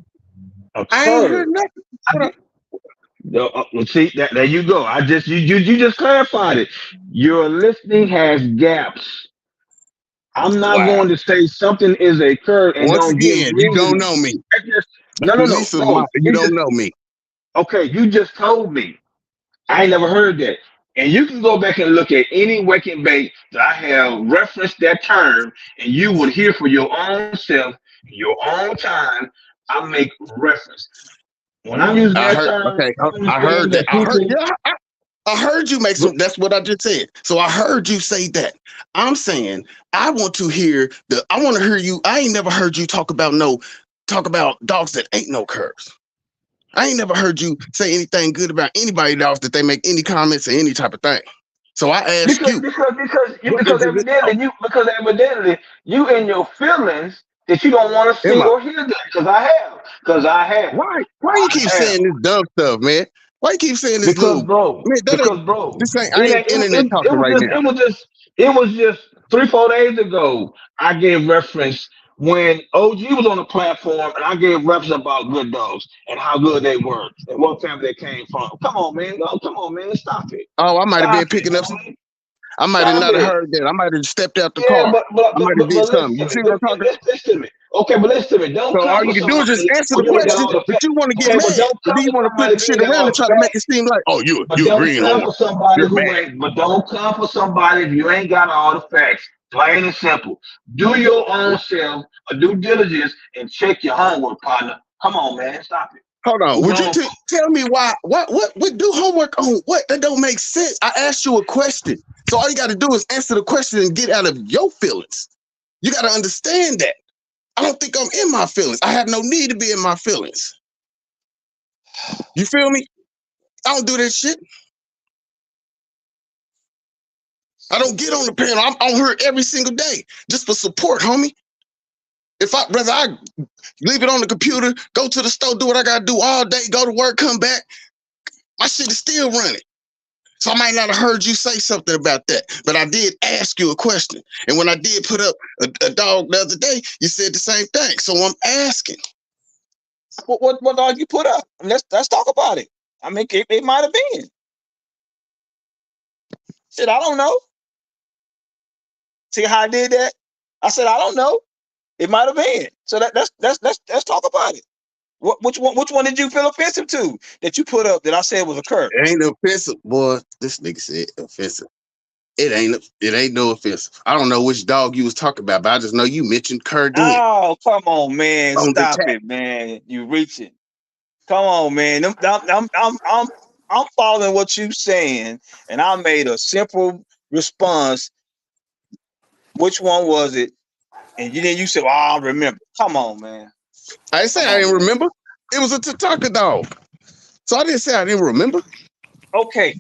a I ain't heard curve, nothing. Hold on. well, see that there you go. You just clarified it. Your listening has gaps. I'm not Wow. going to say something is a curve and Once don't give again, you don't reasoning. know me. Lisa, No. you don't know me. Okay, you just told me. I ain't never heard that. And you can go back and look at any wake and bake that I have referenced that term, and you would hear for your own self, your own time, I make reference. When I'm using I that heard. term, Okay, I I heard understand that. that people. I heard you make some. That's what I just said. So I heard you say that. I'm saying I want to hear the. I want to hear you. I ain't never heard you talk about dogs that ain't no curves. I ain't never heard you say anything good about anybody dogs that they make any comments or any type of thing. So I ask Because you, because because you what does because it look like? evidently you in your feelings that you don't want to Am see I? or hear that Why you keep I have saying this dumb stuff, man? Why you keep saying this because little bro man? This ain't. I ain't internet it talking was right just now. it was just 3-4 days ago I gave reference when OG was on the platform and I gave reference about good dogs and how good they were and what family they came from. Come on man, no, come on man, stop it. Oh, I might have Stop been it, picking up. homie. I might have Stop not have it. heard that. I might have stepped out the Yeah, car. I might have did but listen something. to You me. see what I'm talking? Listen to me. Okay, but listen to me. Don't So come all for you can do is just somebody answer who the you ain't got question, all the but facts. you want to get Okay, but mad, don't and come then you for want to flip somebody the who shit ain't got around all and the try to make facts. it seem like, oh, But you don't agreeing come on for somebody you're who mad. ain't. But don't come for somebody if you ain't got all the facts. Plain and simple. Do your own self a due diligence and check your homework, partner. Come on, man. Stop it. Hold on. We Would you grown folks. tell me why? What? Do homework on what? That don't make sense. I asked you a question, so all you got to do is answer the question and get out of your feelings. You got to understand that. I don't think I'm in my feelings. I have no need to be in my feelings. You feel me? I don't do that shit. I don't get on the panel. I'm on here every single day just for support, homie. If I Whether I leave it on the computer, go to the store, do what I gotta do all day, go to work, come back, my shit is still running. So I might not have heard you say something about that, but I did ask you a question. And when I did put up a dog the other day, you said the same thing. So I'm asking. What dog you put up? Let's talk about it. I mean, it might have been. Shit, I don't know. See how I did that? I said I don't know. It might have been. So let's talk about it. Which one did you feel offensive to that you put up that I said was a curse? It ain't offensive, boy. This nigga said offensive. It ain't no offensive. I don't know which dog you was talking about, but I just know you mentioned Kerr Den Oh, come on, man. on the Stop chat. it, man. You reaching. Come on, man. I'm following what you saying, and I made a simple response. Which one was it? And then you said, "Oh, I remember." Come on, man. I didn't say Come I on, didn't man. remember. It was a Tatanka dog. So I didn't say I didn't remember. Okay,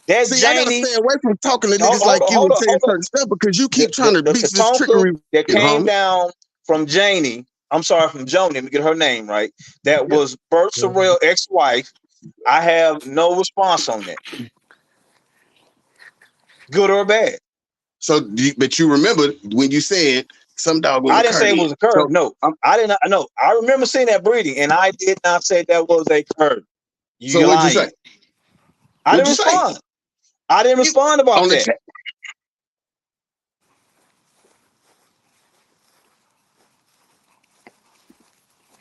that See, I gotta Janie. stay away from talking to Hold, niggas hold like on, you hold and on, saying hold on. certain stuff because you The keep the, trying to the mix this Tatonka trickery, that came homie. down from Janie. I'm sorry, from Joni. Let me get her name right. That Yeah. was Bert Sorrell ex-wife. I have no response on that, good or bad. So, but you remember when you said some dog was I a didn't say it Cardi. was a curve. So, No, um, I did not. No, I remember seeing that breeding, and I did not say that was a curve. so You're what'd you say? lying. I What'd didn't you say? respond. I didn't You respond about on the that. chat?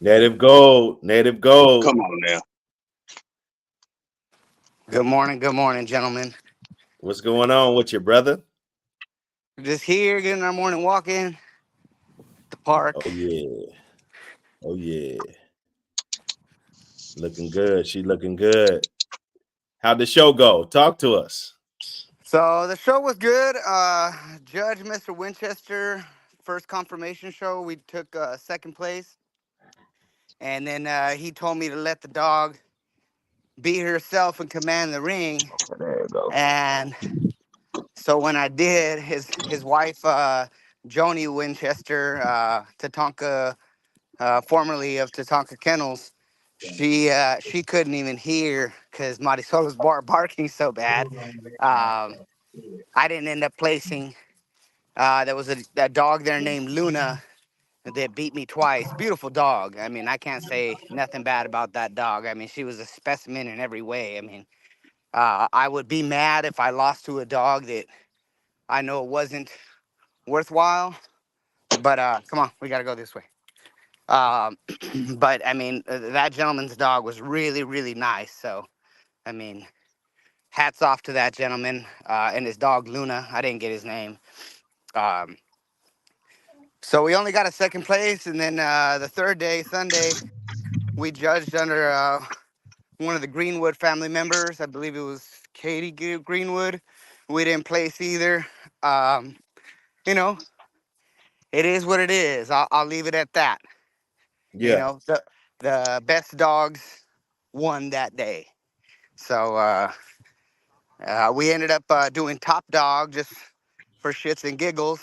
Native Gold, Native Gold. Come on now. Good morning, gentlemen. What's going on with your brother? Just here getting our morning walk in the park. Oh yeah, oh yeah, looking good. She looking good. How'd the show go? Talk to us. So the show was good. Judge Mr. Winchester, first confirmation show, we took second place, and then he told me to let the dog be herself and command the ring. There you go. And so when I did, his wife, Joni Winchester, Tatanka, formerly of Tatanka Kennels, she couldn't even hear because Marisol was barking so bad. I didn't end up placing. There was a dog there named Luna that beat me twice. Beautiful dog. I mean, I can't say nothing bad about that dog. I mean, she was a specimen in every way. I mean, I would be mad if I lost to a dog that I know wasn't worthwhile. But come on, we got to go this way. Um, but I mean, that gentleman's dog was really, really nice. So, I mean, hats off to that gentleman and his dog Luna. I didn't get his name. Um, so we only got a second place, and then the third day, Sunday, we judged under one of the Greenwood family members. I believe it was Katie Greenwood. We didn't place either. Um, you know, it is what it is. I'll leave it at that. You Yeah, know, the best dogs won that day. So we ended up doing top dog just for shits and giggles.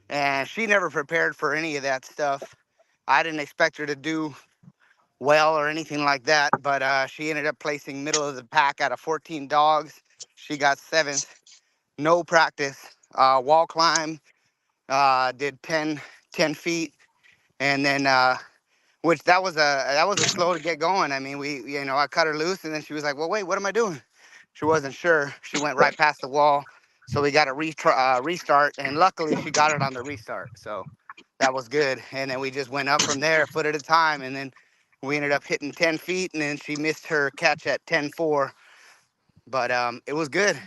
And she never prepared for any of that stuff. I didn't expect her to do well or anything like that, but she ended up placing middle of the pack out of 14 dogs. She got seventh. No practice. Wall climb, did 10 feet, and then which that was a slow to get going. I mean, I cut her loose, and then she was like, "Well, wait, what am I doing?" She wasn't sure. She went right past the wall, so we got to restart, and luckily she got it on the restart. So. that was good. And then we just went up from there, a foot at a time, and then we ended up hitting 10 feet, and then she missed her catch at 10.4. But it was good.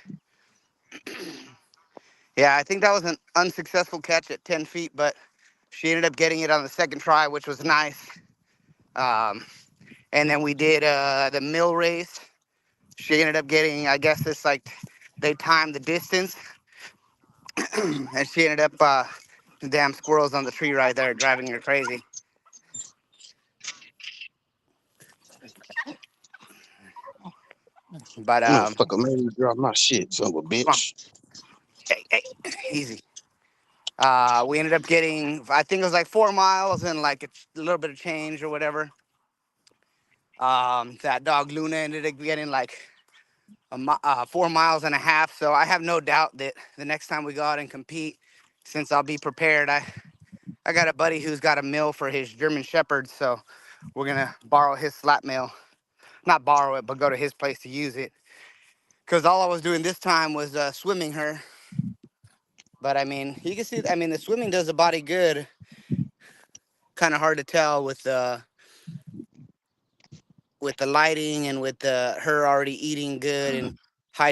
Yeah, I think that was an unsuccessful catch at 10 feet, but she ended up getting it on the second try, which was nice. And then we did the mill race. She ended up getting, I guess it's like they timed the distance, and she ended up the damn squirrels on the tree right there driving her crazy. But Motherfucker made me drop my shit, son of a come on, bitch. hey, easy. We ended up getting, I think it was like 4 miles and like a little bit of change or whatever. That dog Luna ended up getting like 4 miles and a half. So I have no doubt that the next time we go out and compete, since I'll be prepared, I got a buddy who's got a mill for his German Shepherd, so we're gonna borrow his slap mill. Not borrow it, but go to his place to use it. Cause all I was doing this time was swimming her. But I mean, you can see, I mean, the swimming does the body good. Kind of hard to tell with the lighting and with her already eating good and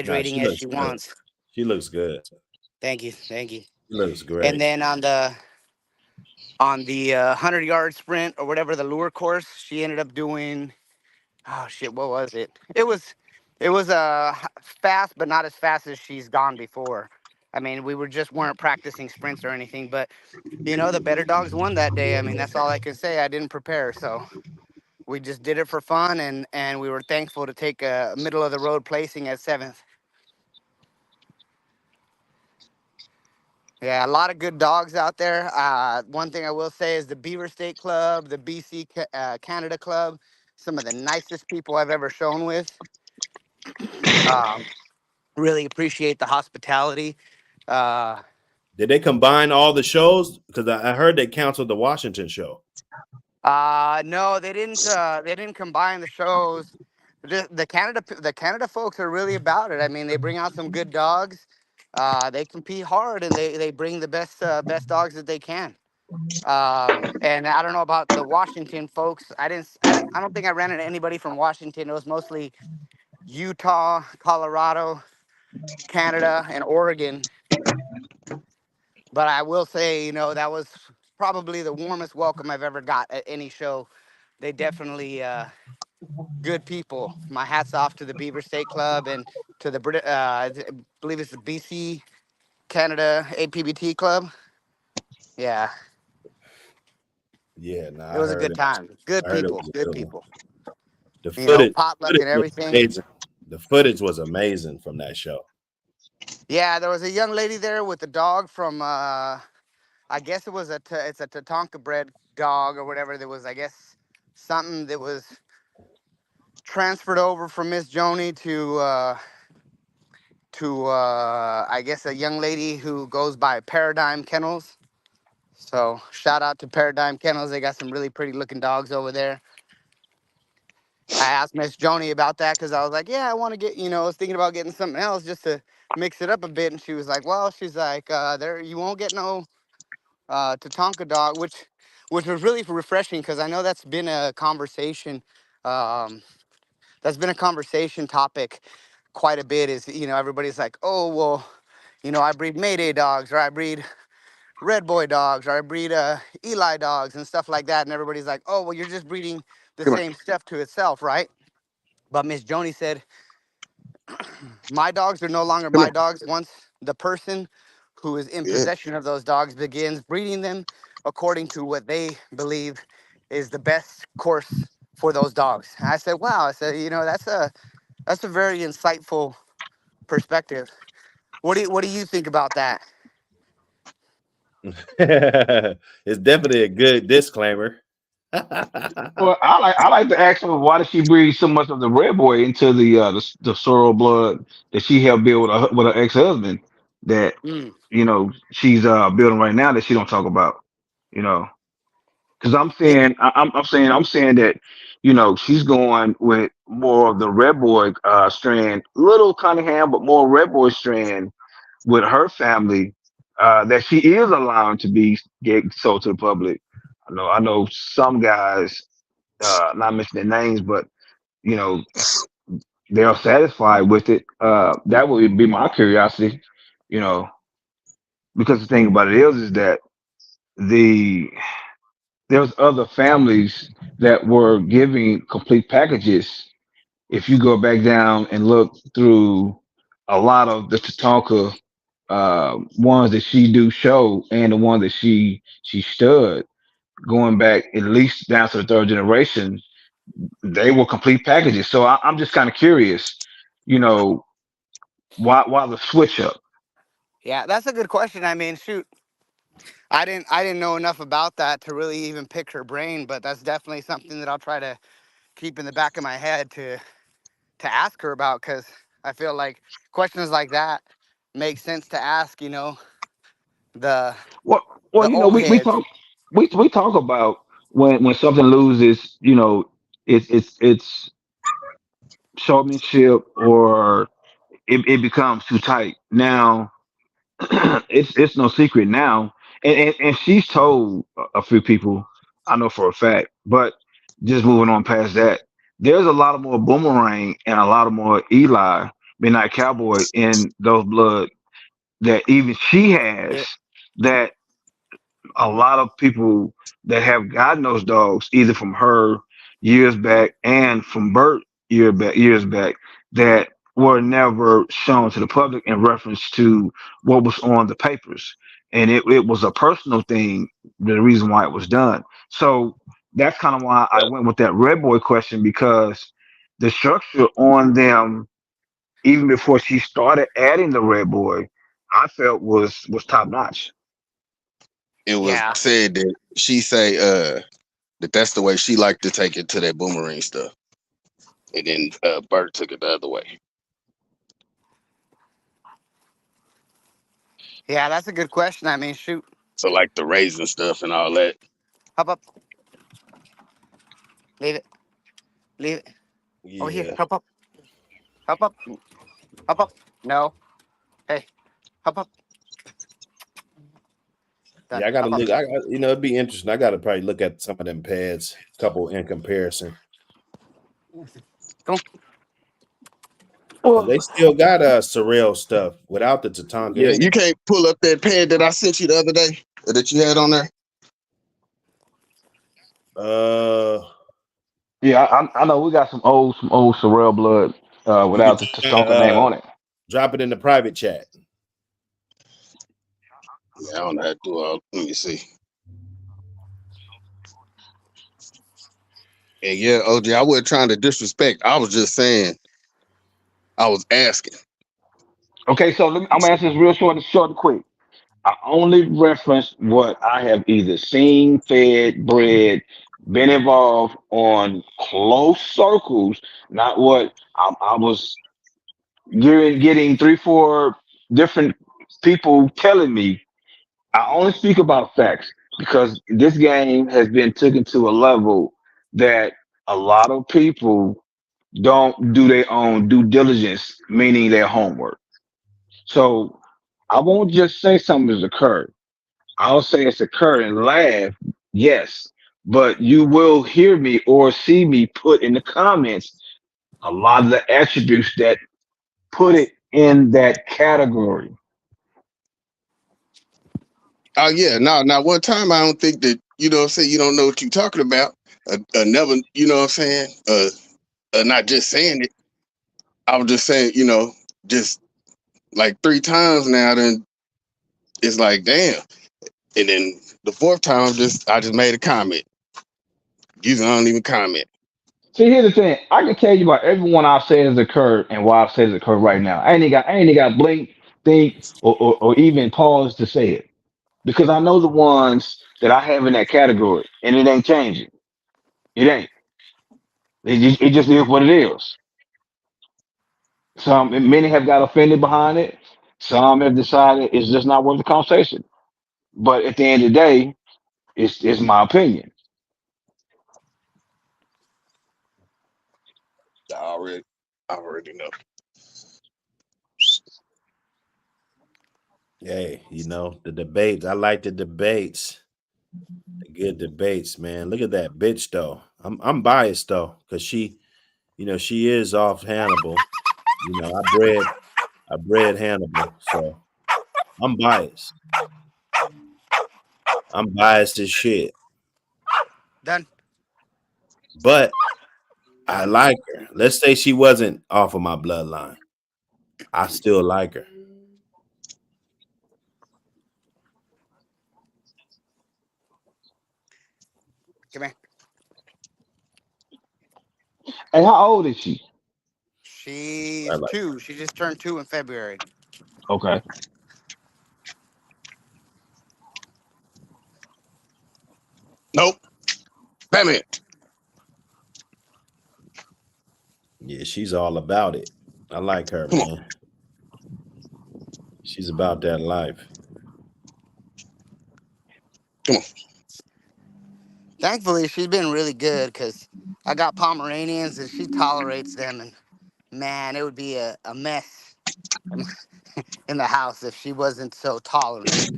Nah, hydrating she as looks she good. wants. She looks good. Thank you. She looks And great. then on the 100-yard sprint or whatever the lure course, she ended up doing, oh shit, what was it? It was fast, but not as fast as she's gone before. I mean, we weren't practicing sprints or anything, but the better dogs won that day. I mean, that's all I can say. I didn't prepare, so we just did it for fun, and we were thankful to take a middle of the road placing at 7th. Yeah, a lot of good dogs out there. One thing I will say is the Beaver State Club, the BC Canada Club, some of the nicest people I've ever shown with. Really appreciate the hospitality. Did they combine all the shows? Because I heard they canceled the Washington show. No, they didn't. They didn't combine the shows. The Canada folks are really about it. I mean, they bring out some good dogs. They compete hard, and they bring the best dogs that they can. And I don't know about the Washington folks. I don't think I ran into anybody from Washington. It was mostly Utah, Colorado, Canada, and Oregon. But I will say, that was probably the warmest welcome I've ever got at any show. They definitely good people. My hat's off to the Beaver State Club and to the I believe it's the BC Canada APBT Club. Yeah. Yeah, no, It was a good time. Good I heard it people. was a Good good one. people. The footage, Potluck and was everything. amazing. The footage was amazing from that show. Yeah, there was a young lady there with a dog from I guess it's a Tatonka bred dog or whatever. There was, I guess, something that was transferred over from Miss Joni to I guess a young lady who goes by Paradigm Kennels. So shout out to Paradigm Kennels. They got some really pretty looking dogs over there. I asked Miss Joni about that because I was like, yeah, I want to get, I was thinking about getting something else just to mix it up a bit. And she was like, well, there, you won't get no Tatonka dog, which was really refreshing because I know that's been a conversation. That's been a conversation topic quite a bit is, everybody's like, oh, well, I breed Mayday dogs or I breed Red Boy dogs or I breed Eli dogs and stuff like that. And everybody's like, oh, well, you're just breeding the Come here. same stuff to itself, right? But Miss Joni said, my dogs are no longer Come my here. dogs once the person who is in Yeah. possession of those dogs begins breeding them according to what they believe is the best course for those dogs. And I said, wow, I said, that's a very insightful perspective. What do you think about that? It's definitely a good disclaimer. Well, I like to ask her why does she breed so much of the red boy into the sorrel blood that she helped build with her ex husband that Mm. she's building right now that she don't talk about, you know. Because Yeah. I'm saying that she's going with more of the red boy strand, little Cunningham, but more red boy strand with her family that she is allowing to be get sold to the public. I know some guys, not mentioning names, but you know they are satisfied with it. That would be my curiosity, you know, because the thing about it is that the there's other families that were giving complete packages. If you go back down and look through a lot of the Tatanka ones that she do show and the one that she stud, going back at least down to the third generation, they were complete packages. So I'm just kind of curious, you know, why the switch up? Yeah, that's a good question. I mean, shoot, I didn't know enough about that to really even pick her brain, but that's definitely something that I'll try to keep in the back of my head to ask her about, because I feel like questions like that make sense to ask. The Well, the well, old we heads. talk we talk about when something loses, it's showmanship or it becomes too tight. Now it's no secret now, and she's told a few people, I know for a fact. But just moving on past that, there's a lot of more Boomerang and a lot of more Eli Midnight Cowboy in those blood that even she has, Yeah, that a lot of people that have gotten those dogs either from her years back and from Bert years back, that were never shown to the public in reference to what was on the papers, and it was a personal thing, the reason why it was done. So that's kind of why I went with that red boy question, because the structure on them, even before she started adding the red boy, I felt was top notch. It was yeah, said that she say that that's the way she liked to take it to that boomerang stuff, and then Bert took it the other way. yeah. That's a good question. I mean, shoot, So like the raisin stuff and all that. hop up, leave it, leave it over here. Yeah. Hop up, hop up. No, hey, hop up, done. Yeah, I gotta Hop up. look. It'd be interesting. I gotta probably look at some of them pads, couple in comparison. Come on. 'Cause they still got Sorrel stuff without the Tatanka Yeah, in you it. can't pull up that pad that I sent you the other day that you had on there. Uh, Yeah, I know we got some old Sorrel blood you could without the Tatanka name on it. drop it in the private chat. Yeah, I don't know how to do all. Let me see. And yeah, OJ, I wasn't trying to disrespect. I was just saying, I was asking. Okay, so I'm gonna answer this real short and quick. I only reference what I have either seen, fed, bred, been involved on close circles, not what I was getting three, four different people telling me. I only speak about facts because this game has been taken to a level that a lot of people don't do their own due diligence, meaning their homework. So I won't just say something has occurred. I'll say it's occurred and laugh, yes, but you will hear me or see me put in the comments a lot of the attributes that put it in that category. Oh yeah, no, now one time I don't think that what I'm saying, you don't know what you're talking about. Never, what I'm saying, not just saying it. I was just saying, just like three times now. Then it's like, damn. And then the fourth time, I just made a comment. Usually I don't even comment. See, here's the thing. I can tell you about everyone I've said has occurred and why I've said it's occurred right now. I ain't got blink, think, or even pause to say it because I know the ones that I have in that category, and it ain't changing. It ain't. It just is what it is. Many have got offended behind it. Some have decided it's just not worth the conversation. But at the end of the day, it's my opinion. I already know. Hey, the debates. I like the debates. The good debates, man. Look at that bitch though. I'm biased though, because she is off Hannibal. I bred Hannibal, so I'm biased. I'm biased as shit. Done. But I like her. Let's say she wasn't off of my bloodline. I still like her. Come here. And how old is she? I She's like 2. She just turned 2 in February. Okay. Nope. Batman. Yeah, she's all about it. I like her, Come on. man. She's about that life. Come on. Thankfully, she's been really good because I got Pomeranians and she tolerates them. And man, it would be a mess in the house if she wasn't so tolerant.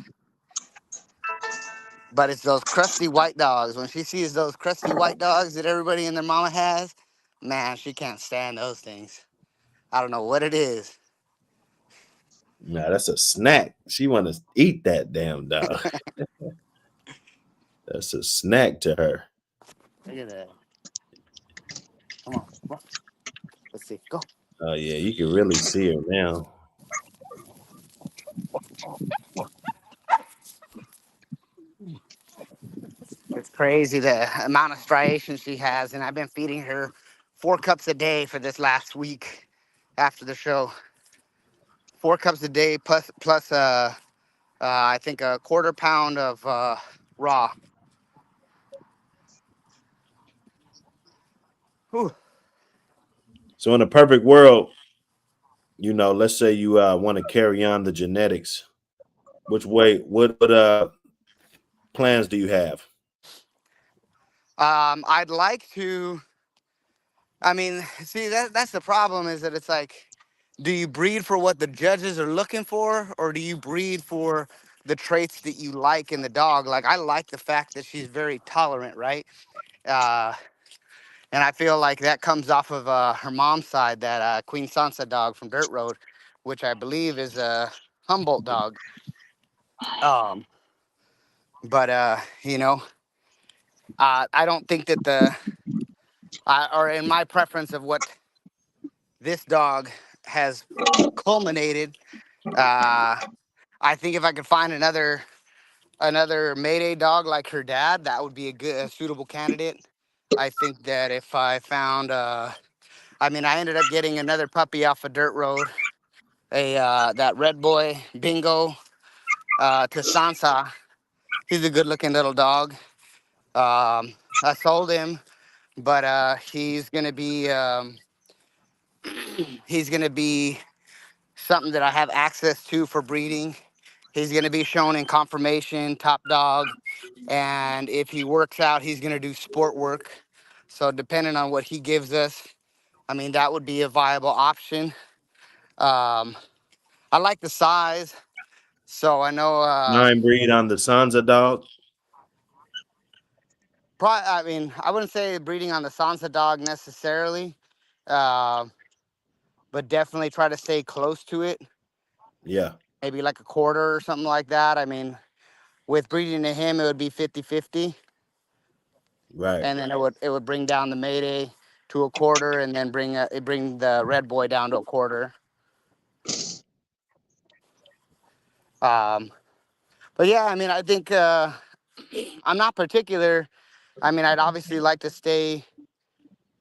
But it's those crusty white dogs. When she sees those crusty white dogs that everybody and their mama has, man, she can't stand those things. I don't know what it is. Nah, that's a snack. She want to eat that damn dog. That's a snack to her. Look at that. Come on. Come on. Let's see. Go. Oh yeah, you can really see her now. It's crazy the amount of striation she has, and I've been feeding her 4 cups a day for this last week after the show. 4 cups a day plus I think a quarter pound of raw. Whew. So in a perfect world, let's say you want to carry on the genetics. What plans do you have? I'd like to. I mean, see that's the problem is that it's like, do you breed for what the judges are looking for, or do you breed for the traits that you like in the dog? Like I like the fact that she's very tolerant, right? Uh, and I feel like that comes off of her mom's side, that Queen Sansa dog from Dirt Road, which I believe is a Humboldt dog. Um, but I don't think that or in my preference of what this dog has culminated. Uh, I think if I could find another Mayday dog like her dad, that would be a suitable candidate. I think that if I found, I mean, I ended up getting another puppy off a dirt road, that red boy Bingo to Sansa. He's a good-looking little dog. I sold him, but he's gonna be something that I have access to for breeding. He's going to be shown in conformation, top dog. And if he works out, he's going to do sport work. So depending on what he gives us, I mean, that would be a viable option. Um, I like the size. So I know, Nine breed on the Sansa dog. I mean, I wouldn't say breeding on the Sansa dog necessarily, uh, but definitely try to stay close to it. Yeah. Maybe like a quarter or something like that. I mean, with breeding to him, it would be 50-50. Right. And then it would bring down the Mayday to a quarter, and then bring the Red Boy down to a quarter. But yeah, I mean, I think I'm not particular. I mean, I'd obviously like to stay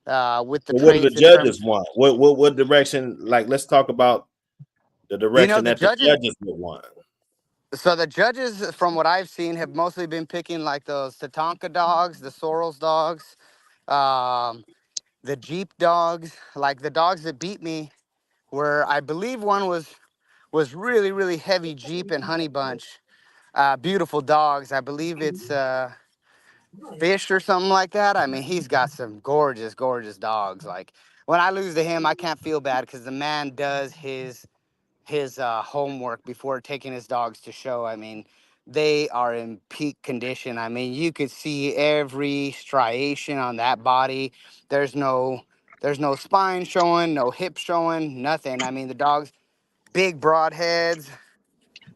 with the So what do the traits in terms. judges want? What direction? Like, let's talk about the direction The that the judges. judges would want. So the judges, from what I've seen, have mostly been picking like those Tatanka dogs, the Sorrels dogs, um, the Jeep dogs, like the dogs that beat me. Where I believe one was really, really heavy Jeep and Honey Bunch. Beautiful dogs. I believe it's Fish or something like that. I mean, he's got some gorgeous, gorgeous dogs. Like when I lose to him, I can't feel bad because the man does his homework before taking his dogs to show. I mean, they are in peak condition. I mean, you could see every striation on that body. There's no there's no spine showing, no hip showing, nothing. I mean, the dogs big broad heads.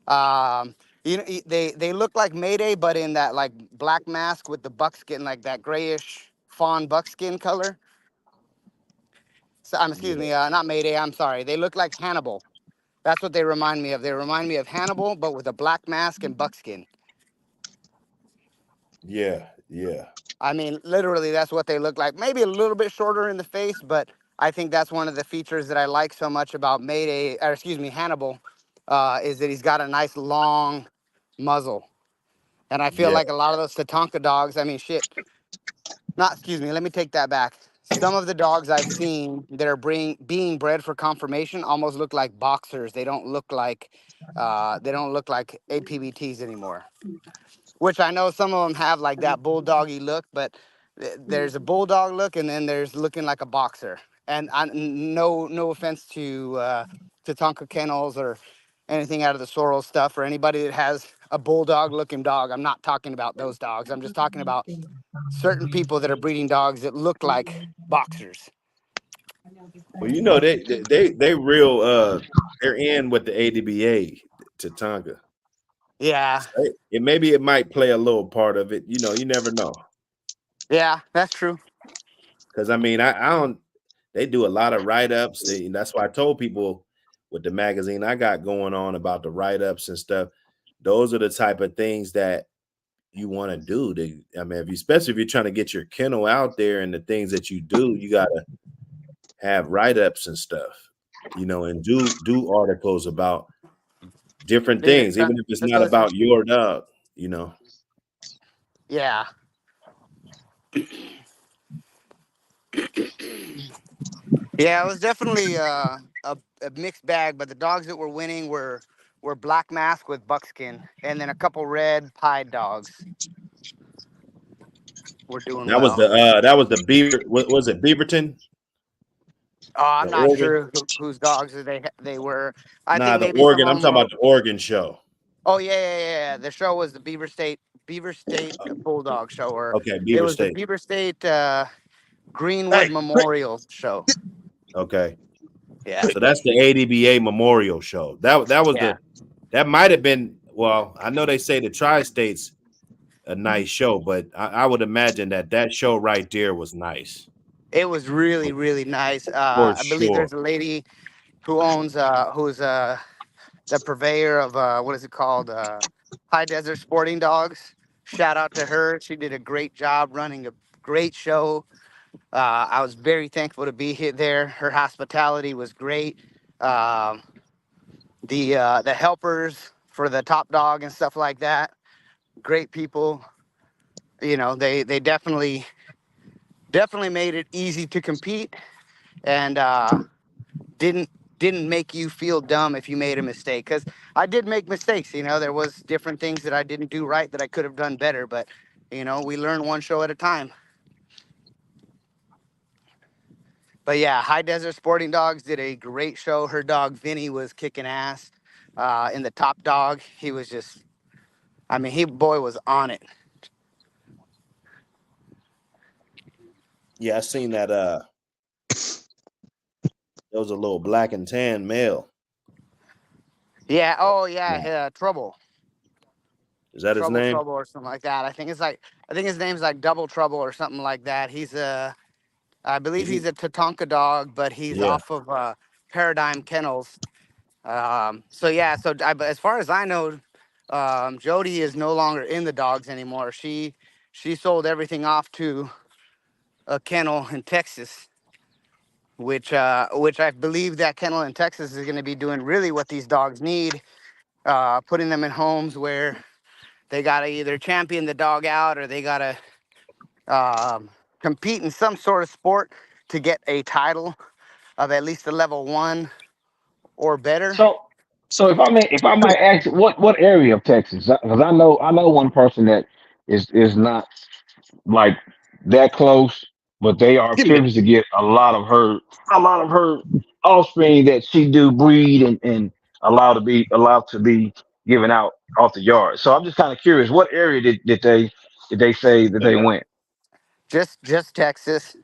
Um, they look like Mayday, but in that like black mask with the buckskin, like that grayish fawn buckskin color. So, excuse Yeah, me, not Mayday. I'm sorry. They look like Hannibal. That's what they remind me of. They remind me of Hannibal, but with a black mask and buckskin. yeah, yeah, I mean, literally, that's what they look like. Maybe a little bit shorter in the face, but I think that's one of the features that I like so much about Mayday, or excuse me, Hannibal, is that he's got a nice long muzzle. And I feel yeah. like a lot of those Tatanka dogs, I mean, shit, not, excuse me, let me take that back. Some of the dogs I've seen that are being bred for conformation almost look like boxers. They don't look like APBTs anymore. Which I know some of them have like that bulldoggy look, but there's a bulldog look, and then there's looking like a boxer. And no offense to Tonka Kennels or anything out of the Sorrel stuff, or anybody that has a bulldog looking dog. I'm not talking about those dogs. I'm just talking about certain people that are breeding dogs that look like boxers. Well, you know they real they're in with the ADBA to Tonga. Yeah, Maybe it might play a little part of it. You know, you never know. yeah, that's true. Because I mean, I don't. They do a lot of write ups. That's why I told people with the magazine I got going on about the write ups and stuff. Those are the type of things that you want to do. I mean, especially if you're trying to get your kennel out there and the things that you do, you gotta have write ups and stuff. You know, and do articles about different things, even if it's not about your dog. You know. Yeah. Yeah, it was definitely a mixed bag, but the dogs that were winning were black mask with buckskin, and then a couple red pied dogs were doing That was well. the Beaver. What was it, Beaverton? Oh, I'm The not Oregon? sure whose dogs they were. I think The maybe some Oregon. of I'm them talking were. about the Oregon show. Oh yeah. The show was the Beaver State Bulldog Show, or Okay, it Beaver was the State. Beaver State Greenwood Hey, Memorial Show. Okay. Yeah. So that's the ADBA Memorial Show. That was Yeah. that might have been. Well, I know they say the Tri-State's a nice show, but I would imagine that show right there was nice. It was really, really nice. For I believe sure. there's a lady who owns who's the purveyor of what is it called, High Desert Sporting Dogs. Shout out to her. She did a great job running a great show. I was very thankful to be here there. Her hospitality was great. Um, the helpers for the top dog and stuff like that, great people. You know, they definitely made it easy to compete, and didn't make you feel dumb if you made a mistake, because I did make mistakes. You know, there was different things that I didn't do right that I could have done better, but you know, we learn one show at a time. But yeah, High Desert Sporting Dogs did a great show. Her dog Vinny was kicking ass. In the top dog, he was just, I mean, boy was on it. Yeah, I seen that. There was a little black and tan male. Yeah. Oh yeah. Trouble. Is that his name? Trouble or something like that. I think his name's like Double Trouble or something like that. I believe he's a Tatanka dog, but he's off of Paradigm Kennels. As far as I know, Jody is no longer in the dogs anymore. She sold everything off to a kennel in Texas, which I believe that kennel in Texas is going to be doing really what these dogs need, putting them in homes where they got to either champion the dog out, or they got to compete in some sort of sport to get a title of at least a level 1 or better. So if I might ask, what area of Texas? Because I know one person that is not like that close, but they are give me privileged to get a lot of her offspring that she do breed and allowed to be given out off the yard. So I'm just kind of curious, what area did they say that they went? Just Texas.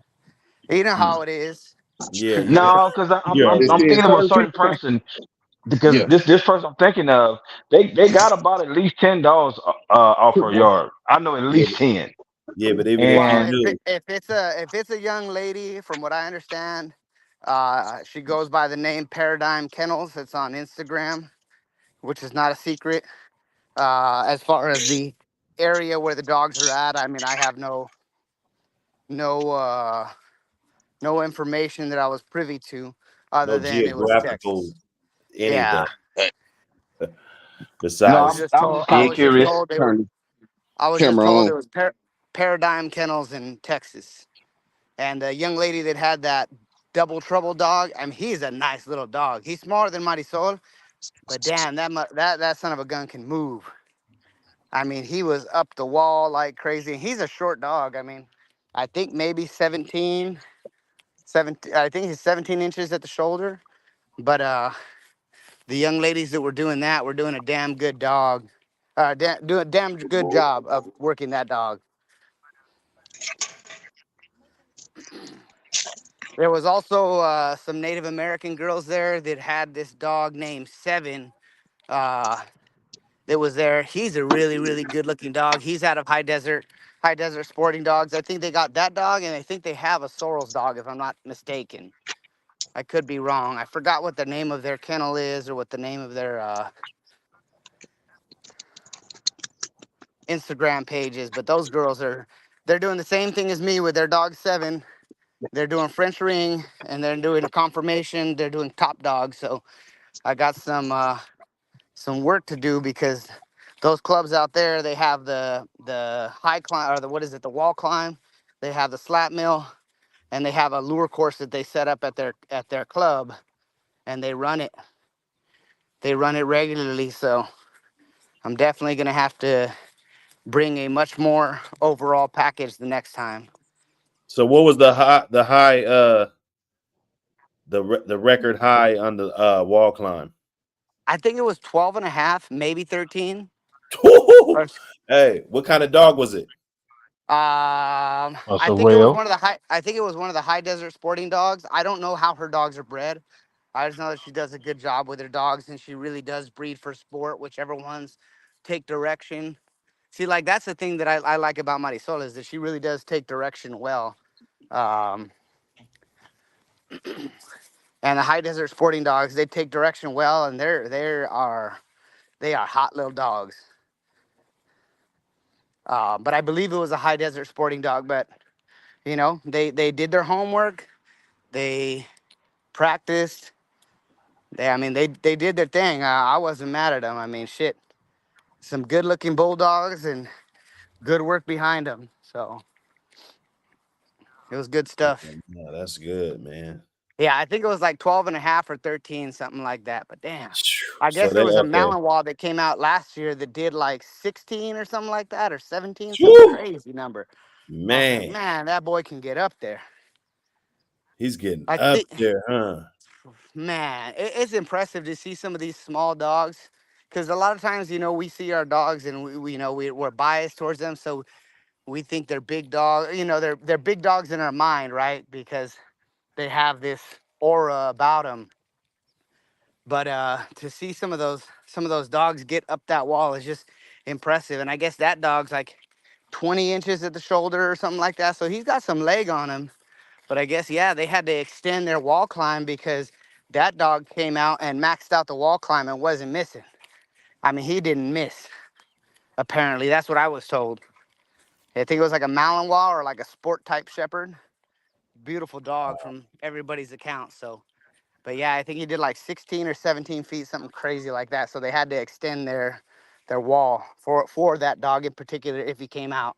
You know how it is. Yeah, No, because yeah. It I'm says thinking of a certain certain people. person because Yeah, this person I'm thinking of, they got about at least $10 off her yard. I know at Yeah, least 10. yeah, but even if Well, you And do, if it's a young lady, from what I understand, she goes by the name Paradigm Kennels. It's on Instagram, which is not a secret. As far as the area where the dogs are at, I mean, I have no no information that I was privy to, other no than it was geographical Texas. anything Yeah, hey, no, besides I'm just I kind of big was just curious. told they were. turn the I was just camera told on. it was Paradigm Kennels in Texas. And the young lady that had that double trouble dog, I mean, he's a nice little dog. He's smaller than Marisol, but damn, that son of a gun can move. I mean, he was up the wall like crazy. He's a short dog. I mean, I think maybe 17. I think he's 17 inches at the shoulder. But the young ladies that were doing that were doing a damn good dog. Do a damn good job of working that dog. There was also some Native American girls there that had this dog named Seven. Uh, that was there. He's a really, really good looking dog. He's out of High Desert Sporting Dogs. I think they got that dog, and I think they have a Sorrells dog, if I'm not mistaken. I could be wrong. I forgot what the name of their kennel is or what the name of their Instagram page is. But those girls they're doing the same thing as me with their dog Seven. They're doing French ring and they're doing a conformation. They're doing top dog. So I got some work to do because those clubs out there, they have the high climb, or the what is it, the wall climb. They have the slap mill, and they have a lure course that they set up at their club, and they run it. They run it regularly. So I'm definitely gonna have to bring a much more overall package the next time. so what was the record high on the wall climb? I think it was 12 and a half, maybe 13. Or Hey, what kind of dog was it? Oh, I so think it was well, one of the high. I think it was one of the High Desert Sporting Dogs. I don't know how her dogs are bred. I just know that she does a good job with her dogs, and she really does breed for sport, whichever ones take direction. See, like that's the thing that I like about Marisol is that she really does take direction well. Um, and the High Desert Sporting Dogs, they take direction well, and they are hot little dogs. But I believe it was a High Desert Sporting Dog. But you know, they did their homework. They practiced. I mean, they did their thing. I wasn't mad at them. I mean, shit, some good looking bulldogs and good work behind them. So it was good stuff. Yeah, that's good, man. Yeah, I think it was like 12 and a half or 13, something like that. But damn, I So guess they there was a okay. Malinois that came out last year that did like 16 or something like that, or 17, some Whew, crazy number. I was like, man, man, that boy can get up there. he's getting I up think, there, huh? man, it's impressive to see some of these small dogs. Because a lot of times, you know, we see our dogs and you know, we're biased towards them. So we think they're big dogs, you know, they're big dogs in our mind, right? Because they have this aura about them. But to see some of those dogs get up that wall is just impressive. And I guess that dog's like 20 inches at the shoulder or something like that. So he's got some leg on him. But I guess yeah, they had to extend their wall climb because that dog came out and maxed out the wall climb and wasn't missing. I mean, he didn't miss. Apparently, that's what I was told. I think it was like a Malinois or like a sport type shepherd. Beautiful dog from everybody's account. So, but yeah, I think he did like 16 or 17 feet, something crazy like that. So they had to extend their wall for that dog in particular if he came out.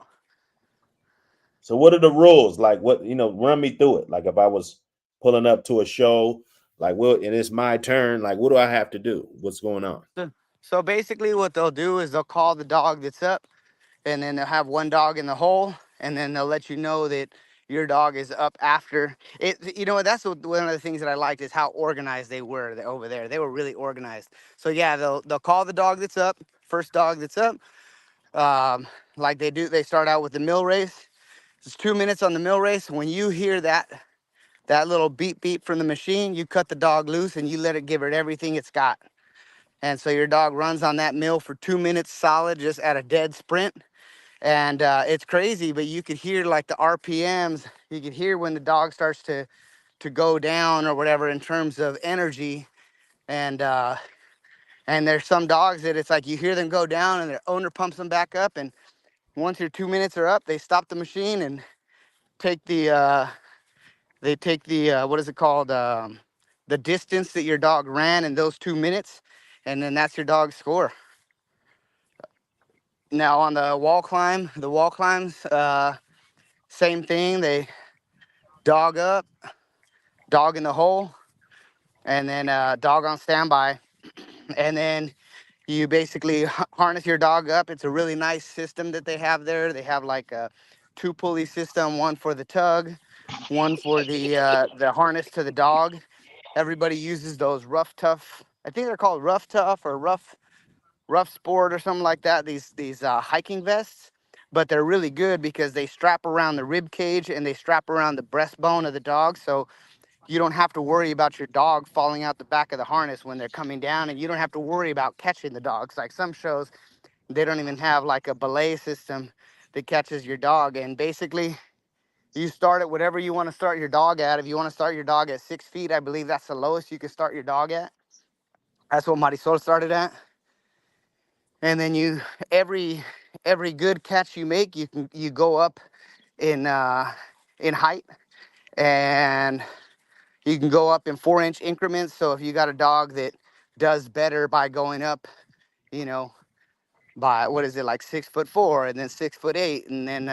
So what are the rules? Like what, run me through it. Like if I was pulling up to a show, like and it's my turn, like what do I have to do? What's going on? So basically, what they'll do is they'll call the dog that's up, and then they'll have one dog in the hole, and then they'll let you know that your dog is up after it. You know, that's one of the things that I liked is how organized they were over there. They were really organized. So yeah, they'll call the dog that's up, first dog that's up. Um, like they do, they start out with the mill race. It's 2 minutes on the mill race. When you hear that little beep beep from the machine, you cut the dog loose and you let it give it everything it's got. And so your dog runs on that mill for 2 minutes solid, just at a dead sprint. And it's crazy, but you could hear like the RPMs. You could hear when the dog starts to go down or whatever in terms of energy. And there's some dogs that it's like you hear them go down and their owner pumps them back up. And once your 2 minutes are up, they stop the machine and take the what is it called? The distance that your dog ran in those 2 minutes, and then that's your dog's score. Now on the wall climbs, same thing. They dog up, dog in the hole, and then dog on standby, and then you basically harness your dog up. It's a really nice system that they have there. They have like a 2 pulley system, one for the tug, one for the harness to the dog. Everybody uses those rough tough. I think they're called rough tough or rough sport or something like that. These hiking vests, but they're really good because they strap around the rib cage and they strap around the breastbone of the dog, so you don't have to worry about your dog falling out the back of the harness when they're coming down, and you don't have to worry about catching the dogs. Like some shows, they don't even have like a belay system that catches your dog. And basically, you start at whatever you want to start your dog at. If you want to start your dog at 6 feet, I believe that's the lowest you can start your dog at. That's what Marisol started at. And then every good catch you make, you go up in height, and you can go up in 4-inch increments. So if you got a dog that does better by going up, you know, by what is it, like 6'4", and then 6'8", and then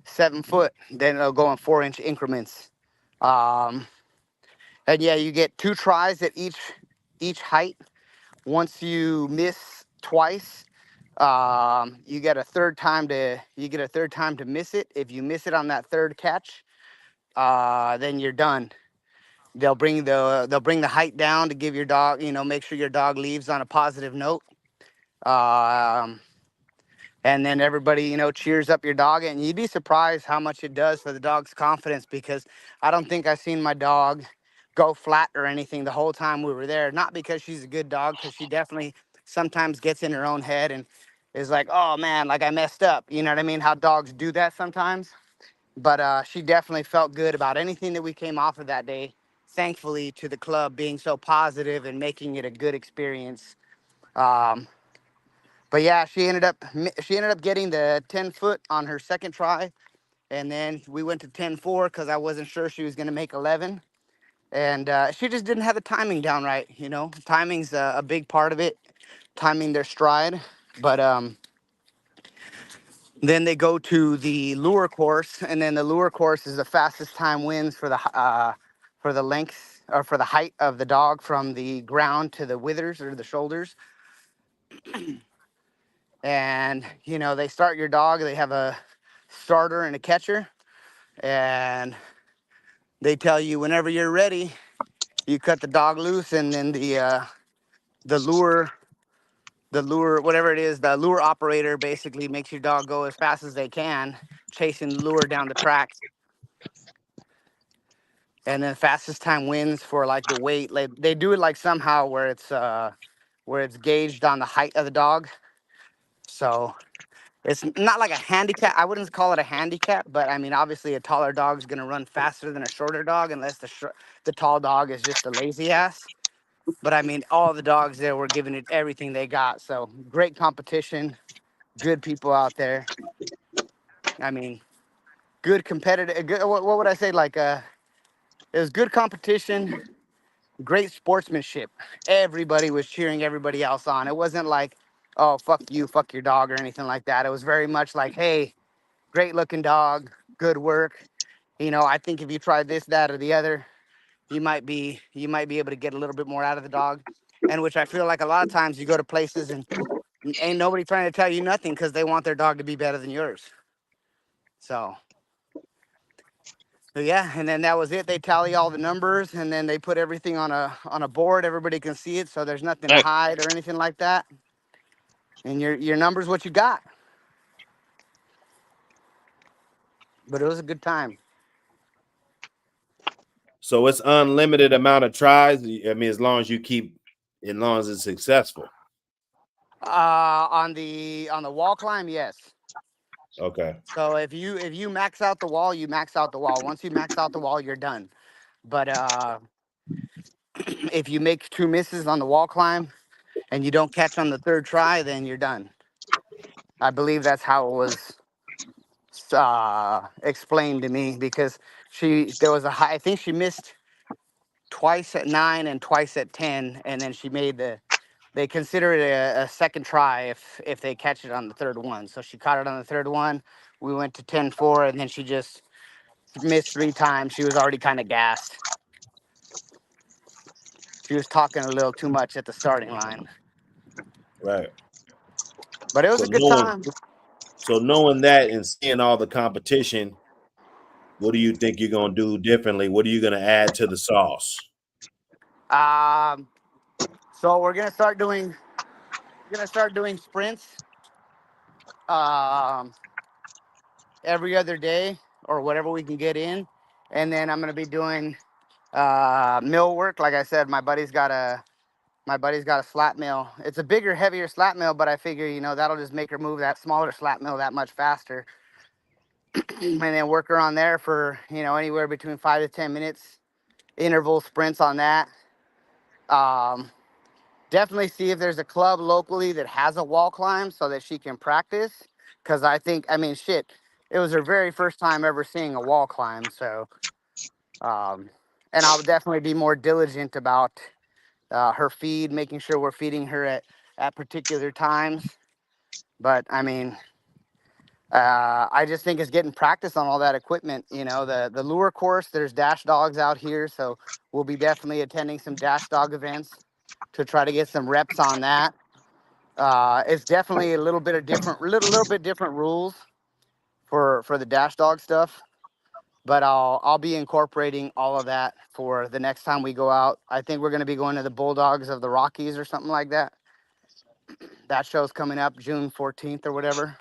7 foot, then it'll go in 4-inch increments. And yeah, you get 2 tries at each height. Once you miss twice, you get a third time to miss it. If you miss it on that third catch, then you're done. They'll bring the height down to give your dog, make sure your dog leaves on a positive note. And then everybody, cheers up your dog, and you'd be surprised how much it does for the dog's confidence, because I don't think I've seen my dog go flat or anything the whole time we were there. Not because she's a good dog, because she definitely sometimes gets in her own head and is like, oh man, like I messed up. You know what I mean? How dogs do that sometimes. But she definitely felt good about anything that we came off of that day. Thankfully to the club being so positive and making it a good experience. Um, but yeah, she ended up getting the 10 foot on her second try, and then we went to 10-4 because I wasn't sure she was going to make 11, and she just didn't have the timing down right. Timing's a big part of it, timing their stride. But then they go to the lure course, and then the lure course is the fastest time wins for the length or for the height of the dog from the ground to the withers or the shoulders. And they start your dog. They have a starter and a catcher, and they tell you whenever you're ready, you cut the dog loose, and then the lure, whatever it is, the lure operator basically makes your dog go as fast as they can, chasing the lure down the track. And then fastest time wins for like the weight. Like they do it like somehow where it's gauged on the height of the dog. So it's not like a handicap. I wouldn't call it a handicap, but I mean, obviously a taller dog is going to run faster than a shorter dog, unless the tall dog is just a lazy ass. But I mean, all the dogs there were giving it everything they got. So great competition, good people out there. I mean, good competitive. Good, what would I say? Like it was good competition, great sportsmanship. Everybody was cheering everybody else on. It wasn't like, oh, fuck you, fuck your dog, or anything like that. It was very much like, hey, great looking dog, good work. I think if you try this, that, or the other, you might be able to get a little bit more out of the dog. And which I feel like a lot of times you go to places and ain't nobody trying to tell you nothing because they want their dog to be better than yours. So So yeah, and then that was it. They tally all the numbers, and then they put everything on a board. Everybody can see it, so there's nothing to Hey, hide or anything like that. And your number's what you got. But it was a good time. So it's unlimited amount of tries. I mean, as long as it's successful. On the wall climb, yes. Okay. So if you max out the wall, you max out the wall. Once you max out the wall, you're done. But if you make 2 misses on the wall climb and you don't catch on the 3rd try, then you're done. I believe that's how it was explained to me, because there was a high. I think she missed twice at 9 and twice at 10, and then she made they consider it a second try if they catch it on the 3rd one. So she caught it on the 3rd one. We went to 10-4, and then she just missed 3 times. She was already kind of gassed. She was talking a little too much at the starting line. Right. But it was So a good knowing time. knowing that and seeing all the competition, what do you think you're gonna do differently? What are you gonna add to the sauce? So we're gonna start doing sprints every other day or whatever we can get in, and then I'm gonna be doing mill work. Like I said, my buddy's got a slat mill. It's a bigger, heavier slat mill, but I figure, that'll just make her move that smaller slat mill that much faster. And then work her on there for, anywhere between 5 to 10 minutes, interval sprints on that. Definitely see if there's a club locally that has a wall climb so that she can practice. Because shit, it was her very first time ever seeing a wall climb. So, and I'll definitely be more diligent about her feed, making sure we're feeding her at particular times. But I just think it's getting practice on all that equipment. The lure course, there's dash dogs out here. So we'll be definitely attending some dash dog events to try to get some reps on that. It's definitely a little bit different rules for the dash dog stuff. But I'll be incorporating all of that for the next time we go out. I think we're going to be going to the Bulldogs of the Rockies or something like that. That show's coming up June 14th or whatever.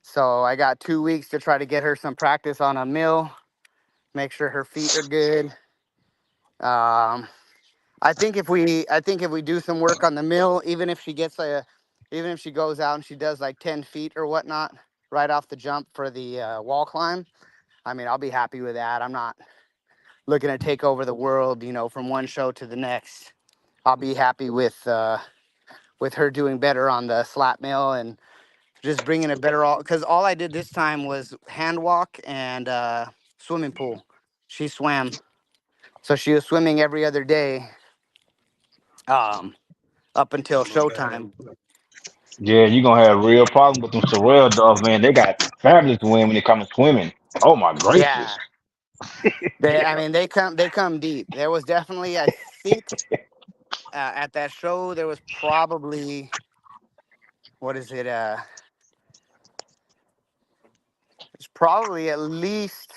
So I got 2 weeks to try to get her some practice on a mill, make sure her feet are good. I think if we do some work on the mill, even if she goes out and she does like 10 feet or whatnot right off the jump for the wall climb, I'll be happy with that. I'm not looking to take over the world, from one show to the next. I'll be happy with her doing better on the slat mill and just bringing it better, because all I did this time was hand walk and swimming pool. She swam, so she was swimming every other day up until showtime. Yeah, you're gonna have a real problem with them Sorrel dogs, man. They got fabulous wind when it comes to swimming. Oh my Yeah, gracious. they come deep. There was definitely, I think, at that show there was probably, what is it? It's probably at least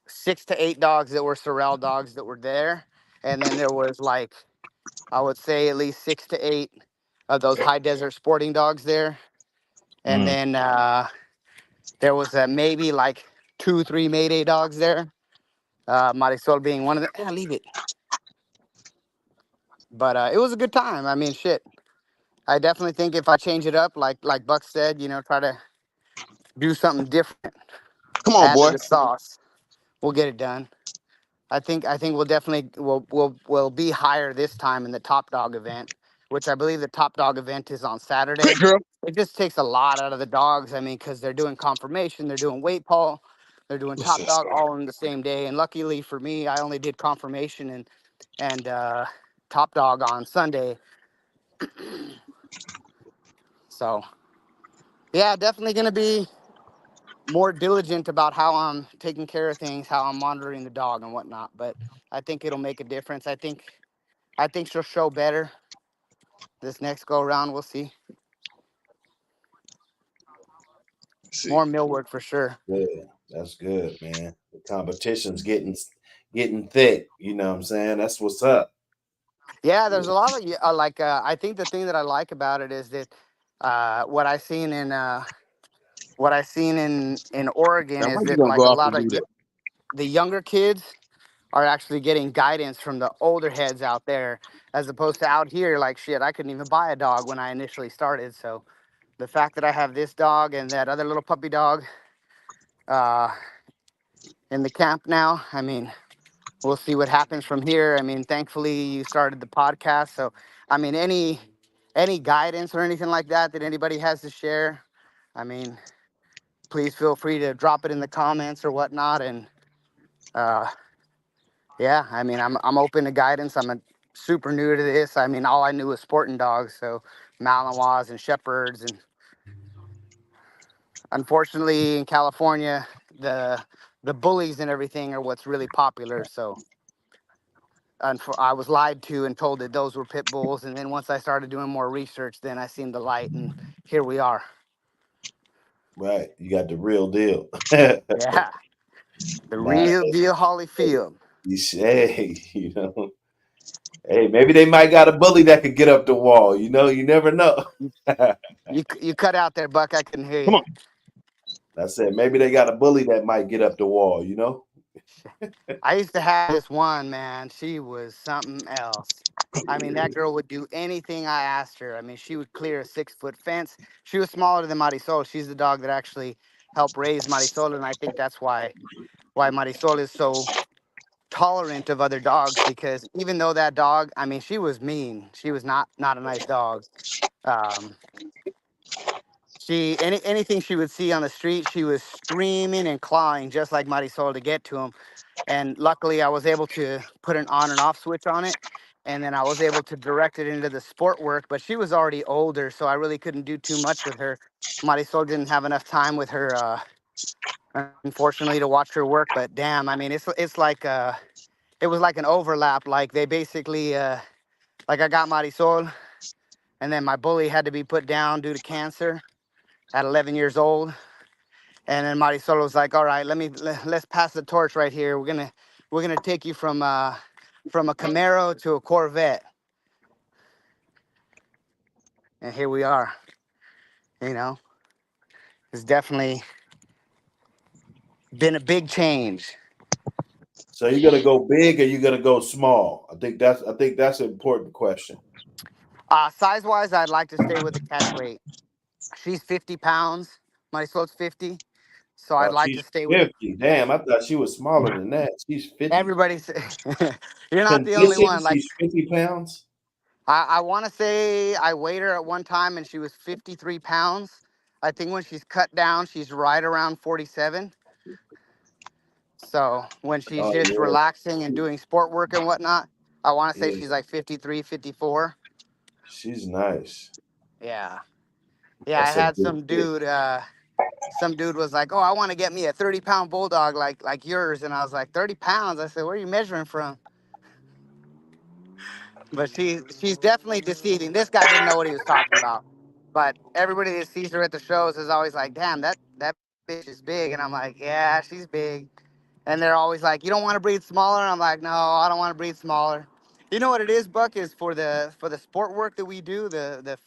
6 to 8 dogs that were Sorrel dogs that were there, and then there was, like, I would say at least 6 to 8 of those high desert sporting dogs there, and Mm. then there was maybe like 2, 3 Mayday dogs there. Marisol being one of them. Yeah, leave it. But it was a good time. Shit. I definitely think if I change it up, like Buck said, try to do something different, come on, add to boy. the sauce, we'll get it done. I think we'll definitely we'll be higher this time in the top dog event, which I believe the top dog event is on Hey, Saturday. girl. It just takes a lot out of the dogs. Because they're doing confirmation, they're doing weight pull, they're doing What's top this? dog all in the same day. And luckily for me, I only did confirmation and top dog on Sunday. So yeah, definitely gonna be more diligent about how I'm taking care of things, how I'm monitoring the dog and whatnot. But I think it'll make a difference. I think she'll show better this next go around. We'll see. See, More millwork for sure. Yeah, that's good, man. The competition's getting thick. You know what I'm saying? That's what's up. Yeah, there's Yeah. a lot of I think the thing that I like about it is that what I seen in Oregon now is when you that gonna like go a off lot and of do that? the younger kids are actually getting guidance from the older heads out there, as opposed to out here. Like shit, I couldn't even buy a dog when I initially started. So the fact that I have this dog and that other little puppy dog uh, in the camp now, I mean, we'll see what happens from here. I mean, thankfully you started the podcast, so I mean, any guidance or anything like that that anybody has to share, I mean, please feel free to drop it in the comments or whatnot. And uh, yeah, I mean, I'm open to guidance. I'm super new to this. I mean, all I knew was sporting dogs, so Malinois and Shepherds, and unfortunately in California, the bullies and everything are what's really popular. So I was lied to and told that those were pit bulls. And then once I started doing more research, then I seen the light, and here we are. Right. You got the real deal. Yeah, the Nah, real deal Holyfield. you say, you know, hey, maybe they might got a bully that could get up the wall. You know, you never know. You cut out there, Buck. I couldn't hear Come you. on. I said maybe they got a bully that might get up the wall. You know. I used to have this one, man. She was something else. I mean, that girl would do anything I asked her. I mean, she would clear a 6-foot fence. She was smaller than Marisol. She's the dog that actually helped raise Marisol, and I think that's why Marisol is so tolerant of other dogs, because even though that dog, I mean, she was mean. She was not a nice dog. Um, anything she would see on the street, she was screaming and clawing just like Marisol to get to him. And luckily, I was able to put an on and off switch on it, and then I was able to direct it into the sport work. But she was already older, so I really couldn't do too much with her. Marisol didn't have enough time with her, unfortunately, to watch her work. But damn, I mean, it's like it was like an overlap. Like they basically like I got Marisol, and then my bully had to be put down due to cancer at 11 years old. And then Marisol was like, "All right, let's pass the torch right here. We're gonna take you from a Camaro to a Corvette." And here we are. You know, it's definitely been a big change. So you gonna go big or you gonna go small? I think that's an important question. Size wise, I'd like to stay with the catch weight. She's 50 pounds. Marisol's 50, so I'd Oh, like to she's stay with it. 50. Damn, I thought she was smaller than that. She's 50. Everybody's, you're not the only Condition, one. Like she's 50 pounds. I want to say I weighed her at one time and she was 53 pounds. I think when she's cut down, she's right around 47. So when she's Oh just yeah, relaxing and doing sport work and whatnot, I want to say yeah, she's like 53, 54. she's nice. Yeah. Yeah, I That's a had good pick. some dude was like, "Oh, I want to get me a 30-pound bulldog like yours." And I was like, 30 pounds? I said, "Where are you measuring from?" But she's definitely deceiving. This guy didn't know what he was talking about. But everybody that sees her at the shows is always like, "Damn, that bitch is big." And I'm like, "Yeah, she's big." And they're always like, "You don't want to breed smaller?" I'm like, "No, I don't want to breed smaller." You know what it is, Buck, is for the sport work that we do, the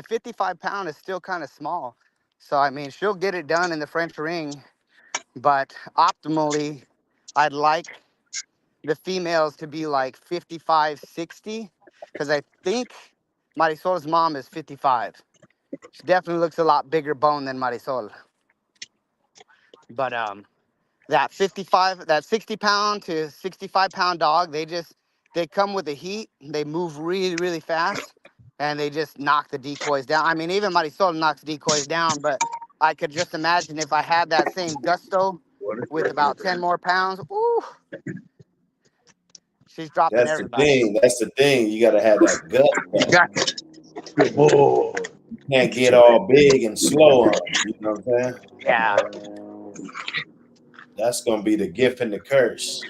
55 pound is still kind of small. So I mean, she'll get it done in the French ring, but optimally, I'd like the females to be like 55, 60, because I think Marisol's mom is 55. She definitely looks a lot bigger bone than Marisol. But that 60-pound to 65-pound dog, they come with the heat. They move really, really fast, and they just knock the decoys down. I mean, even Marisol knocks decoys down, but I could just imagine if I had that same gusto with about 10 more pounds, ooh, she's dropping That's the everybody. thing. That's the thing. You gotta have that gut You though. got it. Good boy. You can't Get get your ass. all big and slow on 'em, you know what I'm saying? Yeah. That's gonna be the gift and the curse.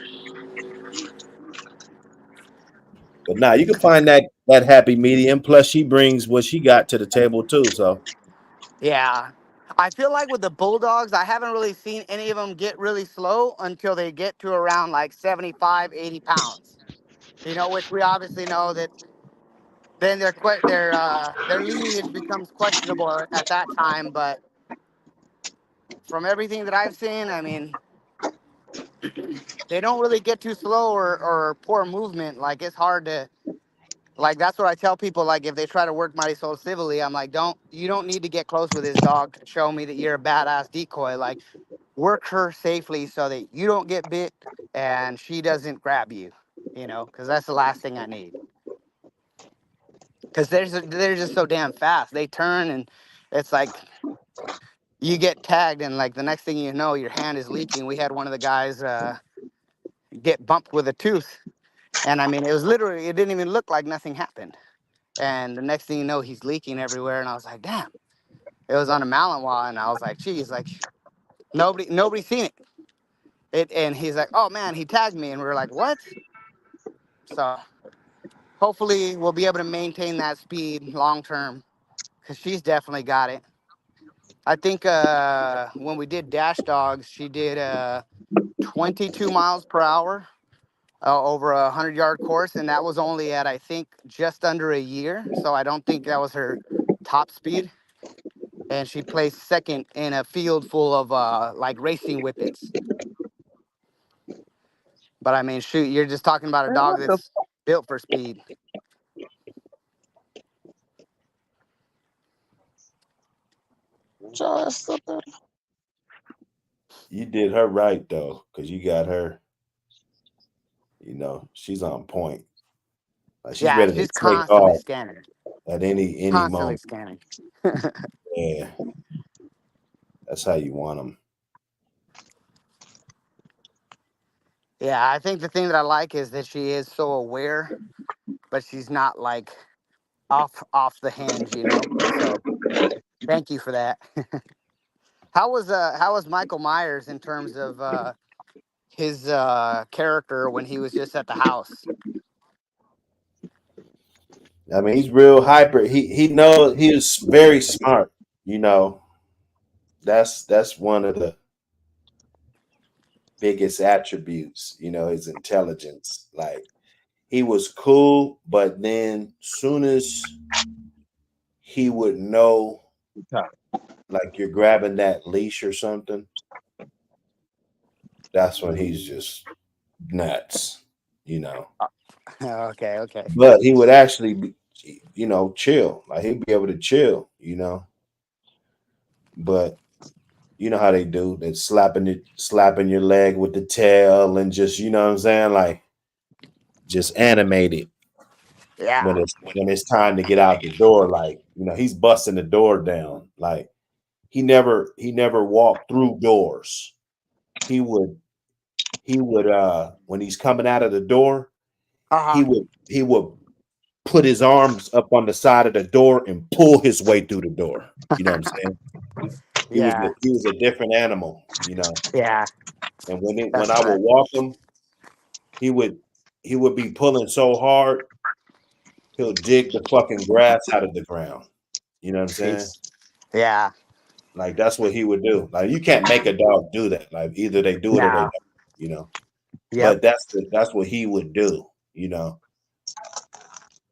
But now you can find that happy medium. Plus, she brings what she got to the table too. So Yeah. I feel like with the bulldogs, I haven't really seen any of them get really slow until they get to around like 75, 80 pounds. You know, which we obviously know that then their lineage becomes questionable at that time. But from everything that I've seen, I mean, they don't really get too slow or poor movement. Like it's hard to like that's what I tell people. Like if they try to work Mighty Soul civilly, I'm like, you don't need to get close with this dog to show me that you're a badass decoy. Like work her safely so that you don't get bit and she doesn't grab you. You know, because that's the last thing I need. Because they're just so damn fast. They turn and it's like you get tagged and like the next thing you know, your hand is leaking. We had one of the guys get bumped with a tooth. And I mean, it was literally, it didn't even look like nothing happened. And the next thing you know, he's leaking everywhere. And I was like, damn, it was on a Malinois. And I was like, geez, like nobody seen it. And he's like, oh man, he tagged me. And we were like, what? So hopefully we'll be able to maintain that speed long term because she's definitely got it. I think when we did Dash Dogs, she did 22 miles per hour over a 100-yard course, and that was only at I think just under a year. So I don't think that was her top speed. And she placed second in a field full of like racing whippets. But I mean, shoot, you're just talking about a Man, dog what the that's built for speed. fuck y'all ass up there? You did her right though, because you got her. You know, she's on point. Like she's Yeah, ready to she's take constantly off scanning. at any Constantly moment. scanning. Yeah, that's how you want them. Yeah, I think the thing that I like is that she is so aware, but she's not like off the hinge, you know. So thank you for that. How was Michael Myers in terms of his character when he was just at the house? I mean, he's real hyper. He knows he is very smart. You know, that's one of the biggest attributes. You know, his intelligence. Like he was cool, but then soon as he would know, like you're grabbing that leash or something, that's when he's just nuts. You know, Okay. but he would actually be, you know, chill. Like he'd be able to chill. You know, but you know how they do. They're slapping your leg with the tail and just, you know what I'm saying? Like just animated Yeah. when it's time to get out the door. Like, you know, he's busting the door down. Like he never walked through doors. He would when he's coming out of the door, Uh-huh. he would put his arms up on the side of the door and pull his way through the door. You know what I'm saying? Yeah. He was a different animal, you know. Yeah. And when That's I would right. walk him, he would be pulling so hard he'll dig the fucking grass out of the ground. You know what I'm saying? Jeez. Yeah. Like that's what he would do. Like you can't make a dog do that. Like either they do it or they No. don't. You know. Yep. But that's what he would do. You know.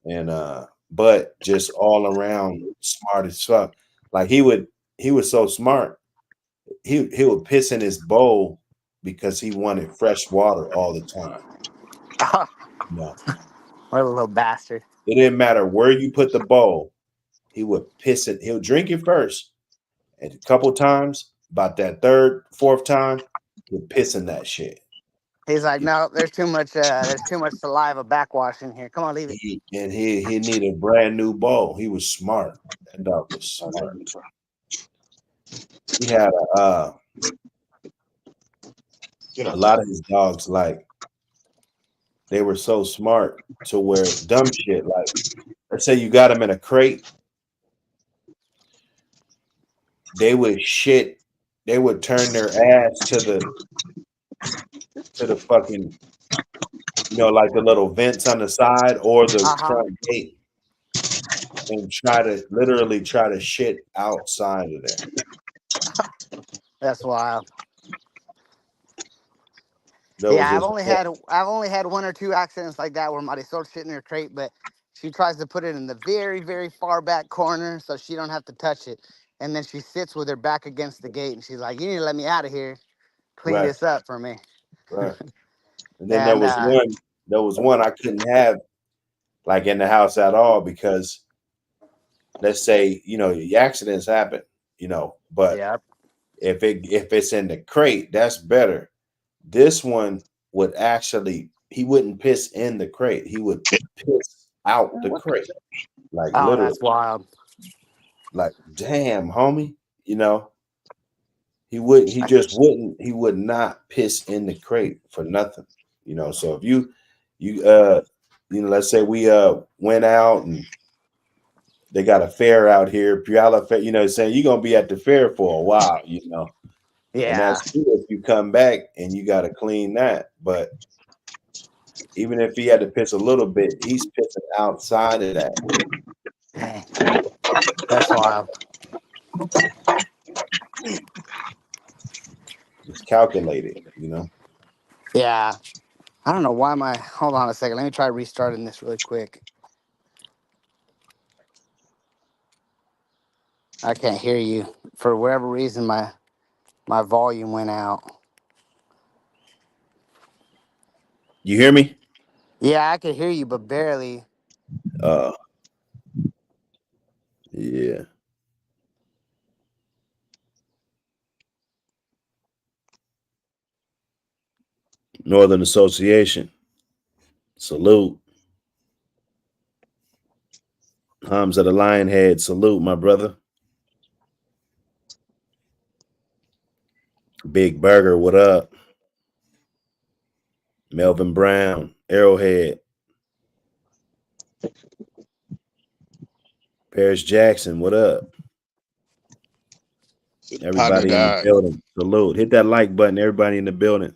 And but just all around smart as fuck. Like he was so smart. He would piss in his bowl because he wanted fresh water all the time. No. What a little bastard. It didn't matter where you put the bowl, he would piss it. He'll drink it first. And a couple times, about that third, fourth time, he'll piss in that shit. He's like, no, there's too much saliva backwash in here. Come on, leave it. He needed a brand new bowl. He was smart. That dog was smart. He had a lot of his dogs, like they were so smart to where dumb shit. Like, let's say you got them in a crate, they would shit. They would turn their ass to the fucking, you know, like the little vents on the side or the front gate, and literally try to shit outside of there. That's wild. That was Yeah, his. I've only had one or two accidents like that where Marisol's sitting in her crate, but she tries to put it in the very, very far back corner so she don't have to touch it. And then she sits with her back against the gate and she's like, "You need to let me out of here. Clean Right, this up for me." right. And then there And was one. There was one I couldn't have like in the house at all because let's say the accidents happen, but yeah, if it's in the crate, that's better. This one would actually he wouldn't piss in the crate. He would piss out the crate. Like oh, literally. that's wild. Like, damn, homie. He would not piss in the crate for nothing. So if you let's say we went out and they got a fair out here, Puyallup Fair, saying you're gonna be at the fair for a while, and Yeah. that's true if you come back and you gotta clean that. But even if he had to piss a little bit, he's pissing outside of that. Dang. That's wild. It's calculated, Yeah. I don't know why hold on a second. Let me try restarting this really quick. I can't hear you. For whatever reason my volume went out. You hear me? Yeah, I could hear you, but barely. Yeah. Northern Association. Salute. Hamza the Lionhead. Salute, my brother. Big Burger, what up? Melvin Brown, Arrowhead. Paris Jackson, what up? Everybody in the building, salute. Hit that like button, everybody in the building.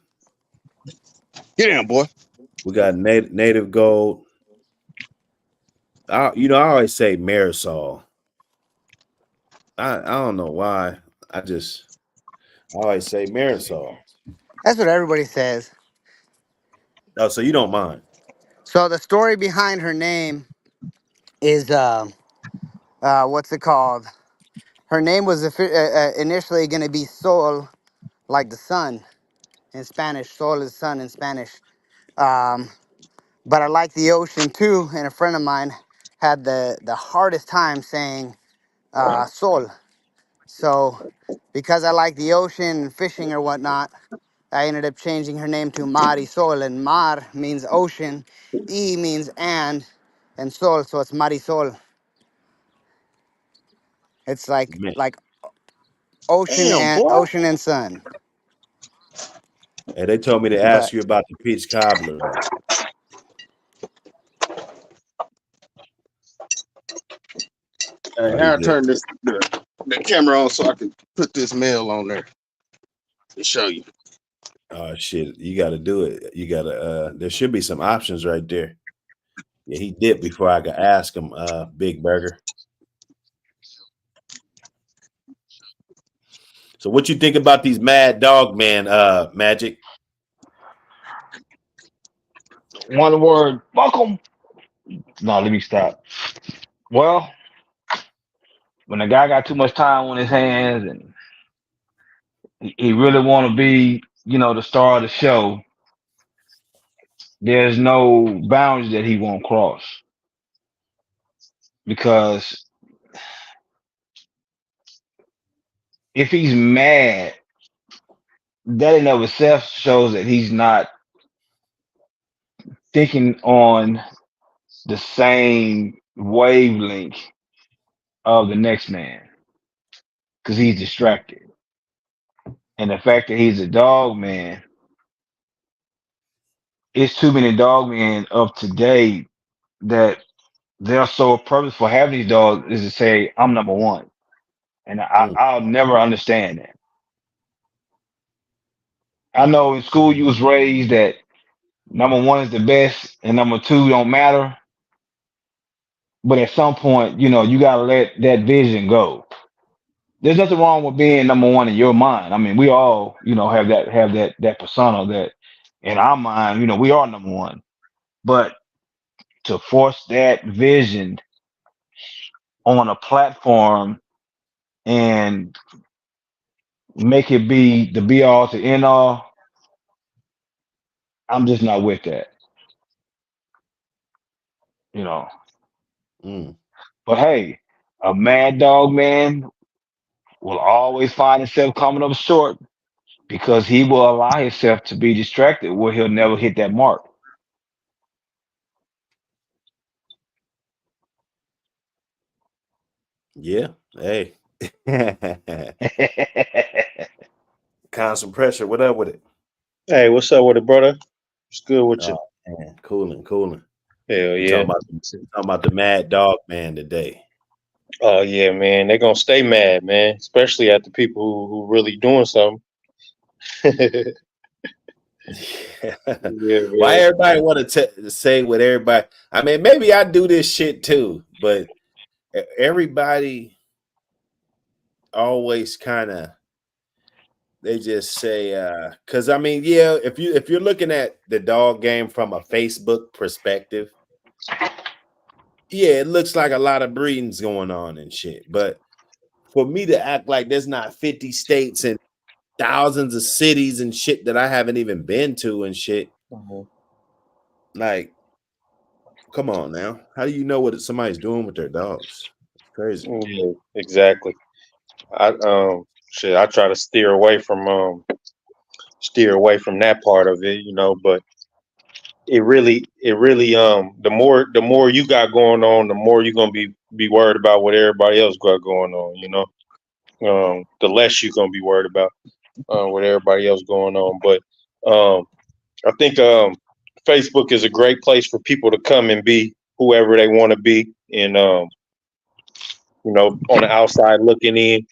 Get in, boy. We got Native Gold. I always say Marisol. I don't know why. I always say Marisol. That's what everybody says. Oh, so you don't mind? So the story behind her name is what's it called? Her name was initially going to be Sol, like the sun in Spanish. Sol is sun in Spanish. But I like the ocean too, and a friend of mine had the hardest time saying Sol. So because I like the ocean and fishing or whatnot, I ended up changing her name to Marisol, and Mar means ocean, E means and Sol, so it's Marisol. It's Man. like ocean and sun. Hey, they told me to ask But you about the peach cobbler. Now I turn the camera on so I can put this mail on there to show you. Oh shit, you got to do it. You got to. There should be some options right there. Yeah, he did before I could ask him. Big Burger. So, what you think about these Mad Dog Man, Magic? One word, fuck 'em. No, let me stop. Well, when a guy got too much time on his hands and he really want to be, the star of the show, there's no boundaries that he won't cross. Because if he's mad, that in of itself shows that he's not thinking on the same wavelength of the next man, because he's distracted. And the fact that he's a dog man, it's too many dog men of today that their sole purpose for having these dogs is to say, I'm number one. And I'll never understand that. I know in school you was raised that number one is the best and number two don't matter. But at some point, you gotta let that vision go. there's nothing wrong with being number one in your mind. I mean, we all, have that persona that in our mind, we are number one. But to force that vision on a platform and make it be the be all to end all, I'm just not with that. You know. Mm. But hey, a mad dog man will always find himself coming up short because he will allow himself to be distracted where he'll never hit that mark. Yeah. Hey. Constant pressure. What up with it? Hey, what's up with it, brother? What's good with you? Oh man, cooling. Hell We yeah. talking about the Mad Dog Man today. Oh yeah, man. They're gonna stay mad, man. Especially at the people who really doing something. Yeah, Why man. everybody want to say what everybody? I mean, maybe I do this shit too, but everybody always kind of they just say because I mean, yeah, if you're looking at the dog game from a Facebook perspective, yeah, it looks like a lot of breeding's going on and shit. But for me to act like there's not 50 states and thousands of cities and shit that I haven't even been to and shit, like, come on now. How do you know what somebody's doing with their dogs? It's crazy. Yeah, exactly. I try to steer away from that part of it, but it really the more you got going on, the more you're gonna be worried about what everybody else got going on, the less you're gonna be worried about what everybody else going on. But I think Facebook is a great place for people to come and be whoever they want to be, and on the outside looking in,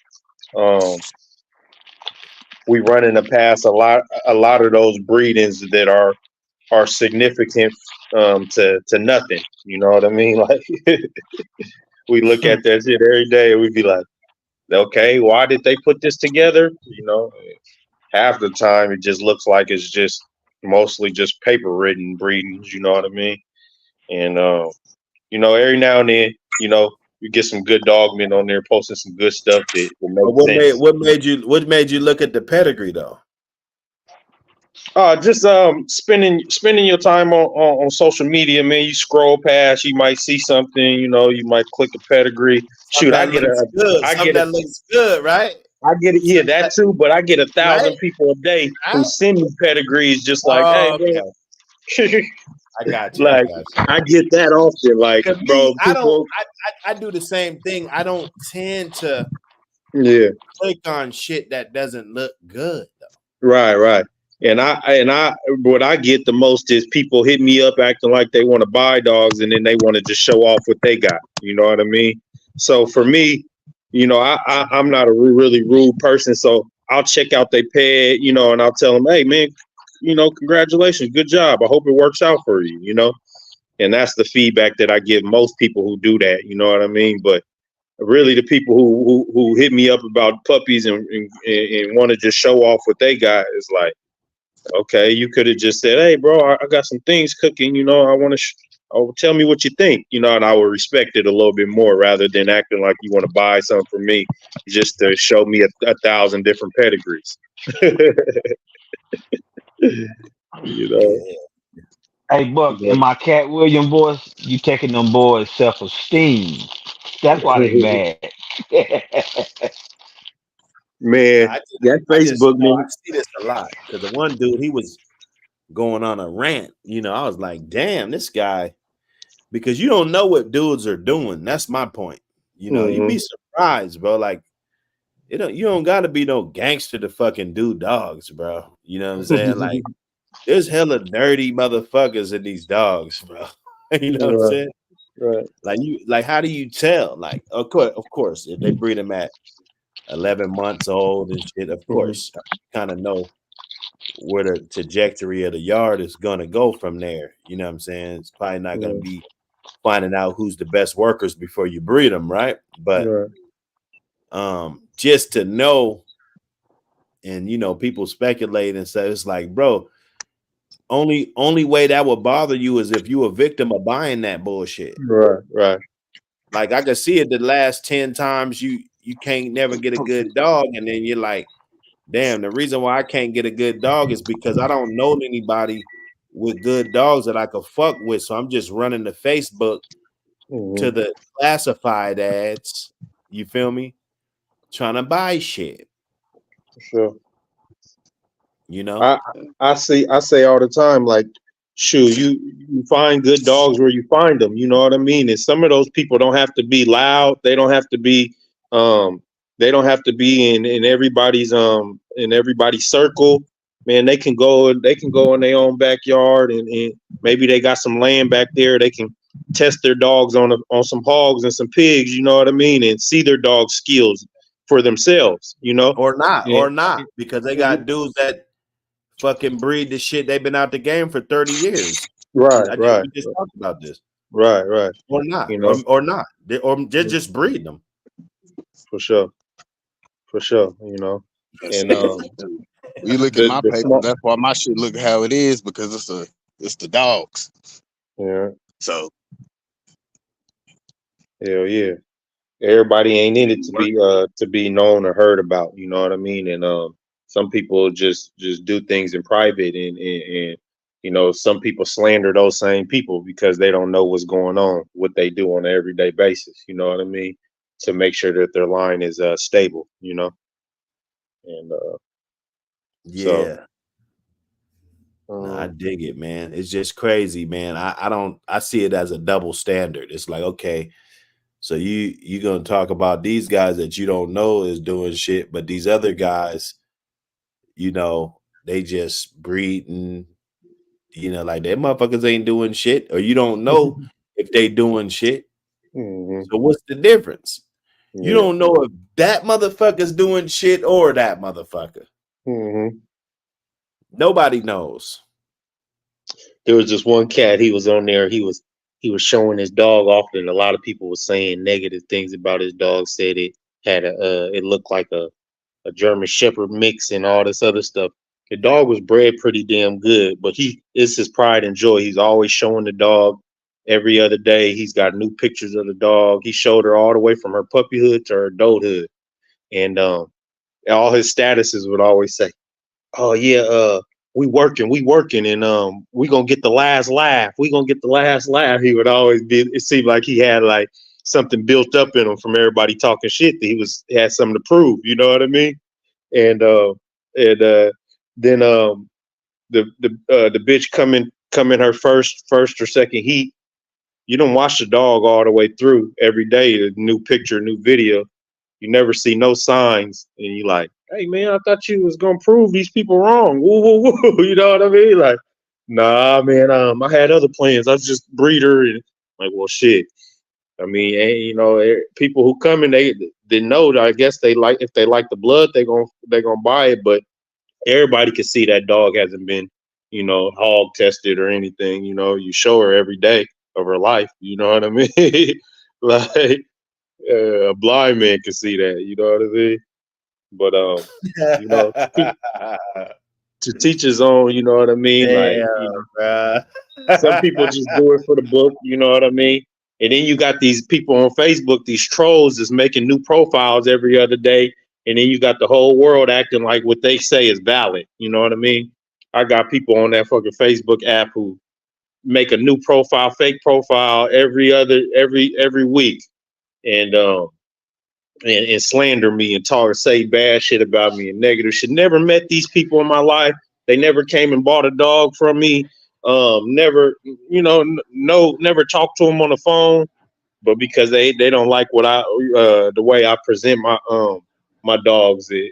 we running to pass a lot of those breedings that are significant to nothing. You know what I mean? Like we look at that shit every day and we be like, okay, why did they put this together? Half the time it just looks like it's just mostly just paper written breedings. You know what I mean? And every now and then, you get some good dogmen on there posting some good stuff that makes sense. What made you look at the pedigree though? Just spending your time on social media, man. You scroll past, you might see something, you might click a pedigree. Shoot, I get that looks good, right? I get it, yeah, that too. But I get 1,000 people a day who send me pedigrees, just like, hey, man. I got you. Like I get that often, like, bro. I do the same thing. I don't tend to click on shit that doesn't look good though. Right. And I what I get the most is people hit me up acting like they want to buy dogs and then they want to just show off what they got. You know what I mean? So for me, I'm not a really rude person, so I'll check out their pet, and I'll tell them, hey man, congratulations, good job. I hope it works out for you, and that's the feedback that I give most people who do that. You know what I mean? But really, the people who hit me up about puppies and want to just show off what they got is like, okay, you could have just said, hey, bro, I got some things cooking. I want to tell me what you think, and I would respect it a little bit more rather than acting like you want to buy something from me just to show me 1,000 different pedigrees. Hey, Buck, in my Cat William voice, you taking them boys' self-esteem. That's why they mad. Man, that Facebook, man. I see this a lot because the one dude, he was going on a rant. I was like, damn, this guy, because you don't know what dudes are doing. That's my point. You'd be surprised, bro. Like, you don't got to be no gangster to fucking do dogs, bro. You know what I'm saying? Like, there's hella dirty motherfuckers in these dogs, bro. You know what I'm saying? Right. Like, how do you tell? Like, of course, if they breed them at 11 months old and shit, of course, kind of know where the trajectory of the yard is gonna go from there. You know what I'm saying? It's probably not gonna be finding out who's the best workers before you breed them, right? But just to know, and you know, people speculate and say it's like, bro, only way that would bother you is if you a victim of buying that bullshit. Right. Like I could see it the last 10 times you can't never get a good dog, and then you're like, damn, the reason why I can't get a good dog is because I don't know anybody with good dogs that I could fuck with. So I'm just running to Facebook to the classified ads. You feel me? Trying to buy shit. For sure. You know? I say all the time, like, shoot, you find good dogs where you find them. You know what I mean? And some of those people don't have to be loud. They don't have to be in everybody's circle. Man, they can go in their own backyard, and maybe they got some land back there. They can test their dogs on some hogs and some pigs, you know what I mean, and see their dog's skills for themselves, you know, or not, because they got dudes that fucking breed the shit. They've been out the game for 30 years. Right. We just talked about this. Right. Or not, you know, or not, or just breed them. For sure. You know, and you look at my paper. That's why my shit look how it is, because it's the dogs. Yeah. So. Hell yeah. Everybody ain't in it to be known or heard about. You know what I mean? And some people just do things in private, and you know, some people slander those same people because they don't know what's going on, what they do on an everyday basis. You know what I mean? To make sure that their line is stable. You know, and yeah. So, I dig it, man. It's just crazy, man. I see it as a double standard. It's like, okay, so you gonna talk about these guys that you don't know is doing shit, but these other guys, you know, they just breeding, you know, like, them motherfuckers ain't doing shit, or you don't know if they doing shit. So what's the difference? You don't know if that motherfucker's doing shit or that motherfucker. Nobody knows. There was just one cat. He was on there. He was showing his dog off, and a lot of people were saying negative things about his dog. Said it had it looked like a German Shepherd mix and all this other stuff. The dog was bred pretty damn good, but it's his pride and joy. He's always showing the dog every other day. He's got new pictures of the dog. He showed her all the way from her puppyhood to her adulthood, and all his statuses would always say, "Oh yeah, we working, and we gonna get the last laugh. We gonna get the last laugh." He would always be. It seemed like he had like something built up in him from everybody talking shit that he had something to prove. You know what I mean? And then the bitch come in her first or second heat. You don't watch the dog all the way through every day. The new picture, new video. You never see no signs, and you like, hey man, I thought you was gonna prove these people wrong. Woo, woo, woo. You know what I mean? Like, nah, man. I had other plans. I was just breeder, and like, well, shit. I mean, you know, people who come in, they know that I guess if they like the blood, they're gonna buy it. But everybody can see that dog hasn't been, you know, hog tested or anything. You know, you show her every day of her life. You know what I mean? Like. A blind man can see that, you know what I mean? But you know, to teach his own, you know what I mean? Like, you know, some people just do it for the book, you know what I mean? And then you got these people on Facebook, these trolls that's making new profiles every other day, and then you got the whole world acting like what they say is valid, you know what I mean? I got people on that fucking Facebook app who make a new profile, fake profile every week. And slander me and say bad shit about me and negative shit. Never met these people in my life. They never came and bought a dog from me. Never, you know, never talked to them on the phone. But because they don't like what the way I present my dogs, they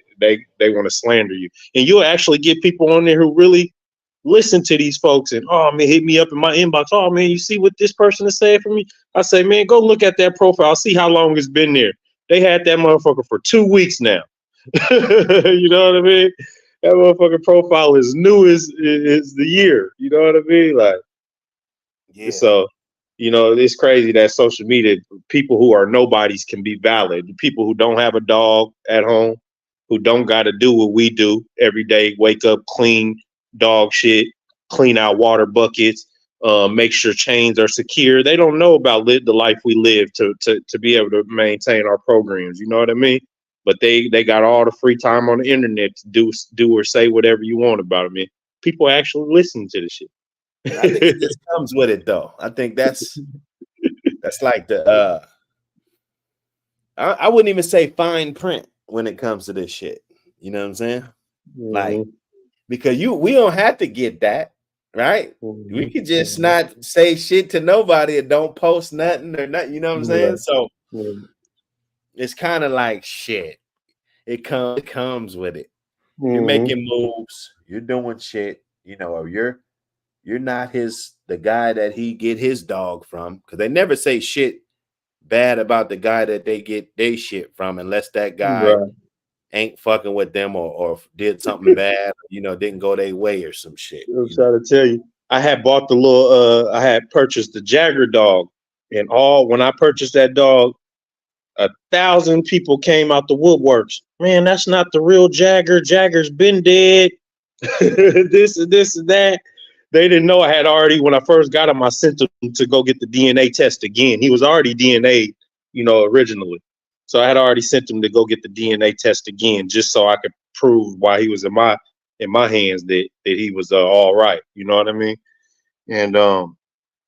want to slander you. And you'll actually get people on there who really listen to these folks and, oh man, hit me up in my inbox. Oh man, you see what this person is saying for me? I say, man, go look at that profile. See how long it's been there. They had that motherfucker for 2 weeks now. You know what I mean? That motherfucking profile is new as the year. You know what I mean? Like, yeah. So you know, it's crazy that social media, people who are nobodies can be valid. The people who don't have a dog at home, who don't got to do what we do every day, wake up, clean dog shit, clean out water buckets, make sure chains are secure. They don't know about the life we live to be able to maintain our programs. You know what I mean? But they got all the free time on the internet to do or say whatever you want about it. Man, people actually listen to the shit. I think it just comes with it, though. I think that's like the I wouldn't even say fine print when it comes to this shit. You know what I'm saying? Mm-hmm. Like, because we don't have to get that, right? Mm-hmm. We could just not say shit to nobody and don't post nothing or nothing. You know what I'm saying? So it's kind of like shit. It comes with it. You're making moves. You're doing shit. You know, or you're not the guy that he get his dog from, because they never say shit bad about the guy that they get their shit from, unless that guy ain't fucking with them or did something bad, you know, didn't go their way or some shit. I'm trying to tell you, I had bought the little, I had purchased the Jagger dog, and when I purchased that dog, 1,000 people came out the woodworks. Man, that's not the real Jagger. Jagger's been dead. This and that. They didn't know I had already, when I first got him, I sent him to go get the DNA test again. He was already DNA, you know, originally. So I had already sent him to go get the DNA test again, just so I could prove why he was in my hands that he was all right. You know what I mean? And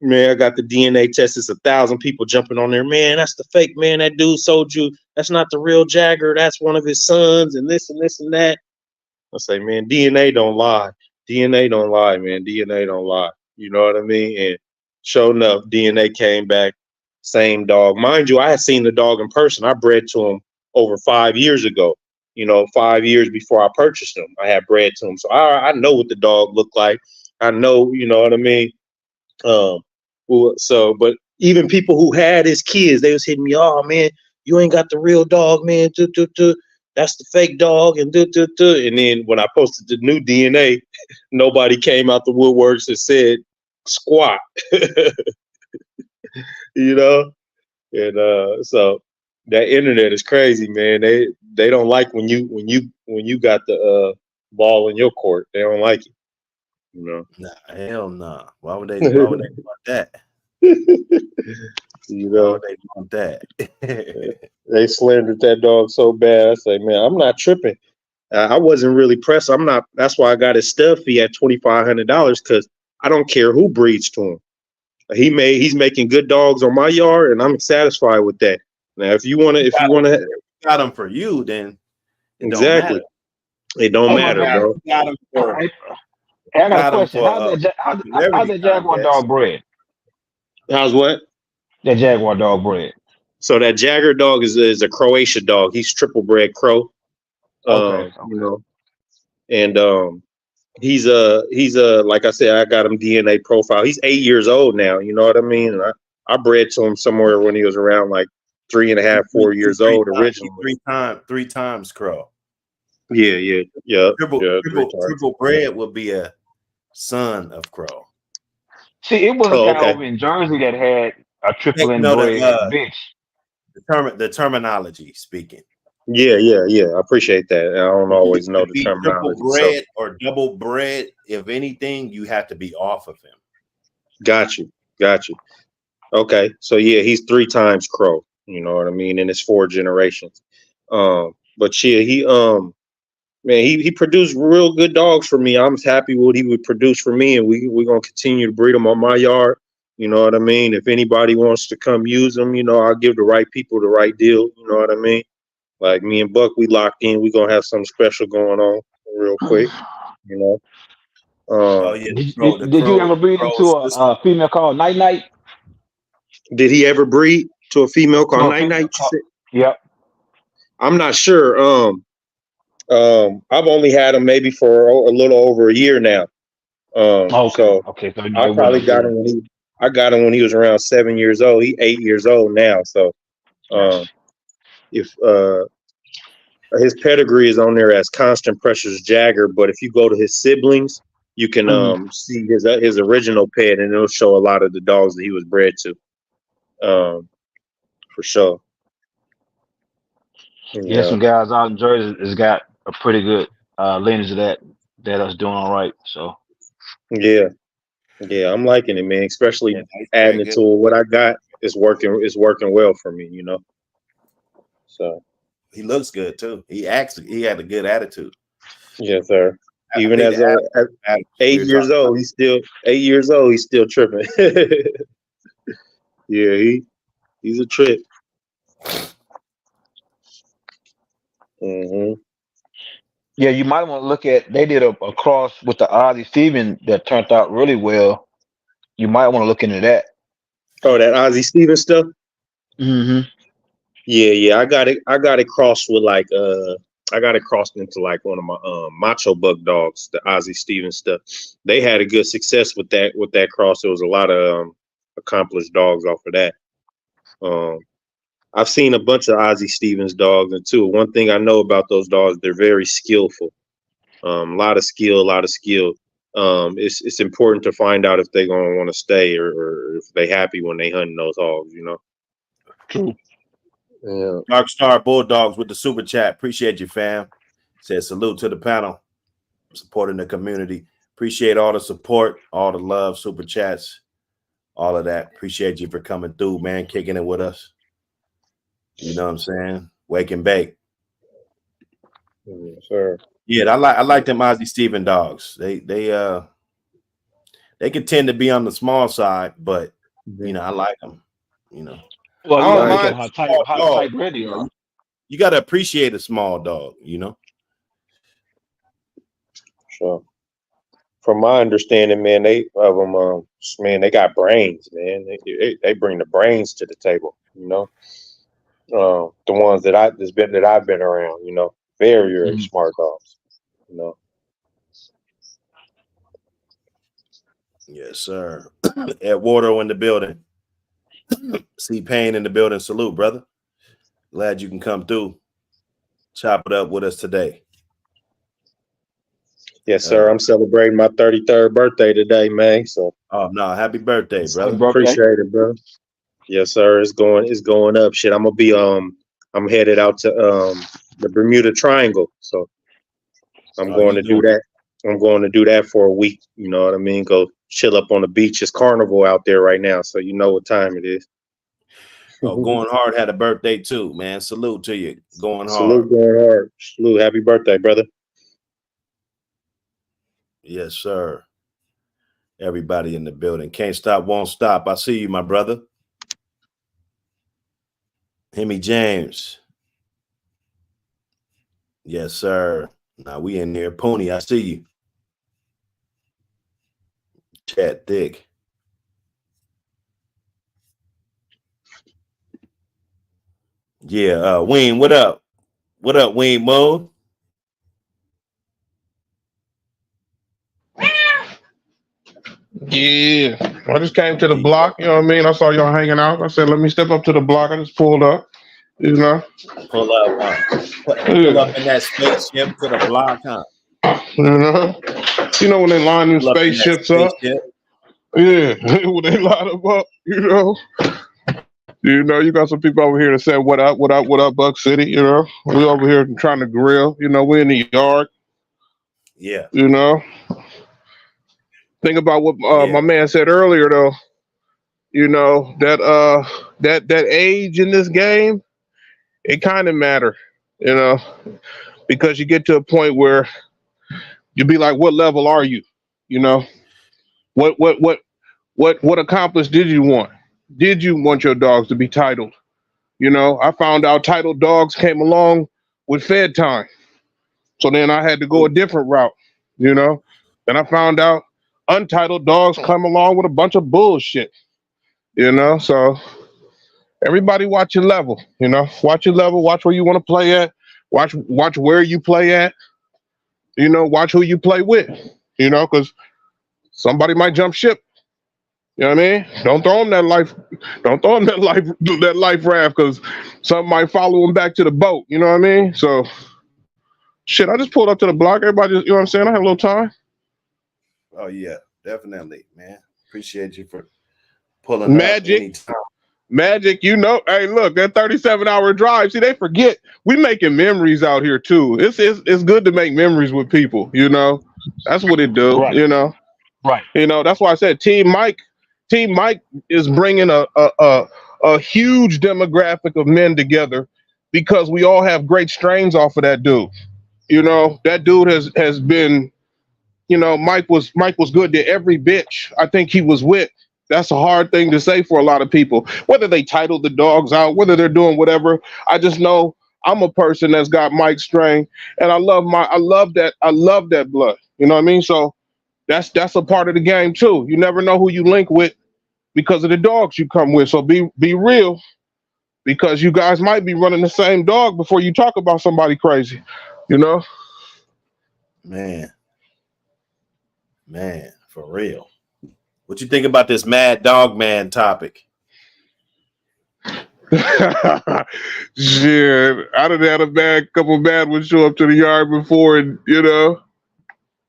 man, I got the DNA test. It's 1,000 people jumping on there. Man, that's the fake, man. That dude sold you. That's not the real Jagger. That's one of his sons, and this and this and that. I say, man, DNA don't lie. DNA don't lie, man. DNA don't lie. You know what I mean? And sure enough, DNA came back, same dog. Mind you, I had seen the dog in person. I bred to him over 5 years ago. You know, 5 years before I purchased him, I had bred to him. So I know what the dog looked like. I know, you know what I mean? But even people who had his kids, they was hitting me, oh, man, you ain't got the real dog, man. That's the fake dog, and And then when I posted the new DNA, nobody came out the woodworks and said squat. You know? And so that internet is crazy, man. They don't like when you got the ball in your court. They don't like it. You know? Nah, hell no. Why would they want that? You know, they want that. They slandered that dog so bad. I say, man, I'm not tripping. I wasn't really pressed. I'm not. That's why I got his stud fee at $2,500, because I don't care who breeds to him. He's making good dogs on my yard, and I'm satisfied with that. Now, if you want to, got them for you, then exactly. It don't matter, bro. I got a question. How's that Jaguar dog bred? How's what? That Jaguar dog bred. So that Jagger dog is a Croatian dog. He's triple bred Crow. Okay. You know, and he's like I said, I got him DNA profile. He's 8 years old now. You know what I mean? And I bred to him somewhere when he was around like 3.5, 4 years old originally. Three times Crow. Yeah. Triple bred would be a son of Crow. See, it was a guy over in Jersey that had a triple inbred bitch. The terminology speaking. Yeah. I appreciate that. I don't always know the terminology. Triple bred or double bred, if anything, you have to be off of him. Got you. Okay, so yeah, he's 3 times Crow. You know what I mean? And it's 4 generations. But yeah, he produced real good dogs for me. I'm happy with what he would produce for me, and we're gonna continue to breed them on my yard. You know what I mean? If anybody wants to come use them, you know, I'll give the right people the right deal. You know what I mean? Like me and Buck, we locked in. We're gonna have something special going on real quick. You know. Did you ever breed into a female called Night Night? Did he ever breed to a female called Night Night? Yep. I'm not sure. I've only had him maybe for a little over a year now. So I probably got him when he was around 7 years old. He's 8 years old now. So if his pedigree is on there as Constant Pressures Jagger, but if you go to his siblings, you can see his original pet, and it'll show a lot of the dogs that he was bred to. For sure. Yeah, some guys out in Jersey has got a pretty good lineage of that us doing all right. So yeah, I'm liking it, man. Especially adding it to what I got is working well for me, you know. So he looks good too. He had a good attitude. Yes, sir. Even as 8 years old, he's still 8 years old. He's still tripping. Yeah, he's a trip. Yeah, you might want to look at. They did a cross with the Ozzie Steven that turned out really well. You might want to look into that. Oh, that Ozzie Steven stuff. Yeah. I got it crossed with like I got it crossed into like one of my Macho Buck dogs, the Ozzie Steven stuff. They had a good success with that cross. There was a lot of accomplished dogs off of that. I've seen a bunch of Ozzie Stevens dogs, and too. One thing I know about those dogs, they're very skillful. A lot of skill. It's important to find out if they're gonna want to stay or if they happy when they hunting those hogs, you know. True. Yeah. Dark Star Bulldogs with the super chat. Appreciate you, fam. Says salute to the panel, supporting the community. Appreciate all the support, all the love, super chats, all of that. Appreciate you for coming through, man, kicking it with us. You know what I'm saying? Wake and bake. Yes, sir. Yeah, I like them Ozzie Steven dogs. They could tend to be on the small side, but you know, I like them. You know. Well, I don't mind mind how tight ready are. You got to appreciate a small dog, you know. Sure. From my understanding, man, they got brains, man. They bring the brains to the table, you know. The ones that I've been around, you know, very smart dogs, you know. Yes, sir. Eduardo in the building. See Payne in the building. Salute, brother. Glad you can come through. Chop it up with us today. Yes, sir. I'm celebrating my 33rd birthday today, man. So happy birthday, brother. Appreciate it, bro. Yes, sir. It's going up. Shit, I'm gonna be I'm headed out to the Bermuda Triangle. So I'm going to do that. I'm going to do that for a week. You know what I mean? Go chill up on the beach. It's carnival out there right now, so you know what time it is. Going Hard had a birthday too, man. Salute to you. Going Hard. Salute, Going Hard. Salute. Happy birthday, brother. Yes, sir. Everybody in the building. Can't stop, won't stop. I see you, my brother. Hemi James. Yes, sir. Now we in there. Pony, I see you. Chat thick. Yeah, Wayne, what up? What up, Wayne Mode? Yeah, I just came to the block, you know what I mean? I saw y'all hanging out. I said, let me step up to the block. I just pulled up, you know. Pull up in that spaceship to the block, huh? You know when they line them spaceships up? Yeah, when they line them up, you know. You know, you got some people over here that said, what up, Buck City, you know. We over here trying to grill, you know, we're in the yard. Yeah. You know. Think about what my man said earlier, though. You know, that age in this game, it kind of matter, you know, because you get to a point where you be like, what level are you? You know, what accomplished did you want? Did you want your dogs to be titled? You know, I found out titled dogs came along with fed time. So then I had to go a different route, you know. Then I found out untitled dogs come along with a bunch of bullshit, you know. So everybody watch your level, you know. Watch your level, watch where you want to play at, watch where you play at, you know, watch who you play with, you know, because somebody might jump ship. You know what I mean? Don't throw them that life raft, because something might follow them back to the boat. You know what I mean? So shit, I just pulled up to the block. Everybody just, you know what I'm saying? I have a little time. Oh yeah, definitely, man. Appreciate you for pulling up Magic. anytime. Magic, you know, hey, look, that 37-hour drive. See, they forget we making memories out here too. It's good to make memories with people, you know. That's what it do, Right, you know. right. You know, that's why I said Team Mike is bringing a huge demographic of men together because we all have great strains off of that dude. You know, that dude has been, you know, Mike was good to every bitch I think he was with. That's a hard thing to say for a lot of people. Whether they titled the dogs out, whether they're doing whatever, I just know I'm a person that's got Mike's strain, and I love that blood. You know what I mean? So that's a part of the game too. You never know who you link with because of the dogs you come with. So be real, because you guys might be running the same dog before you talk about somebody crazy. You know? Man, for real. What you think about this Mad Dog Man topic? Shit, I done had a couple bad ones show up to the yard before, and you know,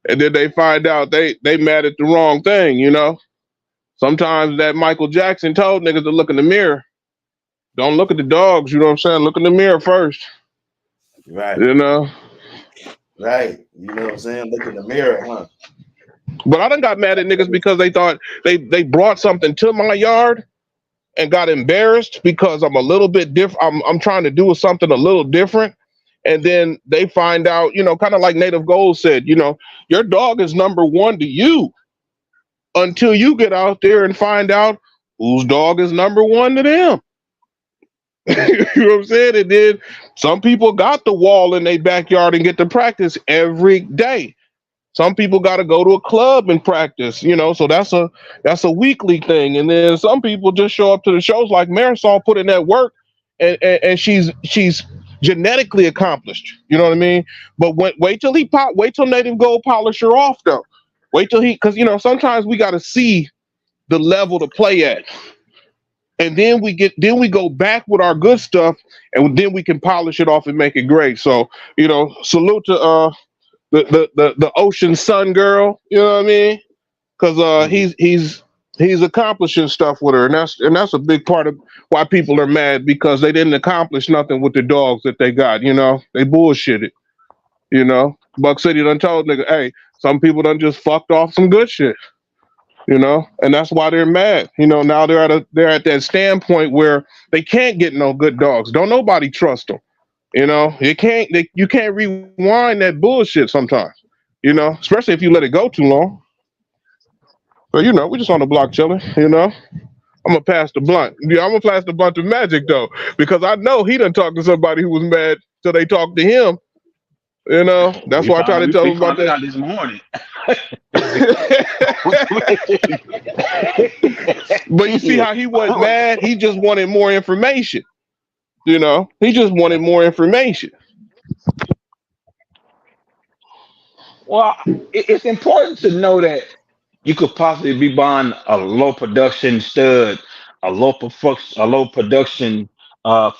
and then they find out they mad at the wrong thing. You know, sometimes that Michael Jackson told niggas to look in the mirror. Don't look at the dogs. You know what I'm saying? Look in the mirror first. Right. You know. Right. You know what I'm saying? Look in the mirror, huh? But I done got mad at niggas because they thought they brought something to my yard and got embarrassed because I'm a little bit different. I'm trying to do something a little different. And then they find out, you know, kind of like Native Gold said, you know, your dog is number one to you until you get out there and find out whose dog is number one to them. You know what I'm saying? And then some people got the wall in their backyard and get to practice every day. Some people got to go to a club and practice, you know, so that's a weekly thing. And then some people just show up to the shows like Marisol, put in that work, and she's genetically accomplished. You know what I mean? But wait till Native Gold polish her off though. Wait till because you know sometimes we got to see the level to play at, and then we go back with our good stuff, and then we can polish it off and make it great. So you know, salute to the Ocean Sun girl, you know what I mean? Because he's accomplishing stuff with her, and that's a big part of why people are mad, because they didn't accomplish nothing with the dogs that they got. You know, they bullshitted. You know, Buck City done told nigga, hey, some people done just fucked off some good shit. You know, and that's why they're mad. You know, now they're at that standpoint where they can't get no good dogs. Don't nobody trust them. You know, you can't rewind that bullshit sometimes, you know, especially if you let it go too long. But, you know, we just on the block chilling, you know. I'm going to pass the blunt. Yeah, I'm going to pass the blunt to Magic, though, because I know he done talked to somebody who was mad till they talked to him. You know, that's why I try to tell him about that. This morning. But you see how he wasn't mad? He just wanted more information. You know, he just wanted more information. Well, it's important to know that you could possibly be buying a low production stud, a low production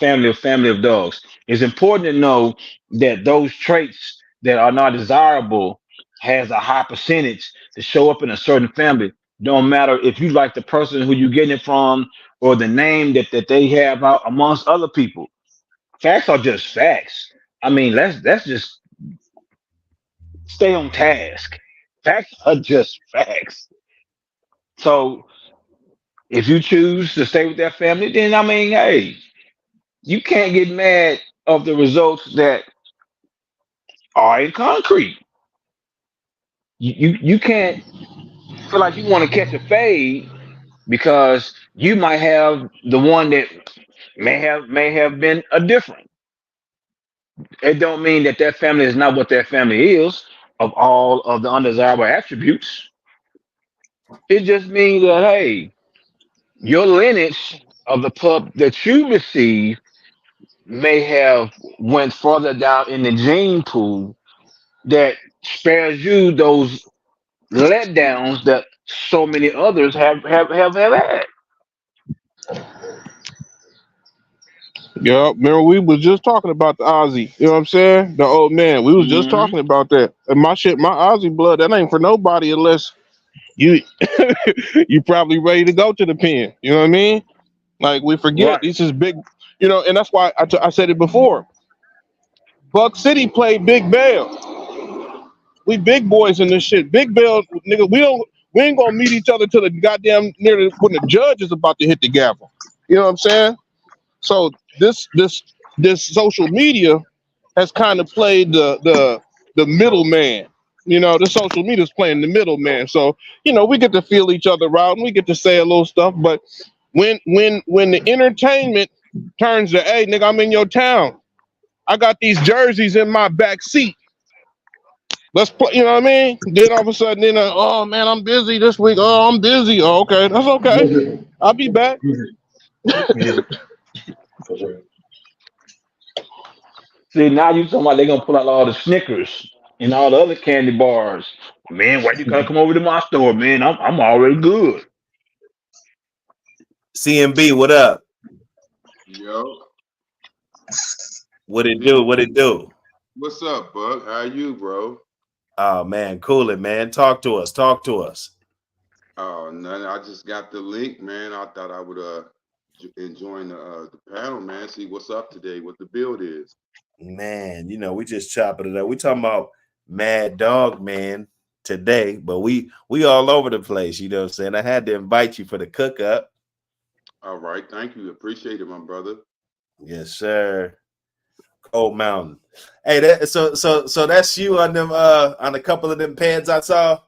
family of dogs. It's important to know that those traits that are not desirable has a high percentage to show up in a certain family. Don't matter if you like the person who you're getting it from or the name that they have out amongst other people. Facts are just facts. I mean, let's just stay on task. Facts are just facts. So if you choose to stay with that family, then I mean, hey, you can't get mad of the results that are in concrete. You can't feel like you want to catch a fade because you might have the one that may have been a different. It don't mean that family is not what that family is of all of the undesirable attributes. It just means that hey, your lineage of the pup that you receive may have went further down in the gene pool that spares you those letdowns that so many others have had. Yeah, remember we was just talking about the Aussie. You know what I'm saying? The old man. We was just talking about that. And my Aussie blood, that ain't for nobody unless you you probably ready to go to the pen. You know what I mean? Like we forget Right. this is big, and that's why I said it before. Buck City played Big Bell. We big boys in this shit. Big Bell, nigga. We ain't gonna meet each other till the goddamn when the judge is about to hit the gavel. You know what I'm saying? So this social media has kind of played the middleman. The social media is playing the middleman. So we get to feel each other out and we get to say a little stuff. But when the entertainment turns to, hey nigga, I'm in your town. I got these jerseys in my back seat. Let's play. You know what I mean? Then all of a sudden, oh man, I'm busy this week. Oh, I'm busy. Oh, okay, that's okay. I'll be back. See, now you talking about they gonna pull out all the Snickers and all the other candy bars. Man, why you gotta come over to my store, man? I'm already good. CMB, what up? Yo, What it do? What it do? what's up, Buck? How you, bro? Oh man, coolin', man. Talk to us. Talk to us. Oh, nothing. I just got the link, man. I thought I would join the panel, man. See what's up today, what the build is. Man, we just chopping it up. We talking about Mad Dog Man today, but we all over the place. You know what I'm saying? I had to invite you for the cook up. All right, thank you. Appreciate it, my brother. Yes, sir. Cold Mountain. Hey, so that's you on them on a couple of them pads I saw.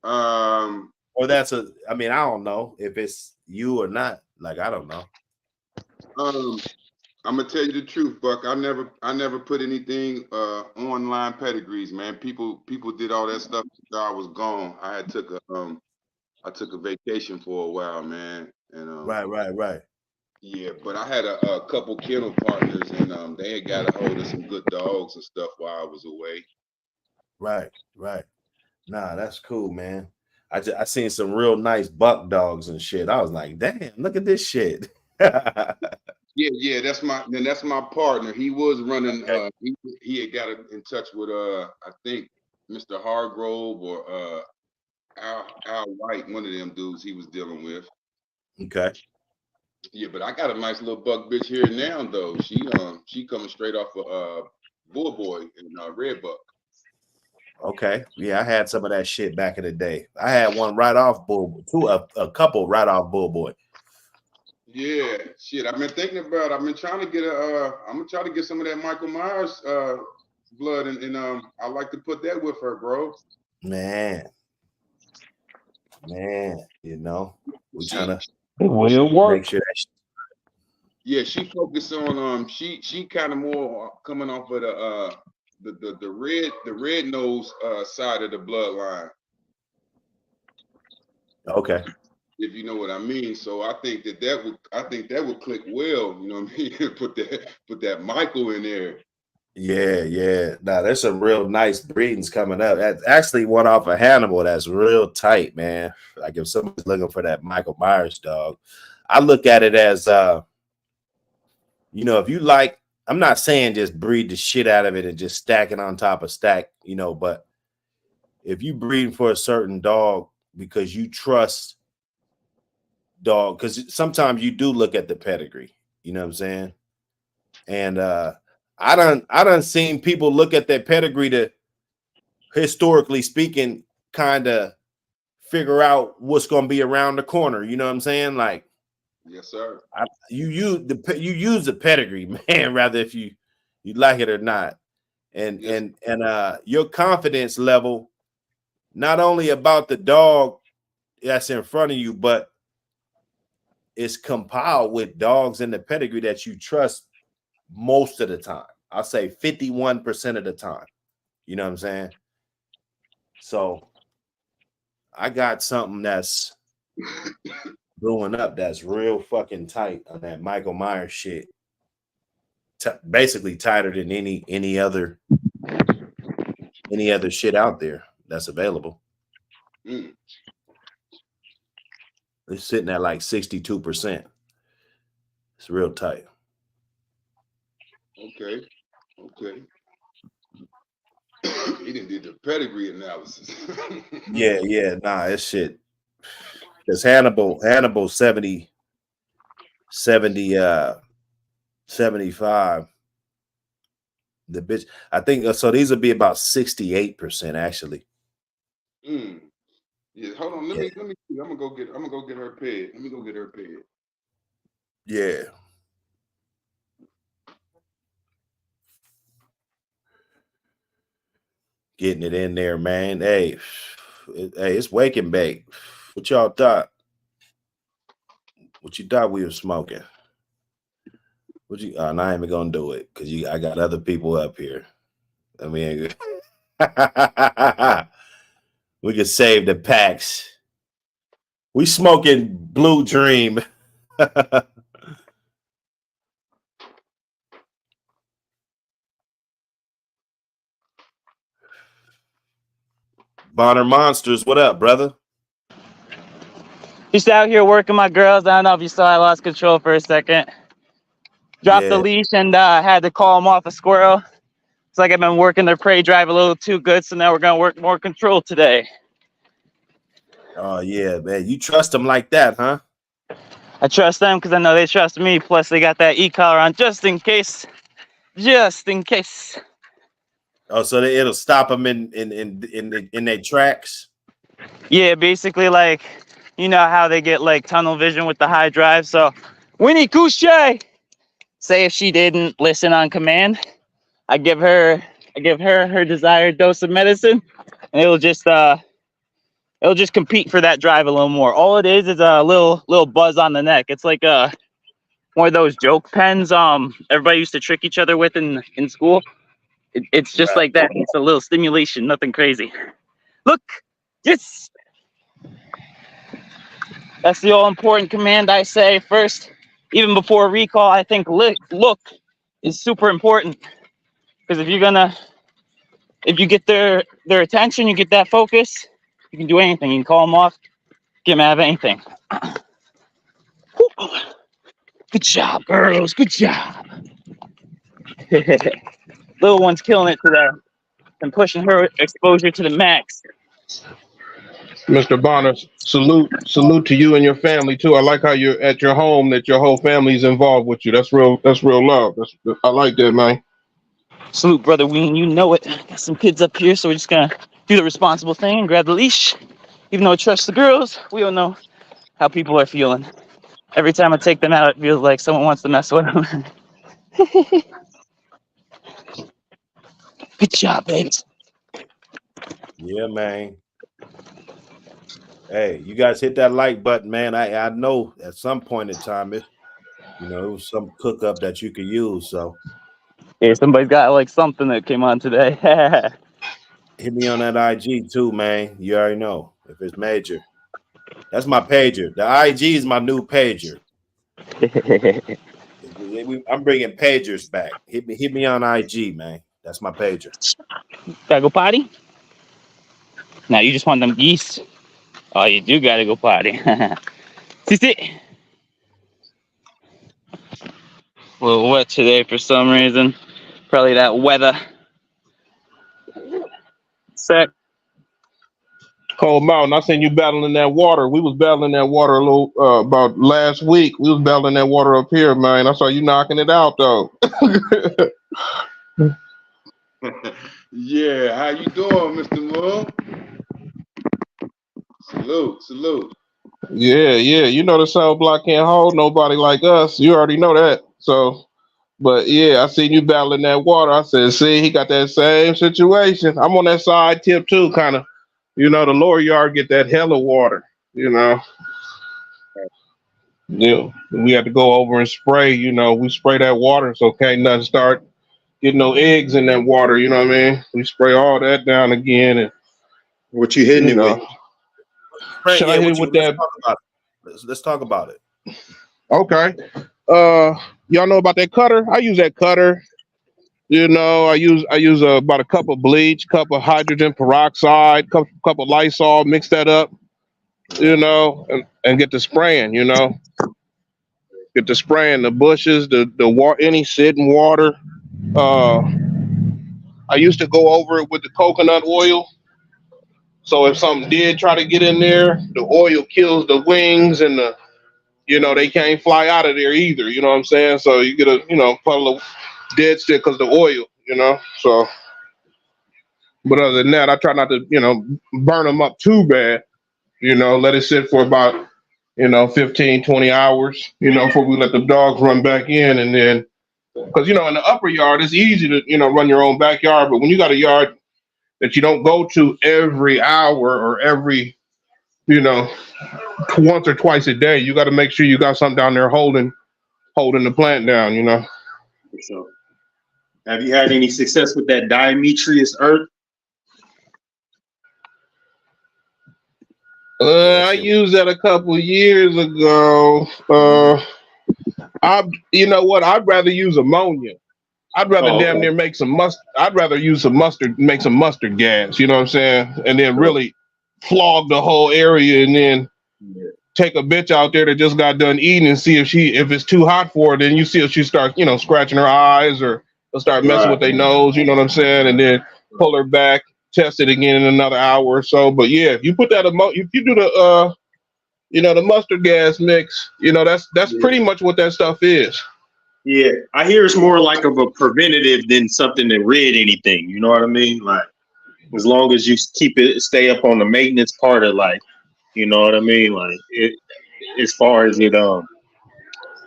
Or I don't know if it's you or not. Like I don't know. I'm gonna tell you the truth, Buck. I never put anything online pedigrees, man. People did all that stuff while I was gone. I took a vacation for a while, man. And Right. yeah, but I had a couple kennel partners, and they had got a hold of some good dogs and stuff while I was away. Right. Nah, that's cool, man. I seen some real nice buck dogs and shit. I was like, damn, look at this shit. Yeah, that's my partner. He was running. Okay. He had got in touch with I think Mr. Hargrove or Al White, one of them dudes he was dealing with. Okay. Yeah, but I got a nice little buck bitch here now though. She coming straight off of Bull Boy and Red Buck. Okay. Yeah, I had some of that shit back in the day. I had one right off Bull, a couple right off Bull Boy. Yeah, shit. I've been thinking about. I've been trying to get I'm gonna try to get some of that Michael Myers blood, and I like to put that with her, bro. Man, we trying to It will work. make sure that. Yeah, she focused on she kind of more coming off of the red nose side of the bloodline. Okay. If you know what I mean. So I think that would click well, you know what I mean? put that Michael in there. Yeah. Now there's some real nice breedings coming up. That's actually one off of Hannibal that's real tight, man. Like if somebody's looking for that Michael Myers dog, I look at it as if you like, I'm not saying just breed the shit out of it and just stack it on top of stack, but if you breed for a certain dog because you trust dog, because sometimes you do look at the pedigree, you know what I'm saying? And I done seen people look at their pedigree to, historically speaking, kind of figure out what's going to be around the corner. You know what I'm saying? Like, yes, sir. You use the pedigree, man, rather if you like it or not, and yes. and your confidence level, not only about the dog that's in front of you, but it's compiled with dogs in the pedigree that you trust most of the time. I'll say 51% of the time. You know what I'm saying? So I got something that's brewing up that's real fucking tight on that Michael Myers shit. Basically tighter than any other shit out there that's available. It's sitting at like 62%. It's real tight. Okay. He didn't did the pedigree analysis. Yeah, nah, it's shit. Because Hannibal 70, 75. The bitch, I think so. These would be about 68% actually. Yeah, hold on. Let me see. I'm gonna go get her peg. Let me go get her peg. Yeah. Getting it in there, man. Hey, it's wake and bake. What y'all thought? What you thought we were smoking? What you? No, I ain't even gonna do it because I got other people up here. I mean, we can save the packs. We smoking Blue Dream. Bonner Monsters, what up, brother? Just out here working my girls. I don't know if you saw I lost control for a second. Dropped the leash and had to call them off a squirrel. It's like I've been working their prey drive a little too good, so now we're going to work more control today. Oh, yeah, man. You trust them like that, huh? I trust them because I know they trust me. Plus, they got that e-collar on just in case. Just in case. Oh, so it'll stop them in their tracks? Yeah, basically, like, you know how they get, like, tunnel vision with the high drive. So, Winnie Couche! Say if she didn't listen on command, I give her her desired dose of medicine, and it'll just compete for that drive a little more. All it is a little buzz on the neck. It's like one of those joke pens everybody used to trick each other with in school. It's just like that. It's a little stimulation, nothing crazy. Look, yes. That's the all important command I say first, even before recall. I think look is super important because if you get their attention, you get that focus, you can do anything. You can call them off, get them out of anything. Good job, girls. Good job. Little one's killing it today and pushing her exposure to the max. Mr. Bonner, salute to you and your family too. I like how you're at your home, that your whole family's involved with you. That's real love. I like that, man. Salute, Brother Ween. You know it. Got some kids up here, so we're just gonna do the responsible thing and grab the leash. Even though I trust the girls, we don't know how people are feeling. Every time I take them out, it feels like someone wants to mess with them. Good job, babes. Yeah, man. Hey, you guys hit that like button, man. I know at some point in time it was some cook up that you could use. So yeah, somebody's got like something that came on today. Hit me on that IG too, man. You already know if it's major. That's my pager. The IG is my new pager. I'm bringing pagers back. Hit me on IG, man. That's my pager. Gotta go potty? Now you just want them geese. Oh, you do gotta go potty. Sit. A little wet today for some reason. Probably that weather. Sec. Cold Mountain, I seen you battling that water. We was battling that water a little about last week. We was battling that water up here, man. I saw you knocking it out though. Yeah, how you doing, Mr. Moon? Salute. Yeah. You know the cell block can't hold nobody like us. You already know that. So, but yeah, I seen you battling that water. I said, see, he got that same situation. I'm on that side tip too, kind of. You know, the lower yard get that hella water. You know. Yeah, we had to go over and spray. You know, we spray that water so can't nothing start getting no eggs in that water. You know what I mean? We spray all that down again. And what you hitting it with? Should I hit it with that? Let's talk about it. Okay. Y'all know about that cutter? I use that cutter. You know, I use about a cup of bleach, cup of hydrogen peroxide, cup of Lysol, mix that up, you know, and get the spraying, you know. Get the spraying the bushes, the water, any sitting water. I used to go over it with the coconut oil. So if something did try to get in there, the oil kills the wings and they can't fly out of there either. You know what I'm saying? So you get a, puddle of dead stick because the oil. So, but other than that, I try not to, burn them up too bad. Let it sit for about, 15, 20 hours, before we let the dogs run back in. And then, because, in the upper yard, it's easy to, run your own backyard. But when you got a yard that you don't go to every hour or every, once or twice a day, you got to make sure you got something down there holding the plant down, So, have you had any success with that Dimetris earth? I used that a couple of years ago. You know what? I'd rather use ammonia. I'd rather damn near make some mustard. I'd rather use some mustard, make some mustard gas. You know what I'm saying? And then really flog the whole area, and then take a bitch out there that just got done eating and see if it's too hot for her. Then you see if she starts, scratching her eyes or start messing with their nose. You know what I'm saying? And then pull her back, test it again in another hour or so. But yeah, if you put that if you do the the mustard gas mix, that's pretty much what that stuff is. Yeah, I hear it's more like of a preventative than something that rid anything. You know what I mean? Like, as long as you stay up on the maintenance part of, like, you know what I mean? Like, as far as it,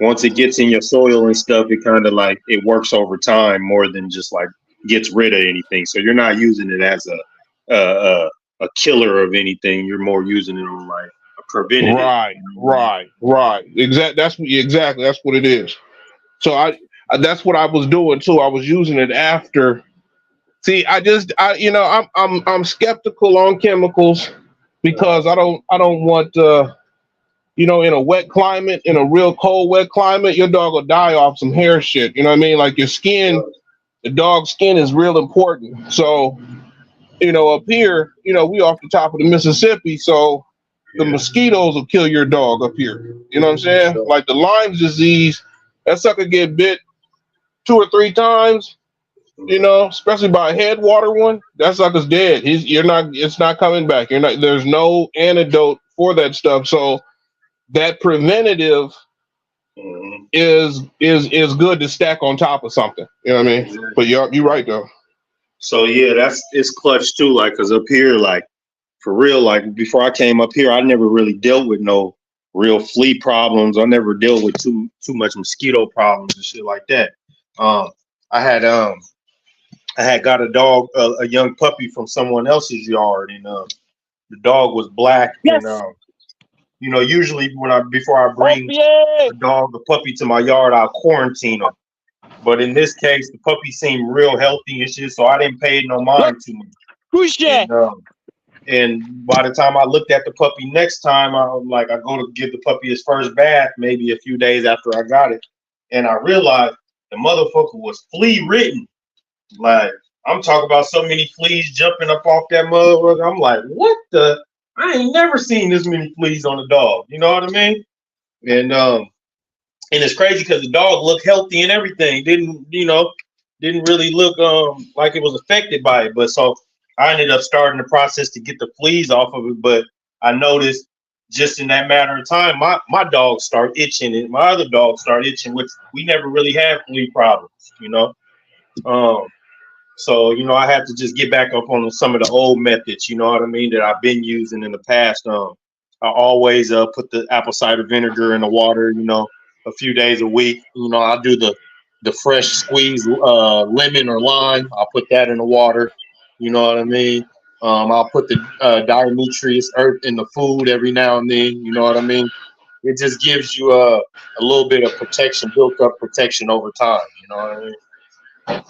once it gets in your soil and stuff, it kind of like, it works over time more than just like gets rid of anything. So you're not using it as a killer of anything. You're more using it on like a preventative. Right. Exactly. That's what it is. So that's what I was doing too. I was using it after. See, I'm skeptical on chemicals because I don't want in a wet climate, in a real cold wet climate, your dog will die off some hair shit. You know what I mean? Like your skin, the dog's skin is real important. So, up here, we off the top of the Mississippi, so the mosquitoes will kill your dog up here. You know what I'm saying? Like the Lyme disease. That sucker get bit 2 or 3 times, especially by a headwater one. That sucker's dead. It's not coming back. There's no antidote for that stuff. So that preventative is good to stack on top of something. You know what I mean? But you're right though. So yeah, it's clutch too. Like, cause up here, like for real, like before I came up here, I never really dealt with no real flea problems. I never dealt with too much mosquito problems and shit like that. I had got a dog, a young puppy from someone else's yard, and the dog was black. Yes. And usually before I bring a puppy to my yard, I'll quarantine him. But in this case, the puppy seemed real healthy and shit, so I didn't pay no mind too much. Who's that? And by the time I looked at the puppy next time, I go to give the puppy his first bath, maybe a few days after I got it. And I realized the motherfucker was flea ridden. Like, I'm talking about so many fleas jumping up off that motherfucker. I'm like, what the? I ain't never seen this many fleas on a dog. You know what I mean? And it's crazy because the dog looked healthy and everything. Didn't really look like it was affected by it. But so I ended up starting the process to get the fleas off of it, but I noticed just in that matter of time, my dogs start itching and my other dogs start itching, which we never really had flea problems, So, I had to just get back up on some of the old methods, you know what I mean, that I've been using in the past. I always put the apple cider vinegar in the water, a few days a week. I'll do the fresh squeezed lemon or lime. I'll put that in the water. You know what I mean? I'll put the Dimetris earth in the food every now and then. You know what I mean? It just gives you a little bit of protection, built up protection over time. You know what I mean?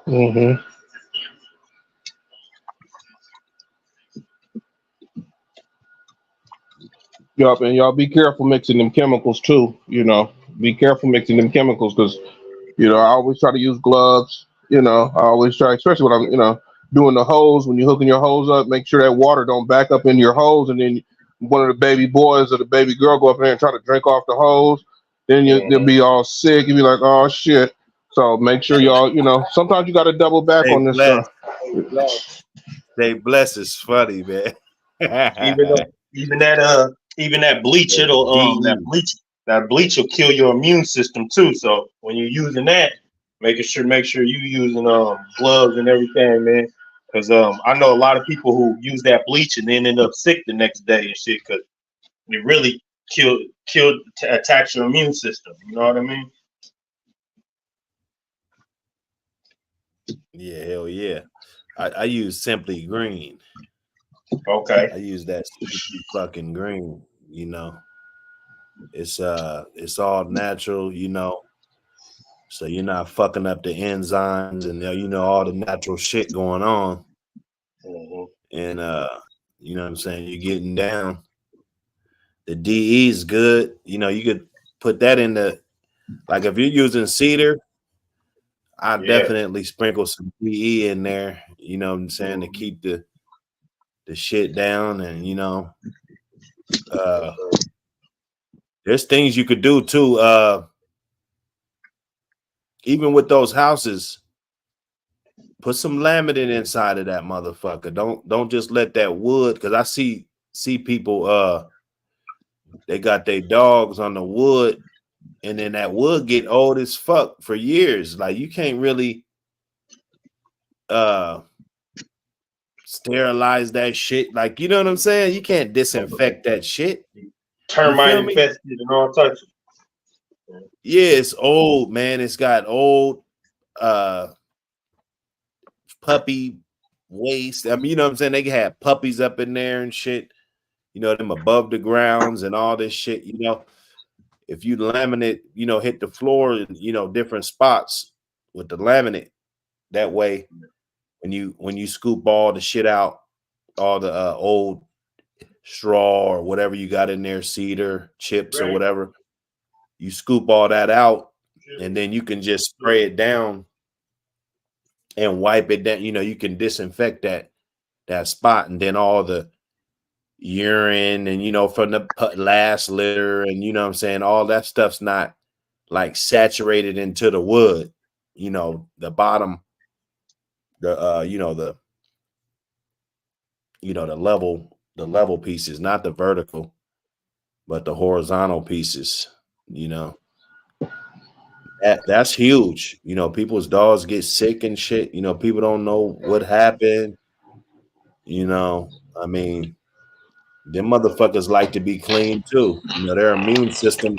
Mm-hmm. Yup, and y'all be careful mixing them chemicals too. Be careful mixing them chemicals because, I always try to use gloves. I always try, especially when I'm, doing the hose, when you're hooking your hose up, make sure that water don't back up into your hose. And then one of the baby boys or the baby girl go up there and try to drink off the hose. Then they'll be all sick. You'll be like, oh shit. So make sure y'all, sometimes you got to double back Stay on this blessed. stuff. Stay blessed is funny, man. Even though, even that bleach, that bleach will kill your immune system too. So when you're using that, make sure you using gloves and everything, man. Because I know a lot of people who use that bleach and then end up sick the next day and shit because it really attacks your immune system. You know what I mean? Yeah, hell yeah. I use Simply Green. Okay. I use that Simply fucking green, It's all natural, so you're not fucking up the enzymes and all the natural shit going on. Mm-hmm. And you know what I'm saying, you're getting down. The DE is good. You could put that in like if you're using cedar, I definitely sprinkle some DE in there, you know what I'm saying, to keep the shit down. And there's things you could do too. Even with those houses, put some laminate inside of that motherfucker. Don't just let that wood, because I see people they got their dogs on the wood, and then that wood get old as fuck for years. Like you can't really sterilize that shit. Like, you know what I'm saying? You can't disinfect that shit. Termite infested and all types of. Yeah, it's old, man. It's got old puppy waste. I mean, you know what I'm saying? They have puppies up in there and shit. Them above the grounds and all this shit. If you laminate, hit the floor in, different spots with the laminate. That way, when you scoop all the shit out, all the old straw or whatever you got in there, cedar, chips or whatever, you scoop all that out, and then you can just spray it down and wipe it down. You can disinfect that spot, and then all the urine and from the last litter and what I'm saying, all that stuff's not like saturated into the wood. The bottom, the level pieces, not the vertical, but the horizontal pieces. That's huge. People's dogs get sick and shit. People don't know what happened. I mean, them motherfuckers like to be clean too. Their immune system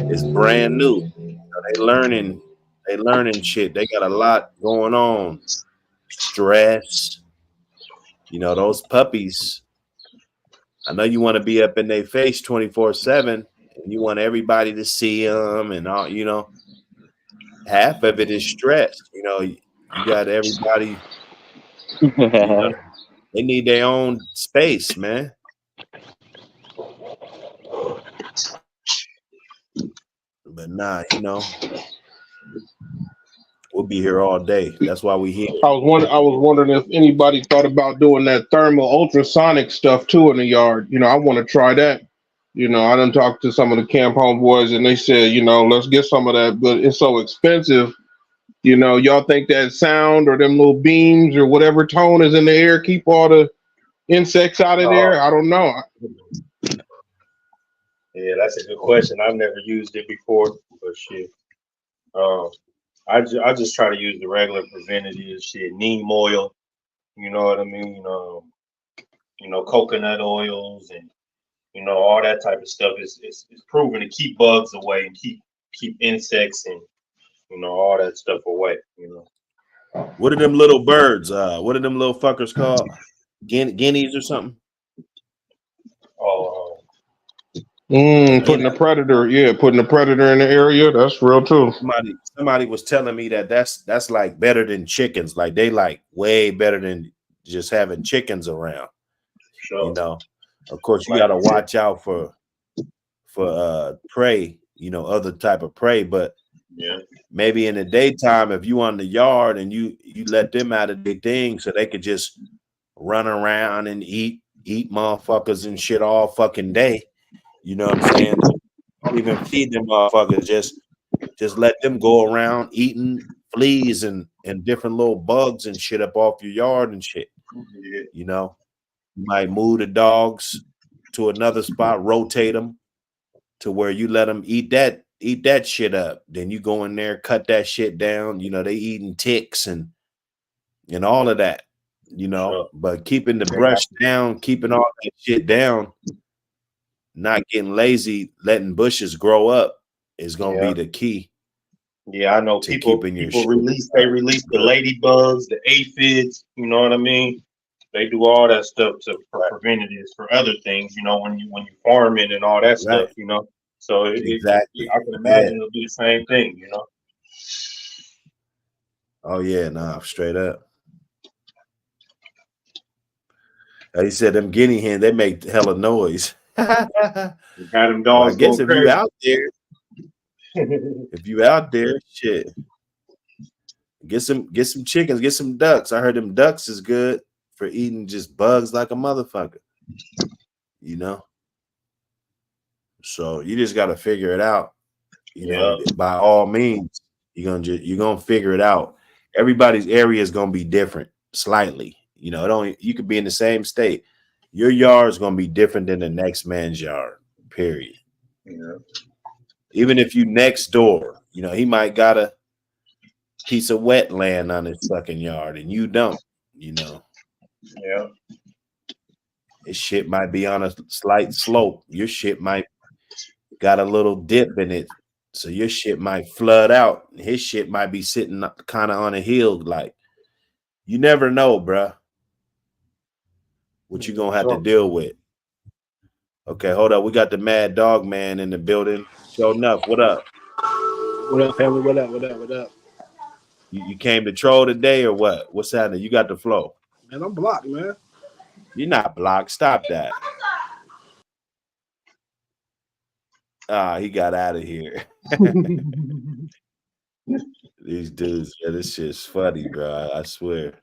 is brand new. They learning shit. They got a lot going on. Stress. Those puppies. I know you want to be up in their face 24/7, and you want everybody to see them and all. Half of it is stress. You got everybody. They need their own space, man. But nah, we'll be here all day. That's why we here. I was wondering if anybody thought about doing that thermal ultrasonic stuff too in the yard. I want to try that. I done talked to some of the camp homeboys, and they said, let's get some of that, but it's so expensive. Y'all think that sound or them little beams or whatever tone is in the air keep all the insects out of there? I don't know. Yeah, that's a good question. I've never used it before, but shit. I just try to use the regular preventative shit, neem oil. You know what I mean? Coconut oils and all that type of stuff is proven to keep bugs away and keep insects and all that stuff away. What are them little birds? What are them little fuckers called? Guineas or something? Putting a predator in the area. That's real too. Somebody was telling me that's like better than chickens. Like they like way better than just having chickens around. Sure. Of course you got to watch out for prey. Other type of prey, but yeah, maybe in the daytime, if you on the yard and you let them out of their thing so they could just run around and eat motherfuckers and shit all fucking day. You know what I'm saying? Don't even feed them motherfuckers. Just Just let them go around eating fleas and different little bugs and shit up off your yard and shit. Yeah. You know, you might move the dogs to another spot, rotate them to where you let them eat that shit up. Then you go in there, cut that shit down. You know, they eating ticks and all of that, you know, Sure. but keeping the brush down, keeping all that shit down, not getting lazy, letting bushes grow up is gonna Yeah. be the key Yeah, I know to people keeping your people shit. release the ladybugs, the aphids, you know what I mean? They do all that stuff for preventatives for other things, you know, when you farming and all that stuff, Right. you know. So Exactly. I can Yeah. imagine it'll be the same thing, you know. Oh yeah, nah, straight up. He said them guinea hens, they make hella noise. You got them Well, I dogs guess go if you crazy. out there, shit, get some chickens, get some ducks. I heard them ducks is good for eating just bugs like a motherfucker. You know, so you just got to figure it out. You know, by all means, you're gonna figure it out. Everybody's area is gonna be different slightly. You know, you could be in the same state. Your yard is gonna be different than the next man's yard. Period. Yeah. Even if you next door, you know, he might got a piece of wetland on his fucking yard and you don't, you know. Yeah. His shit might be on a slight slope. Your shit might got a little dip in it. So your shit might flood out. His shit might be sitting kind of on a hill. Like, you never know, bruh, what you gonna have to deal with. Okay, hold up. We got the Mad Dog Man in the building. Show enough. What up? What up, family? What up? What up? What up? You came to troll today or what? What's happening? You got the flow. Man, I'm blocked, man. You're not blocked. Stop that. He got out of here. These dudes, yeah, this shit's funny, bro. I swear.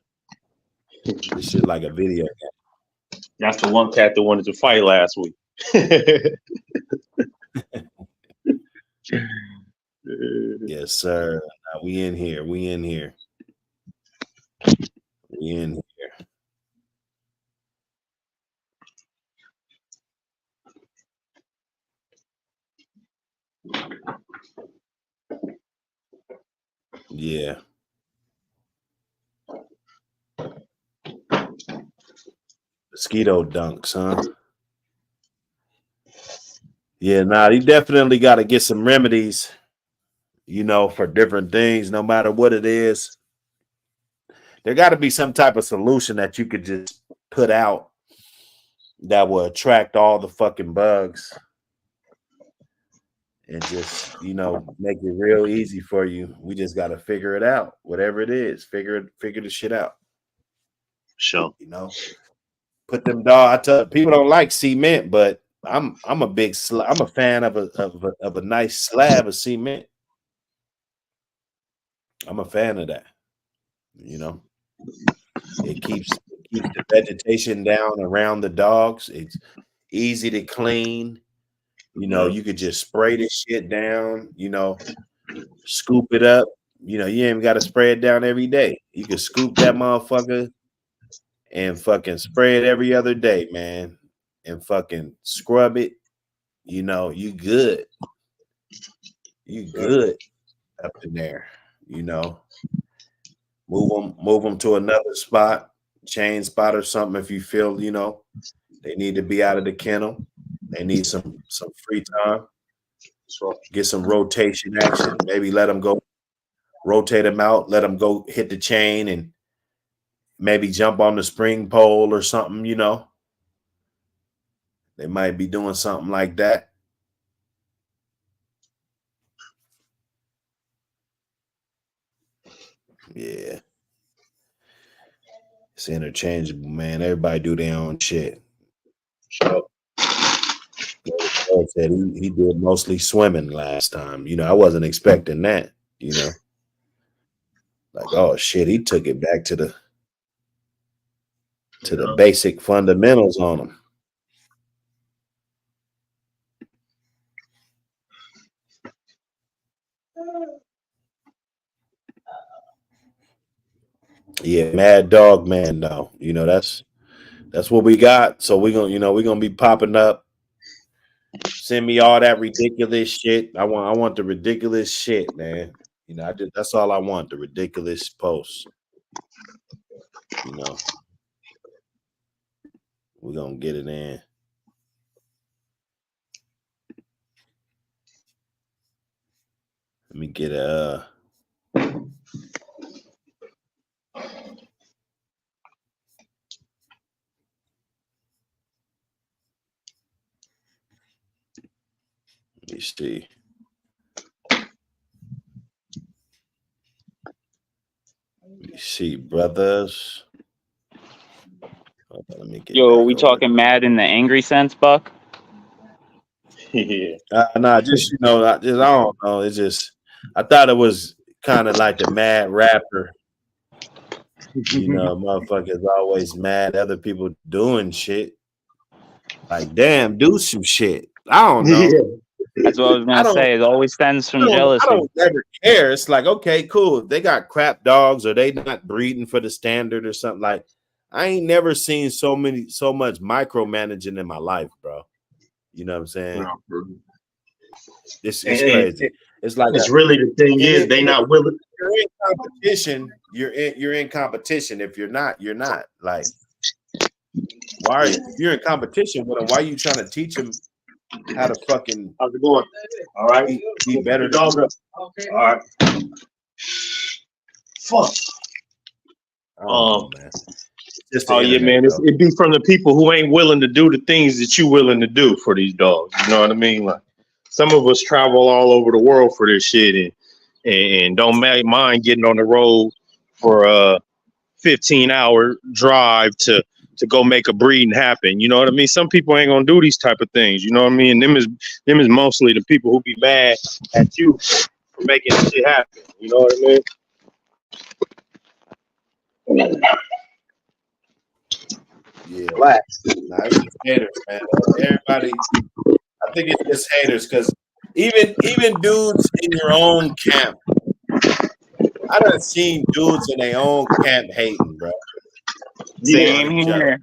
This shit like a video game. That's the one cat that wanted to fight last week. Yes, sir. Now we in here. We in here. We in here. Yeah. Mosquito dunks, huh? Yeah, nah, you definitely got to get some remedies, you know, for different things, no matter what it is. There got to be some type of solution that you could just put out that will attract all the fucking bugs and just, you know, make it real easy for you. We just got to figure it out, whatever it is. Figure the shit out. Sure. You know, put them dogs. I tell people don't like cement, but I'm a fan of a nice slab of cement. I'm a fan of that. You know, it keeps the vegetation down around the dogs. It's easy to clean. You know, you could just spray this shit down, you know, scoop it up. You know, you ain't even got to spray it down every day. You can scoop that motherfucker and fucking spray it every other day, man. And fucking scrub it. You know, you good. You good up in there, you know. Move them to another spot, chain spot or something if you feel, you know, they need to be out of the kennel. They need some free time. Get some rotation action. Maybe let them go, rotate them out, let them go hit the chain and maybe jump on the spring pole or something, you know. They might be doing something like that. Yeah. It's interchangeable, man. Everybody do their own shit. Sure. Said he did mostly swimming last time. You know, I wasn't expecting that, you know. Like, oh shit, he took it back to the basic fundamentals on him. Yeah, Mad Dog Man, though. You know, that's what we got. So we're gonna be popping up. Send me all that ridiculous shit. I want the ridiculous shit, man. You know, that's all I want, the ridiculous posts. You know. We're gonna get it in. Let me get a let me see. Let me see, brothers. Hold on, let me get Yo, back we over. talking mad in the angry sense, Buck? Yeah. Nah, just I don't know. It's just I thought it was kind of like the mad rapper. You know, motherfuckers always mad at other people doing shit. Like, damn, do some shit. I don't know. That's what I was I gonna don't. say. It always stems from I jealousy. don't ever care. It's like, okay, cool. If they got crap dogs or they not breeding for the standard or something, like I ain't never seen so much micromanaging in my life, bro. You know what I'm saying? It's crazy. It's like It's really the thing is they not willing. If you're in competition, you're in competition. If you're not, you're not. Like, if you're in competition with them, why are you trying to teach them how to fucking how's it going? All right. Be better. Dog up. Okay. All right. Fuck. Man. Yeah, man. It be from the people who ain't willing to do the things that you willing to do for these dogs. You know what I mean? Like some of us travel all over the world for this shit and don't mind getting on the road for a 15-hour drive to go make a breeding happen. You know what I mean? Some people ain't gonna do these type of things. You know what I mean? Them is mostly the people who be mad at you for making this shit happen. You know what I mean? Yeah, relax. Nah, it's just haters, man. Everybody, I think it's just haters because even dudes in your own camp, I done seen dudes in their own camp hating, bro. Same here.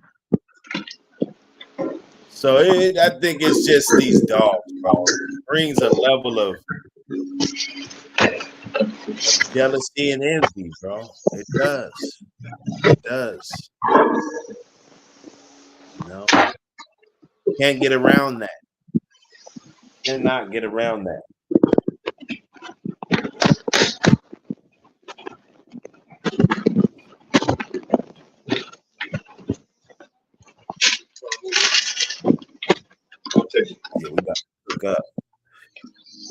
So I think it's just these dogs, bro. It brings a level of jealousy and envy, bro. It does. It does. You know, can't get around that. Cannot get around that. Yeah, we about to cook up.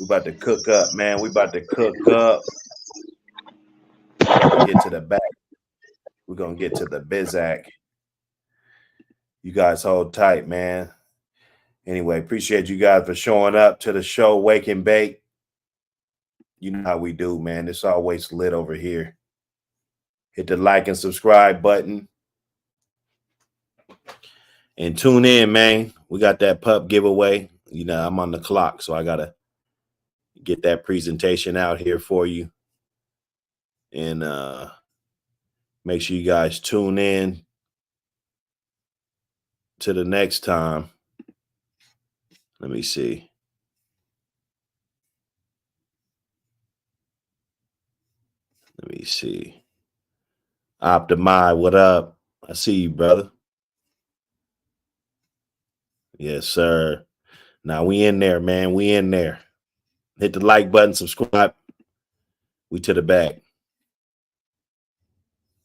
We about to cook up, man. We about to cook up. We're gonna get to the back. We're gonna get to the Bizak. You guys hold tight, man. Anyway, appreciate you guys for showing up to the show, Wake and Bake. You know how we do, man. It's always lit over here. Hit the like and subscribe button. And tune in, man. We got that pup giveaway. You know, I'm on the clock, so I got to get that presentation out here for you. And make sure you guys tune in to the next time. Let me see. Let me see. Optimi, what up? I see you, brother. Yes, sir. Now we in there, man. We in there. Hit the like button, subscribe. We to the back.